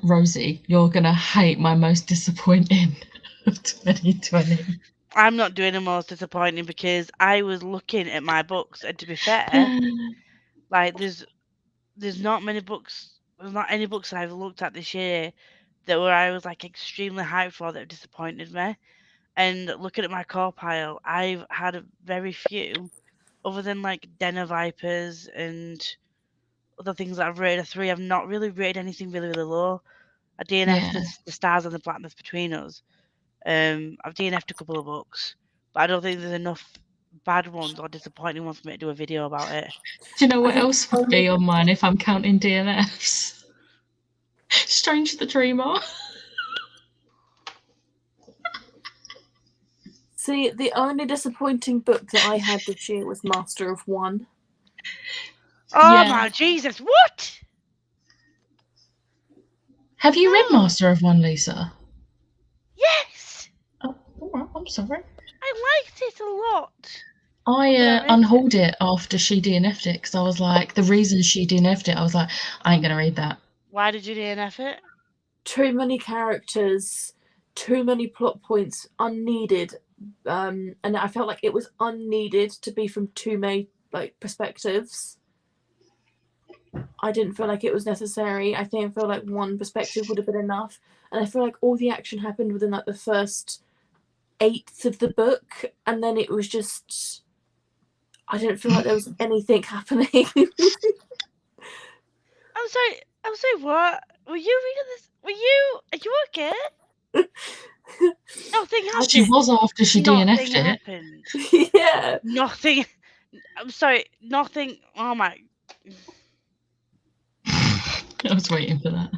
Rosie, you're gonna hate my most disappointing of 2020. I'm not doing the most disappointing because I was looking at my books, and to be fair, like there's not many books. There's not any books I've looked at this year that I was like extremely hyped for that have disappointed me. And looking at my core pile, I've had very few, other than like Den of Vipers and other things that I've rated a 3. I've not really rated anything really, really low. I DNF'd the Stars and the Blackness Between Us. I've DNF'd a couple of books, but I don't think there's enough bad ones or disappointing ones for me to do a video about it. Do you know what else would be on mine if I'm counting DNFs? Strange the Dreamer. See, the only disappointing book that I had this year was Master of One. Oh my Jesus, what? Have you read Master of One, Lisa? Yes. Oh, I'm sorry. I liked it a lot. I unhauled it after she DNF'd it because I was like, the reason she DNF'd it, I was like, I ain't going to read that. Why did you DNF it? Too many characters, too many plot points, unneeded. And I felt like it was unneeded to be from too many perspectives. I didn't feel like it was necessary. I feel like one perspective would have been enough. And I feel like all the action happened within like the first 1/8 of the book, and then it was just, I didn't feel like there was anything happening. I'm sorry, what? Were you reading this? Are you okay? Nothing happened. She was after she DNF'd it. Happened. Yeah. Nothing. I'm sorry, nothing. Oh my. I was waiting for that.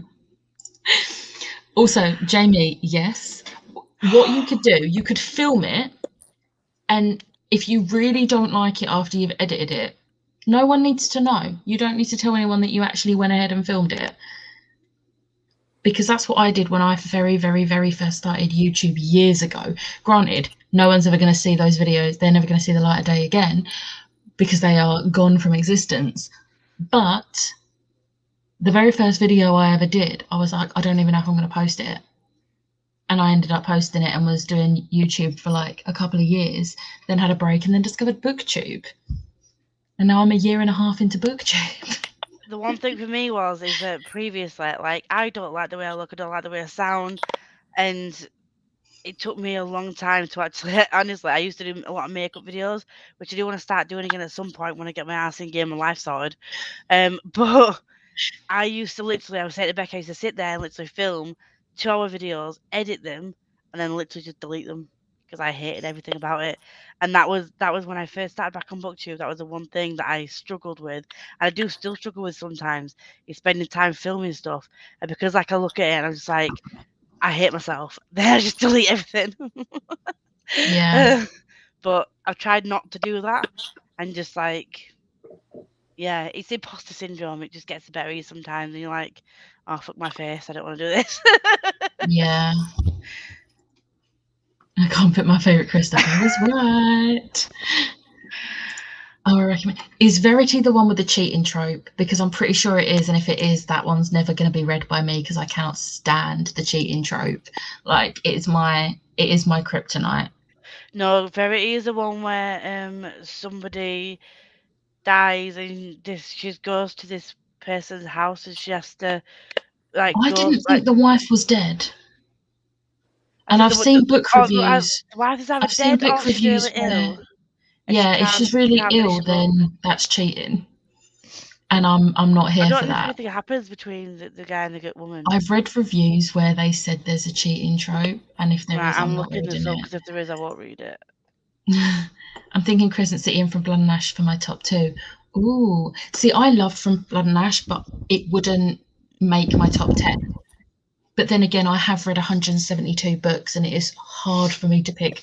Also, Jamie, yes. What you could do, you could film it, and if you really don't like it after you've edited it, no one needs to know. You don't need to tell anyone that you actually went ahead and filmed it. Because that's what I did when I very, very, very first started YouTube years ago. Granted, no one's ever going to see those videos. They're never going to see the light of day again because they are gone from existence. But the very first video I ever did, I was like, I don't even know if I'm going to post it. And I ended up posting it and was doing YouTube for like a couple of years, then had a break and then discovered BookTube. And now I'm 1.5 years into BookTube. The one thing for me is that previously, like, I don't like the way I look, I don't like the way I sound, and it took me a long time to actually, honestly, I used to do a lot of makeup videos, which I do want to start doing again at some point when I get my ass in game and life sorted. But I used to literally, I was saying to Becca, I used to sit there and literally film 2-hour videos, edit them, and then literally just delete them because I hated everything about it. And that was when I first started back on BookTube. That was the one thing that I struggled with, and I do still struggle with sometimes, is spending time filming stuff. And because like I look at it and I'm just like, I hate myself, then I just delete everything. Yeah. But I've tried not to do that, and just like, yeah, it's imposter syndrome. It just gets the better of you sometimes, and you're like, oh, fuck my face, I don't want to do this. Yeah. I can't put my favourite Christopher was right. Oh, I recommend. Is Verity the one with the cheating trope? Because I'm pretty sure it is, and if it is, that one's never going to be read by me because I cannot stand the cheating trope. Like, it is my kryptonite. No, Verity is the one where somebody dies and she goes to this person's house and she has to like. I didn't think the wife was dead. And I've seen book reviews. I've seen book reviews where, yeah, if she's really ill, then that's cheating. And I'm not here for that. I don't think it happens between the guy and the good woman. I've read reviews where they said there's a cheating trope, and if there is, I'm not reading it. Because if there is, I won't read it. I'm thinking Crescent City and From Blood and Ash for my top 2. Ooh, see, I love From Blood and Ash, but it wouldn't make my top 10. But then again, I have read 172 books, and it is hard for me to pick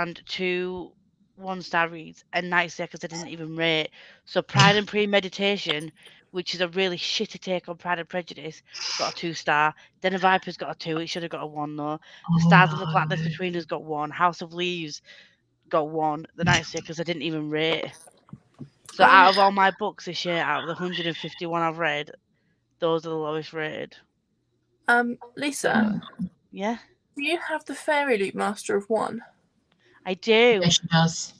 and 2 1-star reads, and Night Circus I didn't even rate. So Pride and Premeditation, which is a really shitty take on Pride and Prejudice, got a 2-star. Den of Vipers got a 2. It should have got a 1 though. The Stars and the Blackness Between Us got 1. House of Leaves got 1. The Night Circus I didn't even rate. So out of all my books this year, out of the 151 I've read, those are the lowest rated. Lisa. Yeah. Do you have the Fairy Loot Master of One? I do. Yes, she does.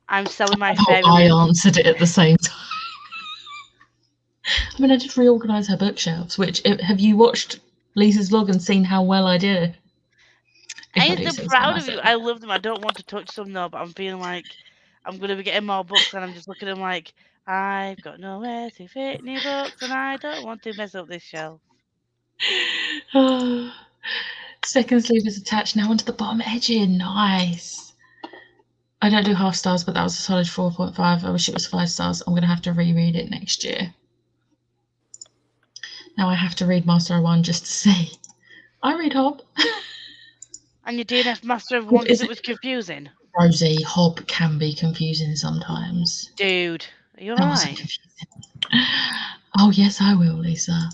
I'm selling my Fairy Loot. I answered it at the same time. I mean, I did reorganise her bookshelves. Which have you watched Lisa's vlog and seen how well I did? I am so proud of you. I love them. I don't want to touch them though, but I'm feeling like I'm going to be getting more books, and I'm just looking at them like, I've got nowhere to fit any books, and I don't want to mess up this shelf. Second sleeve is attached now onto the bottom edging. Nice. I don't do half stars, but that was a solid 4.5. I wish it was 5 stars. I'm going to have to reread it next year. Now I have to read Master of One just to see. I read Hob. And your DNF Master of One because it was confusing? Rosie, Hob can be confusing sometimes. Dude, are you alright? Oh, yes, I will, Lisa.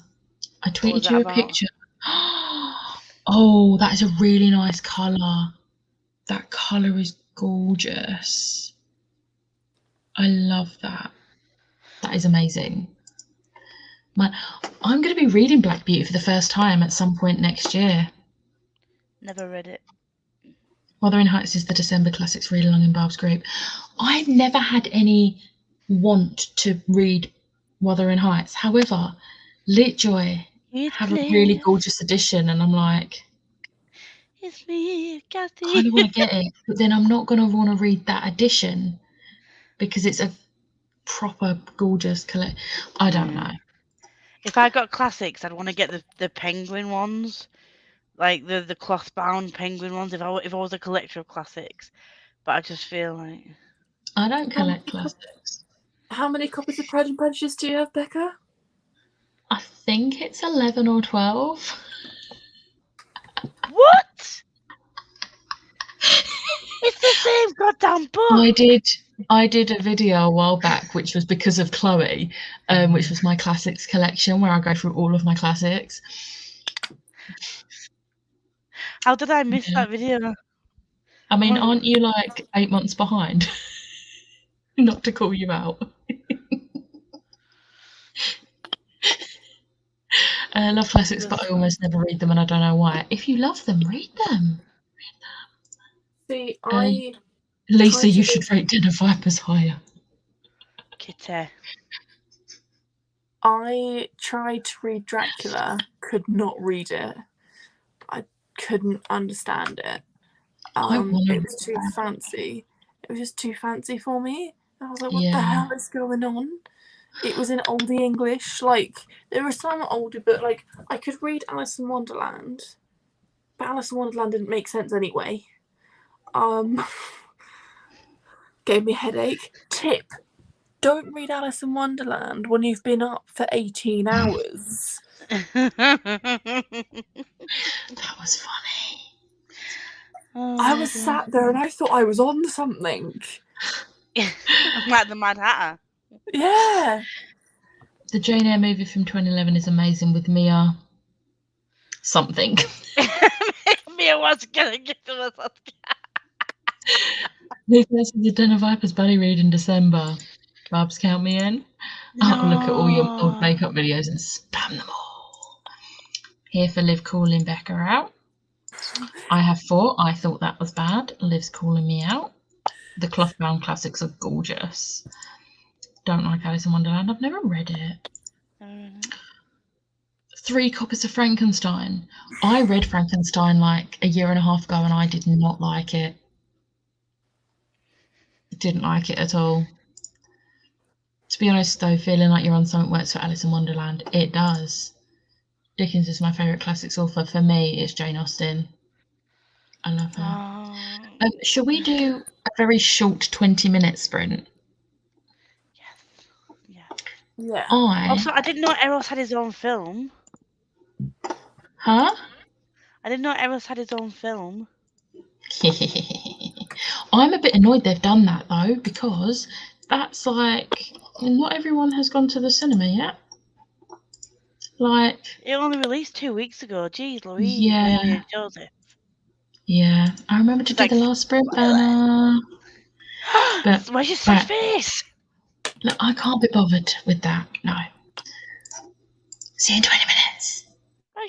I tweeted you a picture. Oh, that is a really nice colour. That colour is gorgeous. I love that. That is amazing. I'm going to be reading Black Beauty for the first time at some point next year. Never read it. Wuthering Heights is the December Classics read along in Barb's group. I've never had any want to read Wuthering Heights. However, Litjoy have a really gorgeous edition, and I'm like, it's me, Kathy. I kind of want to get it, but then I'm not going to want to read that edition because it's a proper gorgeous collection. I don't know. If I got classics, I'd want to get the penguin ones, like the cloth bound penguin ones. If I was a collector of classics, but I just feel like I don't collect classics. How many copies of Pride and Prejudice do you have, Becca? I think it's 11 or 12. What? It's the same goddamn book. I did a video a while back, which was because of Chloe, which was my classics collection, where I go through all of my classics. How did I miss that video? I mean, aren't you like 8 months behind? Not to call you out. I love classics, but I almost never read them, and I don't know why. If you love them, read them. See, Lisa, you should rate Den of Vipers higher. Kitty. I tried to read Dracula, could not read it. I couldn't understand it. It was too fancy. It was just too fancy for me. I was like, what the hell is going on? It was in oldie English. Like, there were some older, but like, I could read Alice in Wonderland, but Alice in Wonderland didn't make sense anyway. Gave me a headache. Tip: don't read Alice in Wonderland when you've been up for 18 hours. That was funny. I was sat there and I thought I was on something. Like the Mad Hatter. Yeah. The Jane Eyre movie from 2011 is amazing with Mia something. Mia was going to get to us. Nicholas is the Den of Vipers buddy read in December. Babs, count me in. No. I'll look at all your old makeup videos and spam them all. Here for Liv calling Becca out. I have 4. I thought that was bad. Liv's calling me out. The cloth bound classics are gorgeous. Don't like Alice in Wonderland. I've never read it. 3 copies of Frankenstein. I read Frankenstein like a year and a half ago and I did not like it. Didn't like it at all. To be honest though, feeling like you're on something works for Alice in Wonderland. It does. Dickens is my favourite classics author. For me, it's Jane Austen. I love her. Shall we do a very short 20-minute sprint? Yeah. Also, I didn't know Eros had his own film. Huh? I didn't know Eros had his own film. I'm a bit annoyed they've done that though, because that's like not everyone has gone to the cinema yet. Like it only released 2 weeks ago. Jeez Louise, yeah, Lady and Joseph. Yeah, I remember to do the last sprint banner. But where's your sad face? Look, I can't be bothered with that. No. See you in 20 minutes. Bye.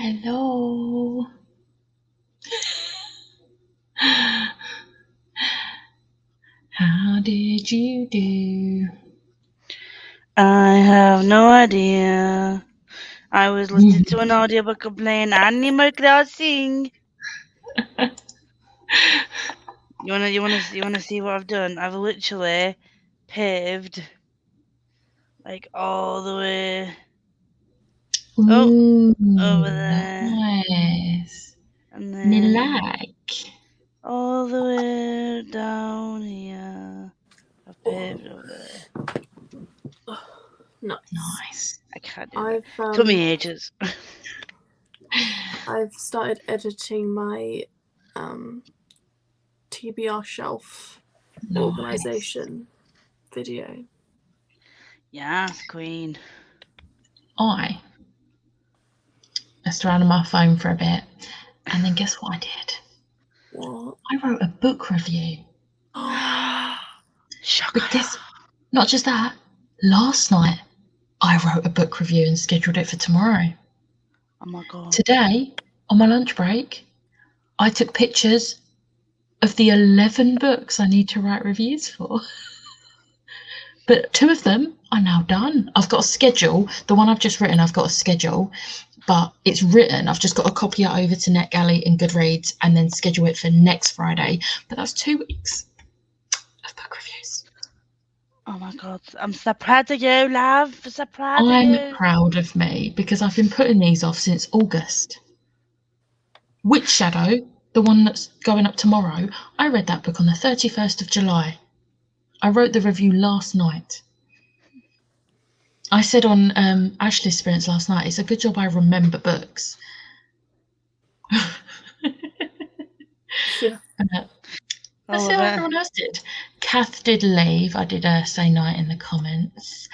Hello. How did you do? I have no idea. I was listening to an audiobook of playing Animal Crossing. You wanna see what I've done? I've literally paved like all the way over there. Nice. And Me then like. all the way down here. I've paved over there. Nice. I can't do it. Took me ages. I've started editing my TBR shelf organisation video. Yes, queen. I messed around on my phone for a bit, and then guess what I did? What? I wrote a book review. Shocker. But guess, not just that, last night I wrote a book review and scheduled it for tomorrow. Oh my god. Today, on my lunch break, I took pictures of the 11 books I need to write reviews for. But 2 of them are now done. I've got a schedule. The one I've just written, I've got a schedule, but it's written. I've just got to copy it over to NetGalley and Goodreads and then schedule it for next Friday. But that's 2 weeks of book reviews. Oh my god. I'm so proud of you, love. So proud of you. I'm proud of me because I've been putting these off since August. Witch Shadow, the one that's going up tomorrow, I read that book on the 31st of July. I wrote the review last night. I said on Ashley's Experience last night, it's a good job I remember books. Yeah. Let's see how everyone else did. Kath did leave. I did say night in the comments.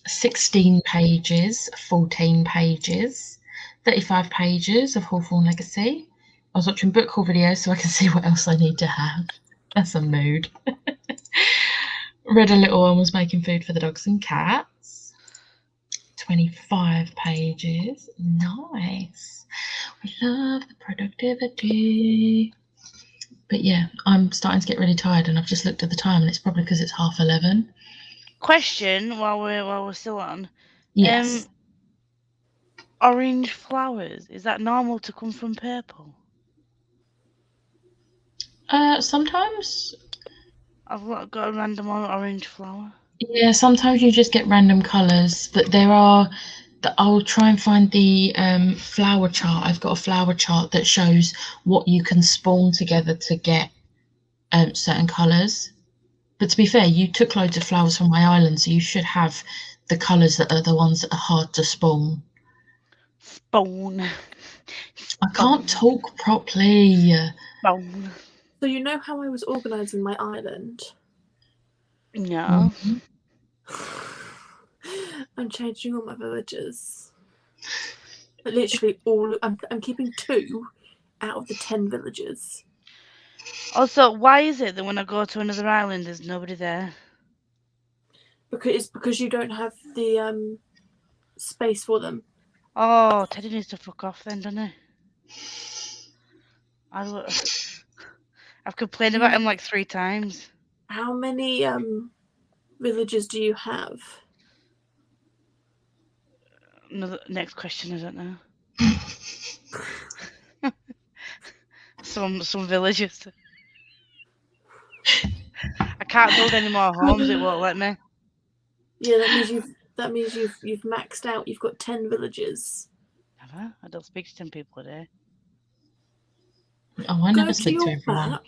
16 pages, 14 pages, 35 pages of Hawthorne Legacy. I was watching book haul videos so I can see what else I need to have. That's a mood. Read a little and was making food for the dogs and cats. 25 pages. Nice. We love the productivity. But yeah, I'm starting to get really tired and I've just looked at the time and it's probably because it's 11:30. Question while we're still on. Yes. Orange flowers, is that normal to come from purple? Sometimes. I've got a random orange flower. Yeah, sometimes you just get random colours, but there are. I'll try and find the flower chart. I've got a flower chart that shows what you can spawn together to get certain colours. But to be fair, you took loads of flowers from my island, so you should have the colours that are the ones that are hard to spawn. Spawn. I can't talk properly. Spawn. So you know how I was organising my island? Yeah. Mm-hmm. I'm changing all my villages. But literally all. I'm keeping 2 out of the 10 villages. Also, why is it that when I go to another island, there's nobody there? Because you don't have the space for them. Oh, Teddy needs to fuck off then, doesn't he? I've complained about him like 3 times. How many villages do you have? Next question, I don't know. some villages. I can't build any more homes. It won't let me. Yeah, that means you've maxed out. You've got 10 villages. Have I? I don't speak to 10 people a day. Oh, I never speak to everyone.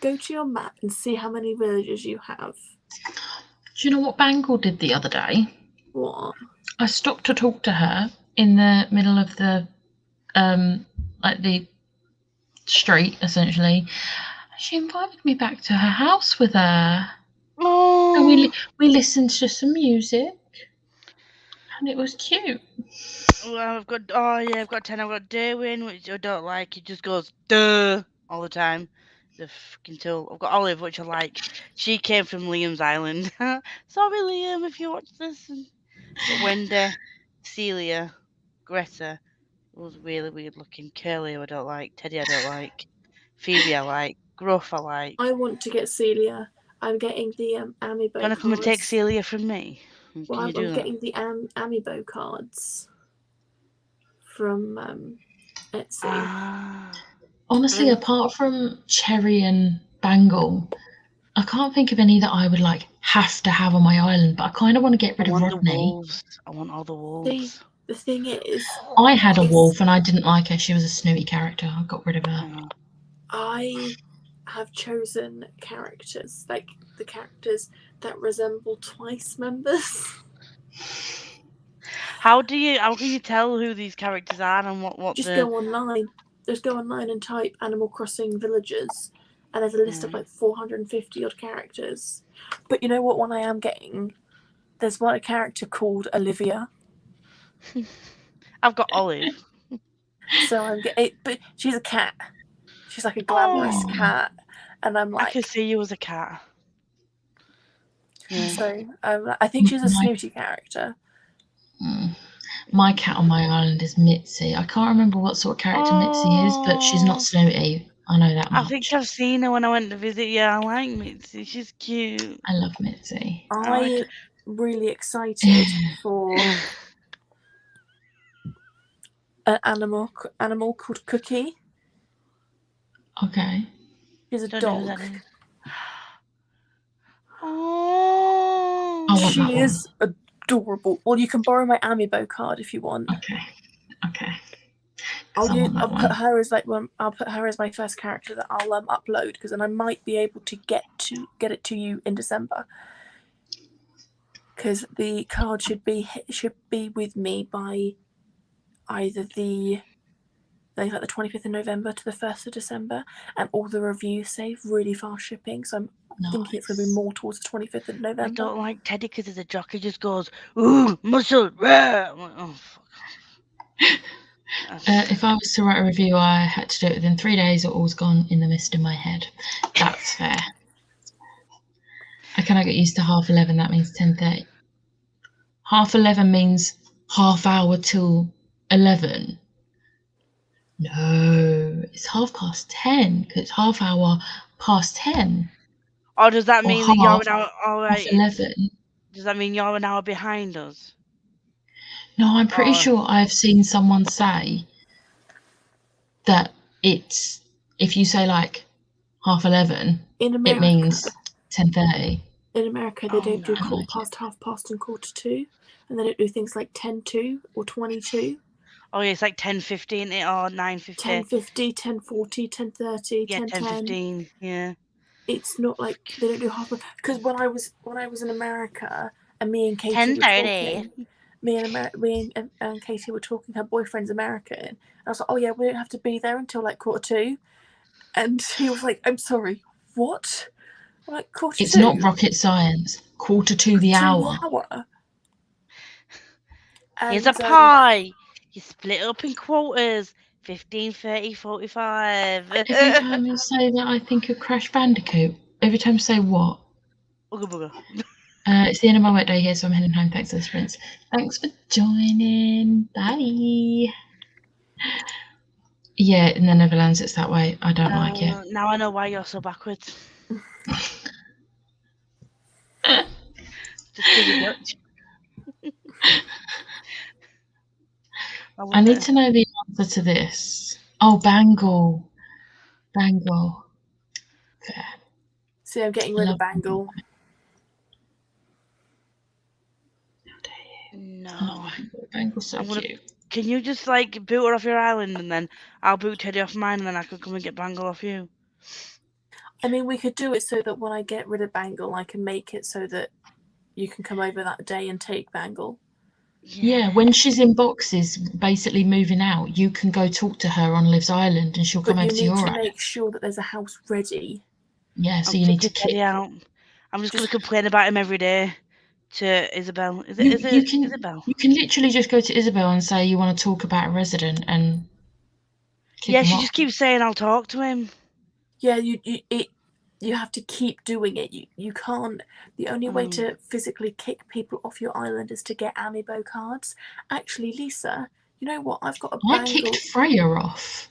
Go to your map and see how many villages you have. Do you know what Bangle did the other day? What? I stopped to talk to her in the middle of the like the street, essentially. She invited me back to her house with her. Oh. And we listened to some music, and it was cute. Well, I've got 10. I've got Darwin, which I don't like. He just goes duh all the time. The fucking tool. I've got Olive, which I like. She came from Liam's island. Sorry, Liam, if you watch this. But Wendy, Celia, Greta, was really weird looking. Curly, I don't like. Teddy, I don't like. Phoebe, I like. Gruff, I like. I want to get Celia. I'm getting the Amiibo cards. You want to come and take Celia from me? Well, I'm getting the Amiibo cards from Etsy. Honestly, apart from Cherry and Bangle, I can't think of any that I would have to have on my island. But I kind of want to get rid of Rodney. I want all the wolves. The thing is, I had a wolf and I didn't like her. She was a snooty character. I got rid of her. I have chosen characters, like the characters that resemble Twice members. How can you tell who these characters are and what? Just go online. Just go online and type Animal Crossing villagers, and there's a list of like 450 odd characters. But you know what one I am getting? There's a character called Olivia. I've got Olive. So I'm getting, but she's a cat. She's like a glamorous cat, and I'm like, I can see you as a cat. Yeah. So I think she's a snooty character. My cat on my island is Mitzi. I can't remember what sort of character Mitzi is, but she's not snooty. I know that much. I think I've seen her when I went to visit you. I like Mitzi. She's cute. I love Mitzi. I'm really excited for an animal called Cookie. Okay. She's a dog. Oh, she is adorable. Well, you can borrow my Amiibo card if you want. Okay. I'll put her as I'll put her as my first character that I'll upload, because then I might be able to get it to you in December. Because the card should be with me by either the 25th of November to the 1st of December, and all the reviews say really fast shipping, so I'm thinking it's going to be more towards the 25th of November. I don't like Teddy because as a jockey just goes, ooh, muscle, rah. I'm like, oh, fuck. If I was to write a review, I had to do it within 3 days or all's gone in the mist in my head. That's fair. I cannot get used to 11:30. That means 10:30. 11:30 means half hour till 11. No, it's 10:30 because it's half hour past 10. Or does that mean that you're an hour? All right. 11. Does that mean you're an hour behind us? No, I'm pretty sure I've seen someone say that it's, if you say 11:30, in America, it means 10:30. In America, they don't do quarter past, half past, and quarter to, and they don't do things like 10:02 or 22. Oh yeah, it's like 10:15 or 9:50. 10:50, 10:40, 10:30, yeah, 10:15. Yeah. It's not like they don't do half. Because when I was in America, and me and Katie 10:30. Me and Katie were talking. Her boyfriend's American. And I was like, "Oh yeah, we don't have to be there until like 1:45." And he was like, "I'm sorry, what?" I'm like, 1:45. It's not rocket science. 1:45 the hour. Here's a pie. You split it up in quarters. 15, 30, 45. Every time you say that, I think of Crash Bandicoot. Every time you say what? Booga booga. It's the end of my work day here, so I'm heading home. Thanks for this, Prince. Thanks for joining. Bye. Yeah, in the Netherlands, it's that way. I don't like it. Now I know why you're so backwards. Just because you're Dutch. I need to know the answer to this. Oh, Bangle. Fair. See, I'm getting rid of Bangle. No. Bangle's so cute. Can you just boot her off your island, and then I'll boot Teddy off mine, and then I can come and get Bangle off you? I mean, we could do it so that when I get rid of Bangle, I can make it so that you can come over that day and take Bangle. Yeah, when she's in boxes, basically moving out, you can go talk to her on Liv's Island, and she'll come over to your island. You need to make sure that there's a house ready. Yeah, so you need to kick out. I'm just going to complain about him every day to Isabel. Is it Isabel? You can literally just go to Isabel and say you want to talk about a resident, and she just keeps saying I'll talk to him. Yeah, you have to keep doing it. You can't. The only way to physically kick people off your island is to get Amiibo cards. Actually, Lisa, You know what? I've got a bangle. I kicked Freya off.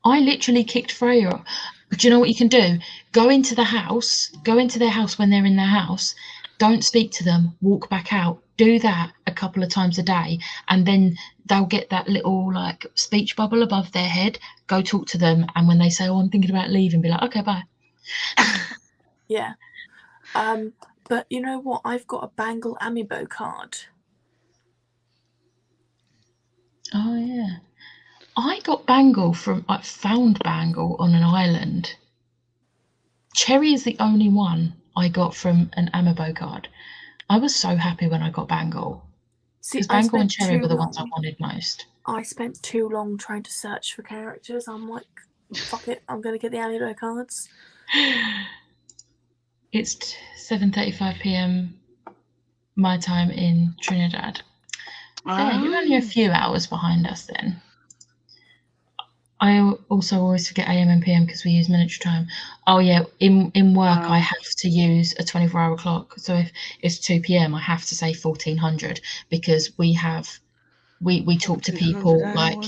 I literally kicked Freya off. But do you know what you can do? Go into their house when they're in their house. Don't speak to them. Walk back out. Do that a couple of times a day, and then they'll get that little like speech bubble above their head. Go talk to them, and when they say, "Oh, I'm thinking about leaving," be like, "Okay, bye." Yeah. But you know what? I've got a Bangle Amiibo card. Oh yeah. I got Bangle I found Bangle on an island. Cherry is the only one I got from an Amiibo card. I was so happy when I got Bangle. Because Bangle and Cherry were the ones I wanted most. I spent too long trying to search for characters. I'm like, fuck it, I'm going to get the Amiibo cards. It's 7:35 p.m. my time in Trinidad. So yeah, you're only a few hours behind us then. I also always forget AM and PM because we use miniature time. Oh yeah, in work I have to use a 24-hour clock. So if it's 2 p.m, I have to say 1400 because we talk to people like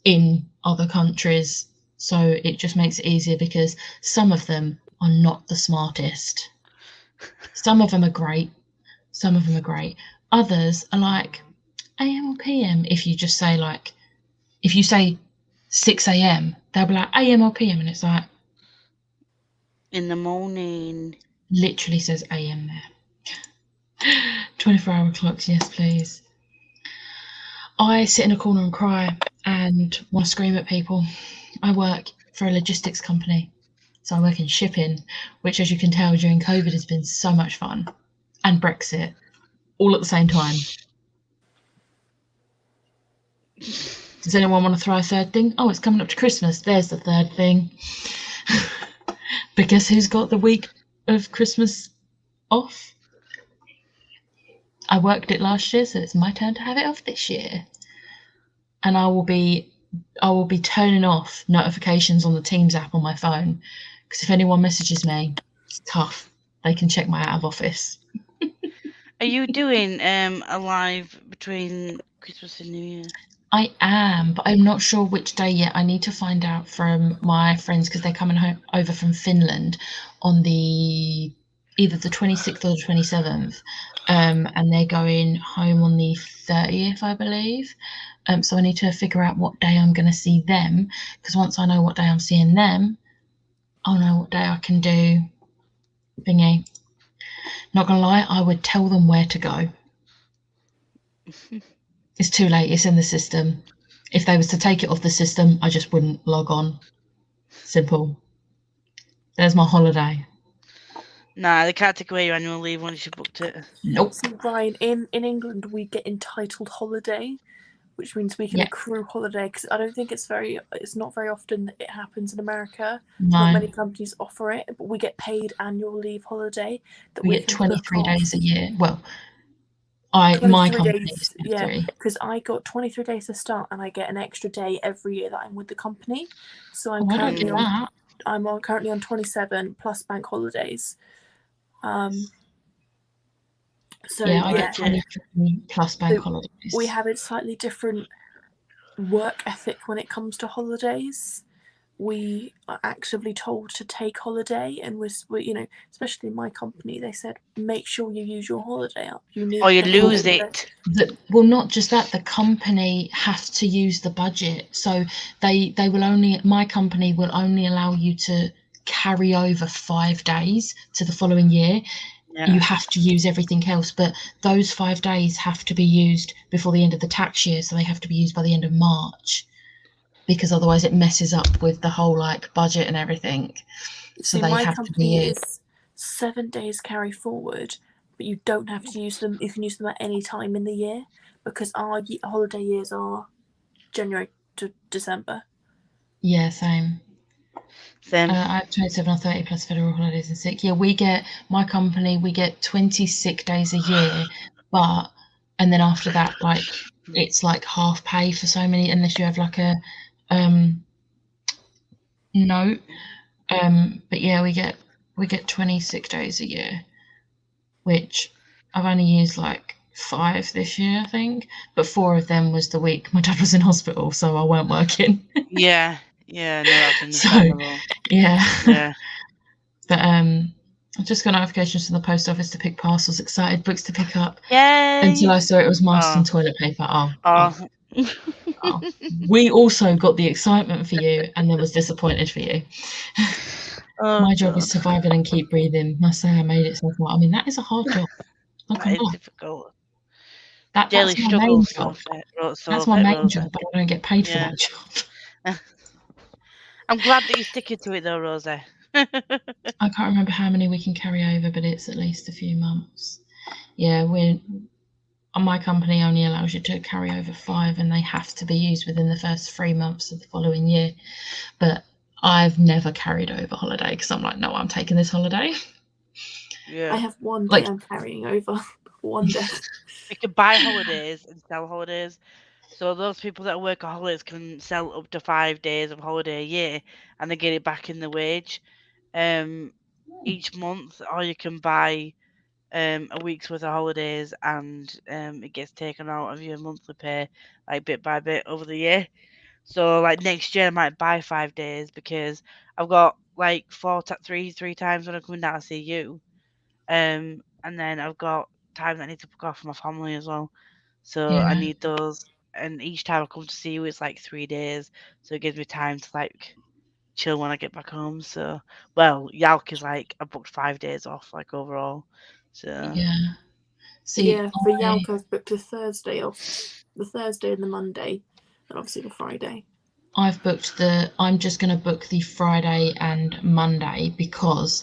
in other countries. So it just makes it easier because some of them are not the smartest. Some of them are great. Others are like AM or PM. If you just say if you say 6 a.m, they'll be like AM or PM, and it's like in the morning. Literally says AM there. 24-hour clocks, yes please. I sit in a corner and cry and want to scream at people. I work for a logistics company, so I work in shipping, which, as you can tell, during COVID has been so much fun, and Brexit all at the same time. Does anyone want to throw a third thing? Oh, it's coming up to Christmas. There's the third thing. But guess who's got the week of Christmas off? I worked it last year, so it's my turn to have it off this year. And I will be turning off notifications on the Teams app on my phone, because if anyone messages me, it's tough. They can check my out of office. Are you doing a live between Christmas and New Year? I am, but I'm not sure which day yet. I need to find out from my friends because they're coming over from Finland on either the 26th or the 27th, and they're going home on the 30th, I believe. So I need to figure out what day I'm going to see them, because once I know what day I'm seeing them, I'll know what day I can do thingy. Not gonna lie, I would tell them where to go. It's too late. It's in the system. If they was to take it off the system, I just wouldn't log on. Simple. There's my holiday. Nah, they can't take away your annual leave once you booked it. Nope. So Ryan, in England we get entitled holiday, which means we can accrue holiday, because I don't think it's not very often that it happens in America. No. Not many companies offer it, but we get paid annual leave holiday. That we get 23 days a year. Well, my company is 23. Yeah, because I got 23 days to start, and I get an extra day every year that I'm with the company. So I'm currently on 27 plus bank holidays. So yeah, I get 23 plus bank holidays. We have a slightly different work ethic when it comes to holidays. We are actively told to take holiday, and we're especially in my company, they said make sure you use your holiday up. You lose it. Well, not just that, the company has to use the budget, so they will only, my company will only allow you to carry over 5 days to the following year. Yeah. You have to use everything else, but those 5 days have to be used before the end of the tax year, so they have to be used by the end of March, because otherwise it messes up with the whole budget and everything. So they have to be used. 7 days carry forward, but you don't have to use them. You can use them at any time in the year, because our holiday years are January to December. Yeah, same. I have 27 or 30 plus federal holidays and sick. Yeah, my company, we get 20 sick days a year, and then after that, it's half pay for so many, unless you have a note. But yeah, we get 20 sick days a year, which I've only used 5 this year, I think. But 4 of them was the week my dad was in hospital, so I weren't working. Yeah, no, that's understandable. So, yeah. Yeah. But I just got notifications from the post office to pick parcels, excited, books to pick up. Yay! Until I saw it was masks and toilet paper. Oh. We also got the excitement for you and then was disappointed for you. My job is surviving and keep breathing. Must say I made it so far. I mean, that is a hard job. That is difficult. That's my main job. That's my main job, but I don't get paid for that job. I'm glad that you're sticking to it though, Rosie. I can't remember how many we can carry over, but it's at least a few months. Yeah, my company only allows you to carry over 5, and they have to be used within the first 3 months of the following year. But I've never carried over holiday because I'm like, no, I'm taking this holiday. Yeah. I have one day I'm carrying over. One day. You can buy holidays and sell holidays. So those people that work on holidays can sell up to 5 days of holiday a year, and they get it back in the wage each month, or you can buy a week's worth of holidays, and it gets taken out of your monthly pay, like bit by bit over the year. So like next year I might buy 5 days because I've got like three times when I'm coming down to see you, and then I've got time that I need to book off for my family as well. So I need those, and each time I come to see you, it's like 3 days, so it gives me time to like chill when I get back home. So, well, Yalk is like I booked 5 days off, like overall. So yeah. See, for Yalk I've booked a Thursday off, the Thursday and the Monday, and obviously the Friday. I'm just going to book the Friday and Monday because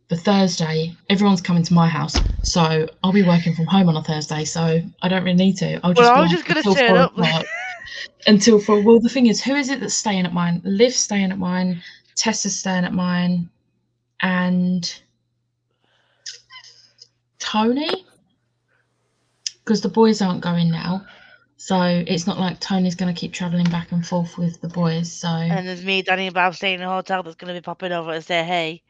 the Thursday, everyone's coming to my house, so I'll be working from home on a Thursday, so I don't really need to. I was just going to turn up. Until 4. Well, the thing is, who is it that's staying at mine? Liv's staying at mine, Tessa's staying at mine, and Tony? Because the boys aren't going now. So it's not like Tony's going to keep travelling back and forth with the boys. So and there's me, Danny, and Bob staying in a hotel that's going to be popping over to say hey.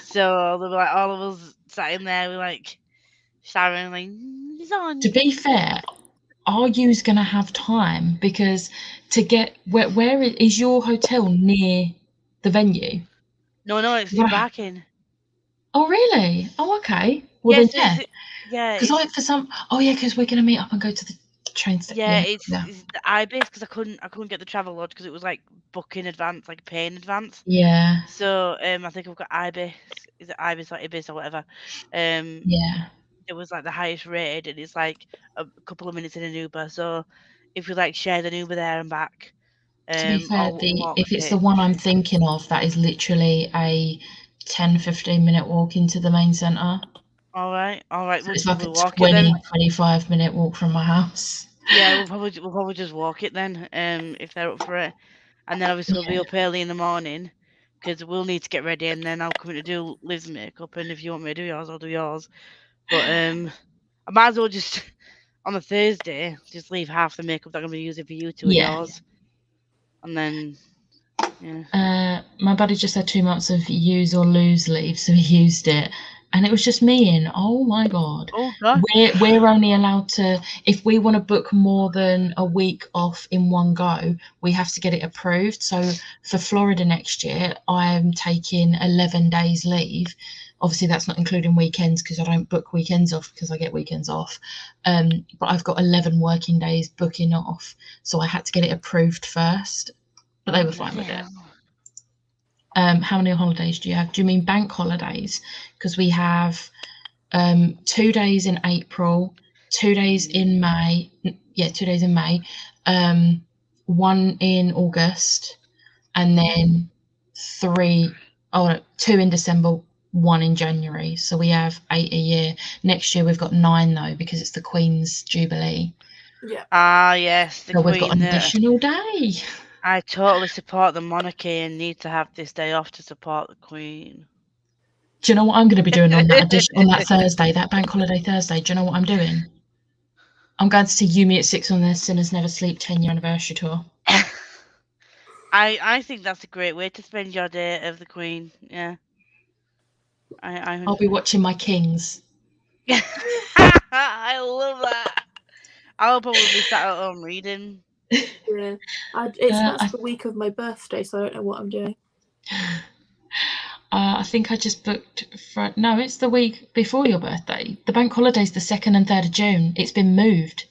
So they'll be like all of us sat in there, we're like shouting like, "He's on." To be fair, are you going to have time? Because to get where is your hotel near the venue? No, it's in Barking. Oh really? Oh okay. Well yes, then because we're going to meet up and go to the train station. Yeah, it's the Ibis, because I couldn't get the travel lodge because it was like book in advance, like pay in advance. Yeah. So I think I've got Ibis. Is it Ibis or Ibis or whatever? Yeah. It was like the highest rated, and it's like a couple of minutes in an Uber. So if we like share the Uber there and back. To be fair, if it's the one I'm thinking of, that is literally a 10-15 minute walk into the main centre. All right. So it's like a 20-25 minute walk from my house. Yeah, we'll probably just walk it then, if they're up for it, and then obviously we'll be up early in the morning because we'll need to get ready, and then I'll come in to do Liv's makeup, and if you want me to do yours, I'll do yours. But I might as well just on a Thursday just leave half the makeup that I'm gonna be using for you two of yours, and then. Yeah. My buddy just had 2 months of use or lose leave, so he used it, and it was just me in. Oh my god! Oh god! We're only allowed to, if we want to book more than a week off in one go, we have to get it approved. So for Florida next year, I'm taking 11 days leave. Obviously, that's not including weekends because I don't book weekends off because I get weekends off. But I've got 11 working days booking off, so I had to get it approved first. But they were fine with it. How many holidays do you have? Do you mean bank holidays? Because we have 2 days in April, 2 days in May. 2 days in May, 1 in August, and then 2 in December, 1 in January. So we have 8 a year. Next year we've got 9 though because it's the Queen's Jubilee. Yeah. Ah yes, so we've got an additional day. I totally support the monarchy and need to have this day off to support the Queen. Do you know what I'm going to be doing on that Thursday, that bank holiday Thursday? Do you know what I'm doing? I'm going to see Yumi at 6 on their Sinners Never Sleep 10-year anniversary tour. I think that's a great way to spend your day of the Queen. Yeah. I'll be watching my Kings. I love that. I'll probably be sat at home reading. Yeah, that's the week of my birthday, so I don't know what I'm doing. I think I just booked for. No, it's the week before your birthday. The bank holiday's the 2nd and 3rd of June. It's been moved.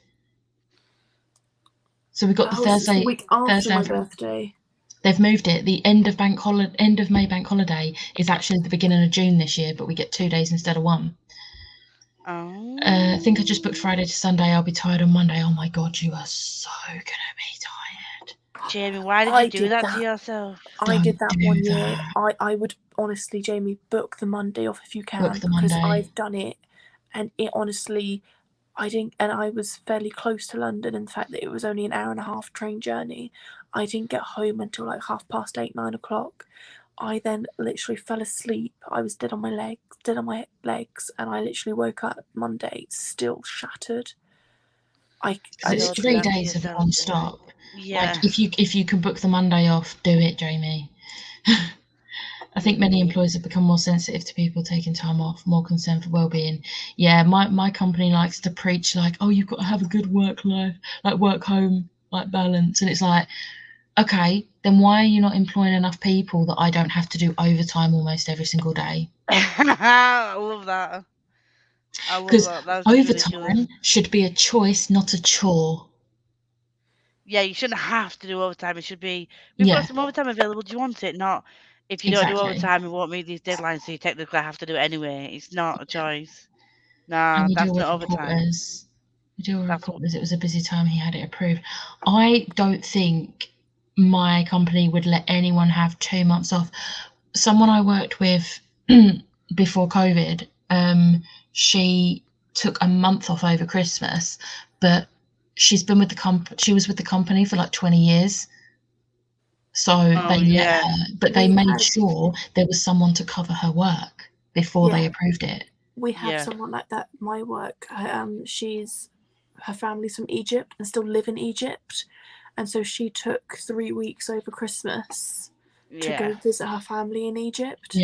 So we've got the Thursday. It's the week after Thursday my birthday. They've moved it. The end of May bank holiday is actually the beginning of June this year, but we get 2 days instead of 1. Oh. I think I just booked Friday to Sunday. I'll be tired on Monday. Oh my God, you are so gonna be tired. Jamie, why did you do that to yourself? I did that one year. I would honestly, Jamie, book the Monday off if you can, because I've done it, and it honestly, I didn't, and I was fairly close to London in the fact that it was only an hour and a half train journey. I didn't get home until like 8:30, 9 o'clock. I then literally fell asleep. I was dead on my legs, and I literally woke up Monday still shattered. It's 3 days of non-stop. Yeah. Like if you can book the Monday off, do it, Jamie. I think many employers have become more sensitive to people taking time off, more concerned for well-being. Yeah, my company likes to preach like, oh, you've got to have a good work life, like work home, like balance, and it's like, okay, then why are you not employing enough people that I don't have to do overtime almost every single day? I love that. Because overtime should be a choice, not a chore. Yeah, you shouldn't have to do overtime. It should be, we've got some overtime available. Do you want it? Not, if you don't do overtime, we won't meet these deadlines, so you technically have to do it anyway. It's not a choice. Nah, that's not overtime. We do a report as it was a busy time. He had it approved. I don't think my company would let anyone have 2 months off. Someone I worked with before COVID, she took a month off over Christmas, but she's been with she was with the company for like 20 years. So they let her, but they made sure there was someone to cover her work before they approved it. We have someone like that at my work. Her family's from Egypt and still live in Egypt, and so she took 3 weeks over Christmas to go visit her family in Egypt.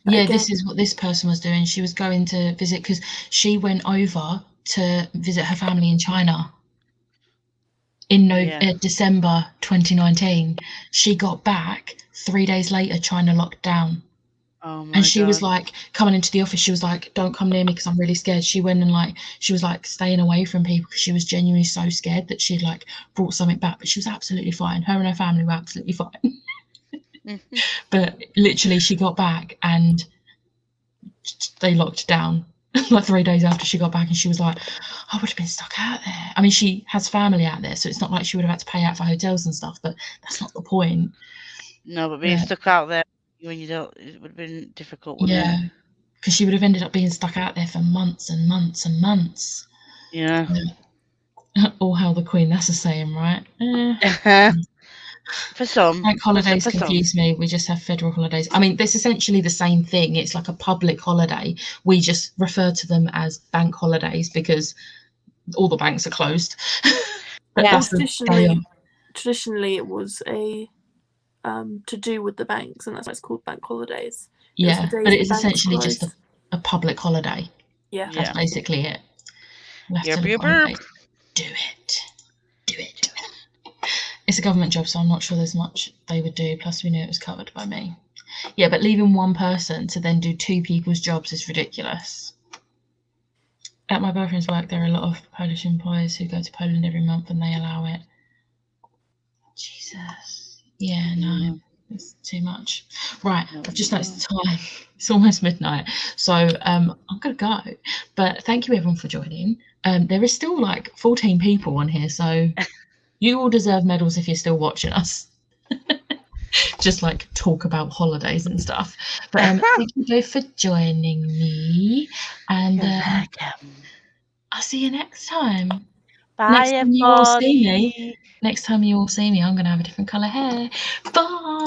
This is what this person was doing. She was going to visit because she went over to visit her family in China in December 2019. She got back 3 days later. China locked down. Oh my and she God. was like coming into the office. She was like, "Don't come near me because I'm really scared." She went and she was like staying away from people because she was genuinely so scared that she'd like brought something back. But she was absolutely fine. Her and her family were absolutely fine. But literally, she got back and they locked down like 3 days after she got back, and she was like, "I would have been stuck out there." I mean, she has family out there, so it's not like she would have had to pay out for hotels and stuff. But that's not the point. No, but being stuck out there when you don't, it would have been difficult, wouldn't it? Yeah, because she would have ended up being stuck out there for months and months and months. Yeah. All hail the Queen. That's a saying, right? For some. Bank holidays confuse me. We just have federal holidays. I mean, it's essentially the same thing. It's like a public holiday. We just refer to them as bank holidays because all the banks are closed. Traditionally, it was a to do with the banks, and that's why it's called bank holidays. Yeah, but it is essentially just a public holiday. Yeah, that's basically it. Do it. It's a government job, so I'm not sure there's much they would do. Plus, we knew it was covered by me. Yeah, but leaving one person to then do 2 people's jobs is ridiculous. At my boyfriend's work, there are a lot of Polish employers who go to Poland every month, and they allow it. Jesus. Yeah, no, it's too much. Right, I've just noticed the time. It's almost midnight, so I'm gonna go. But thank you everyone for joining. There is still like 14 people on here, so you all deserve medals if you're still watching us. Just like talk about holidays and stuff. But thank you both for joining me, and I'll see you next time. Bye, Next time you all see me, I'm going to have a different colour hair. Bye.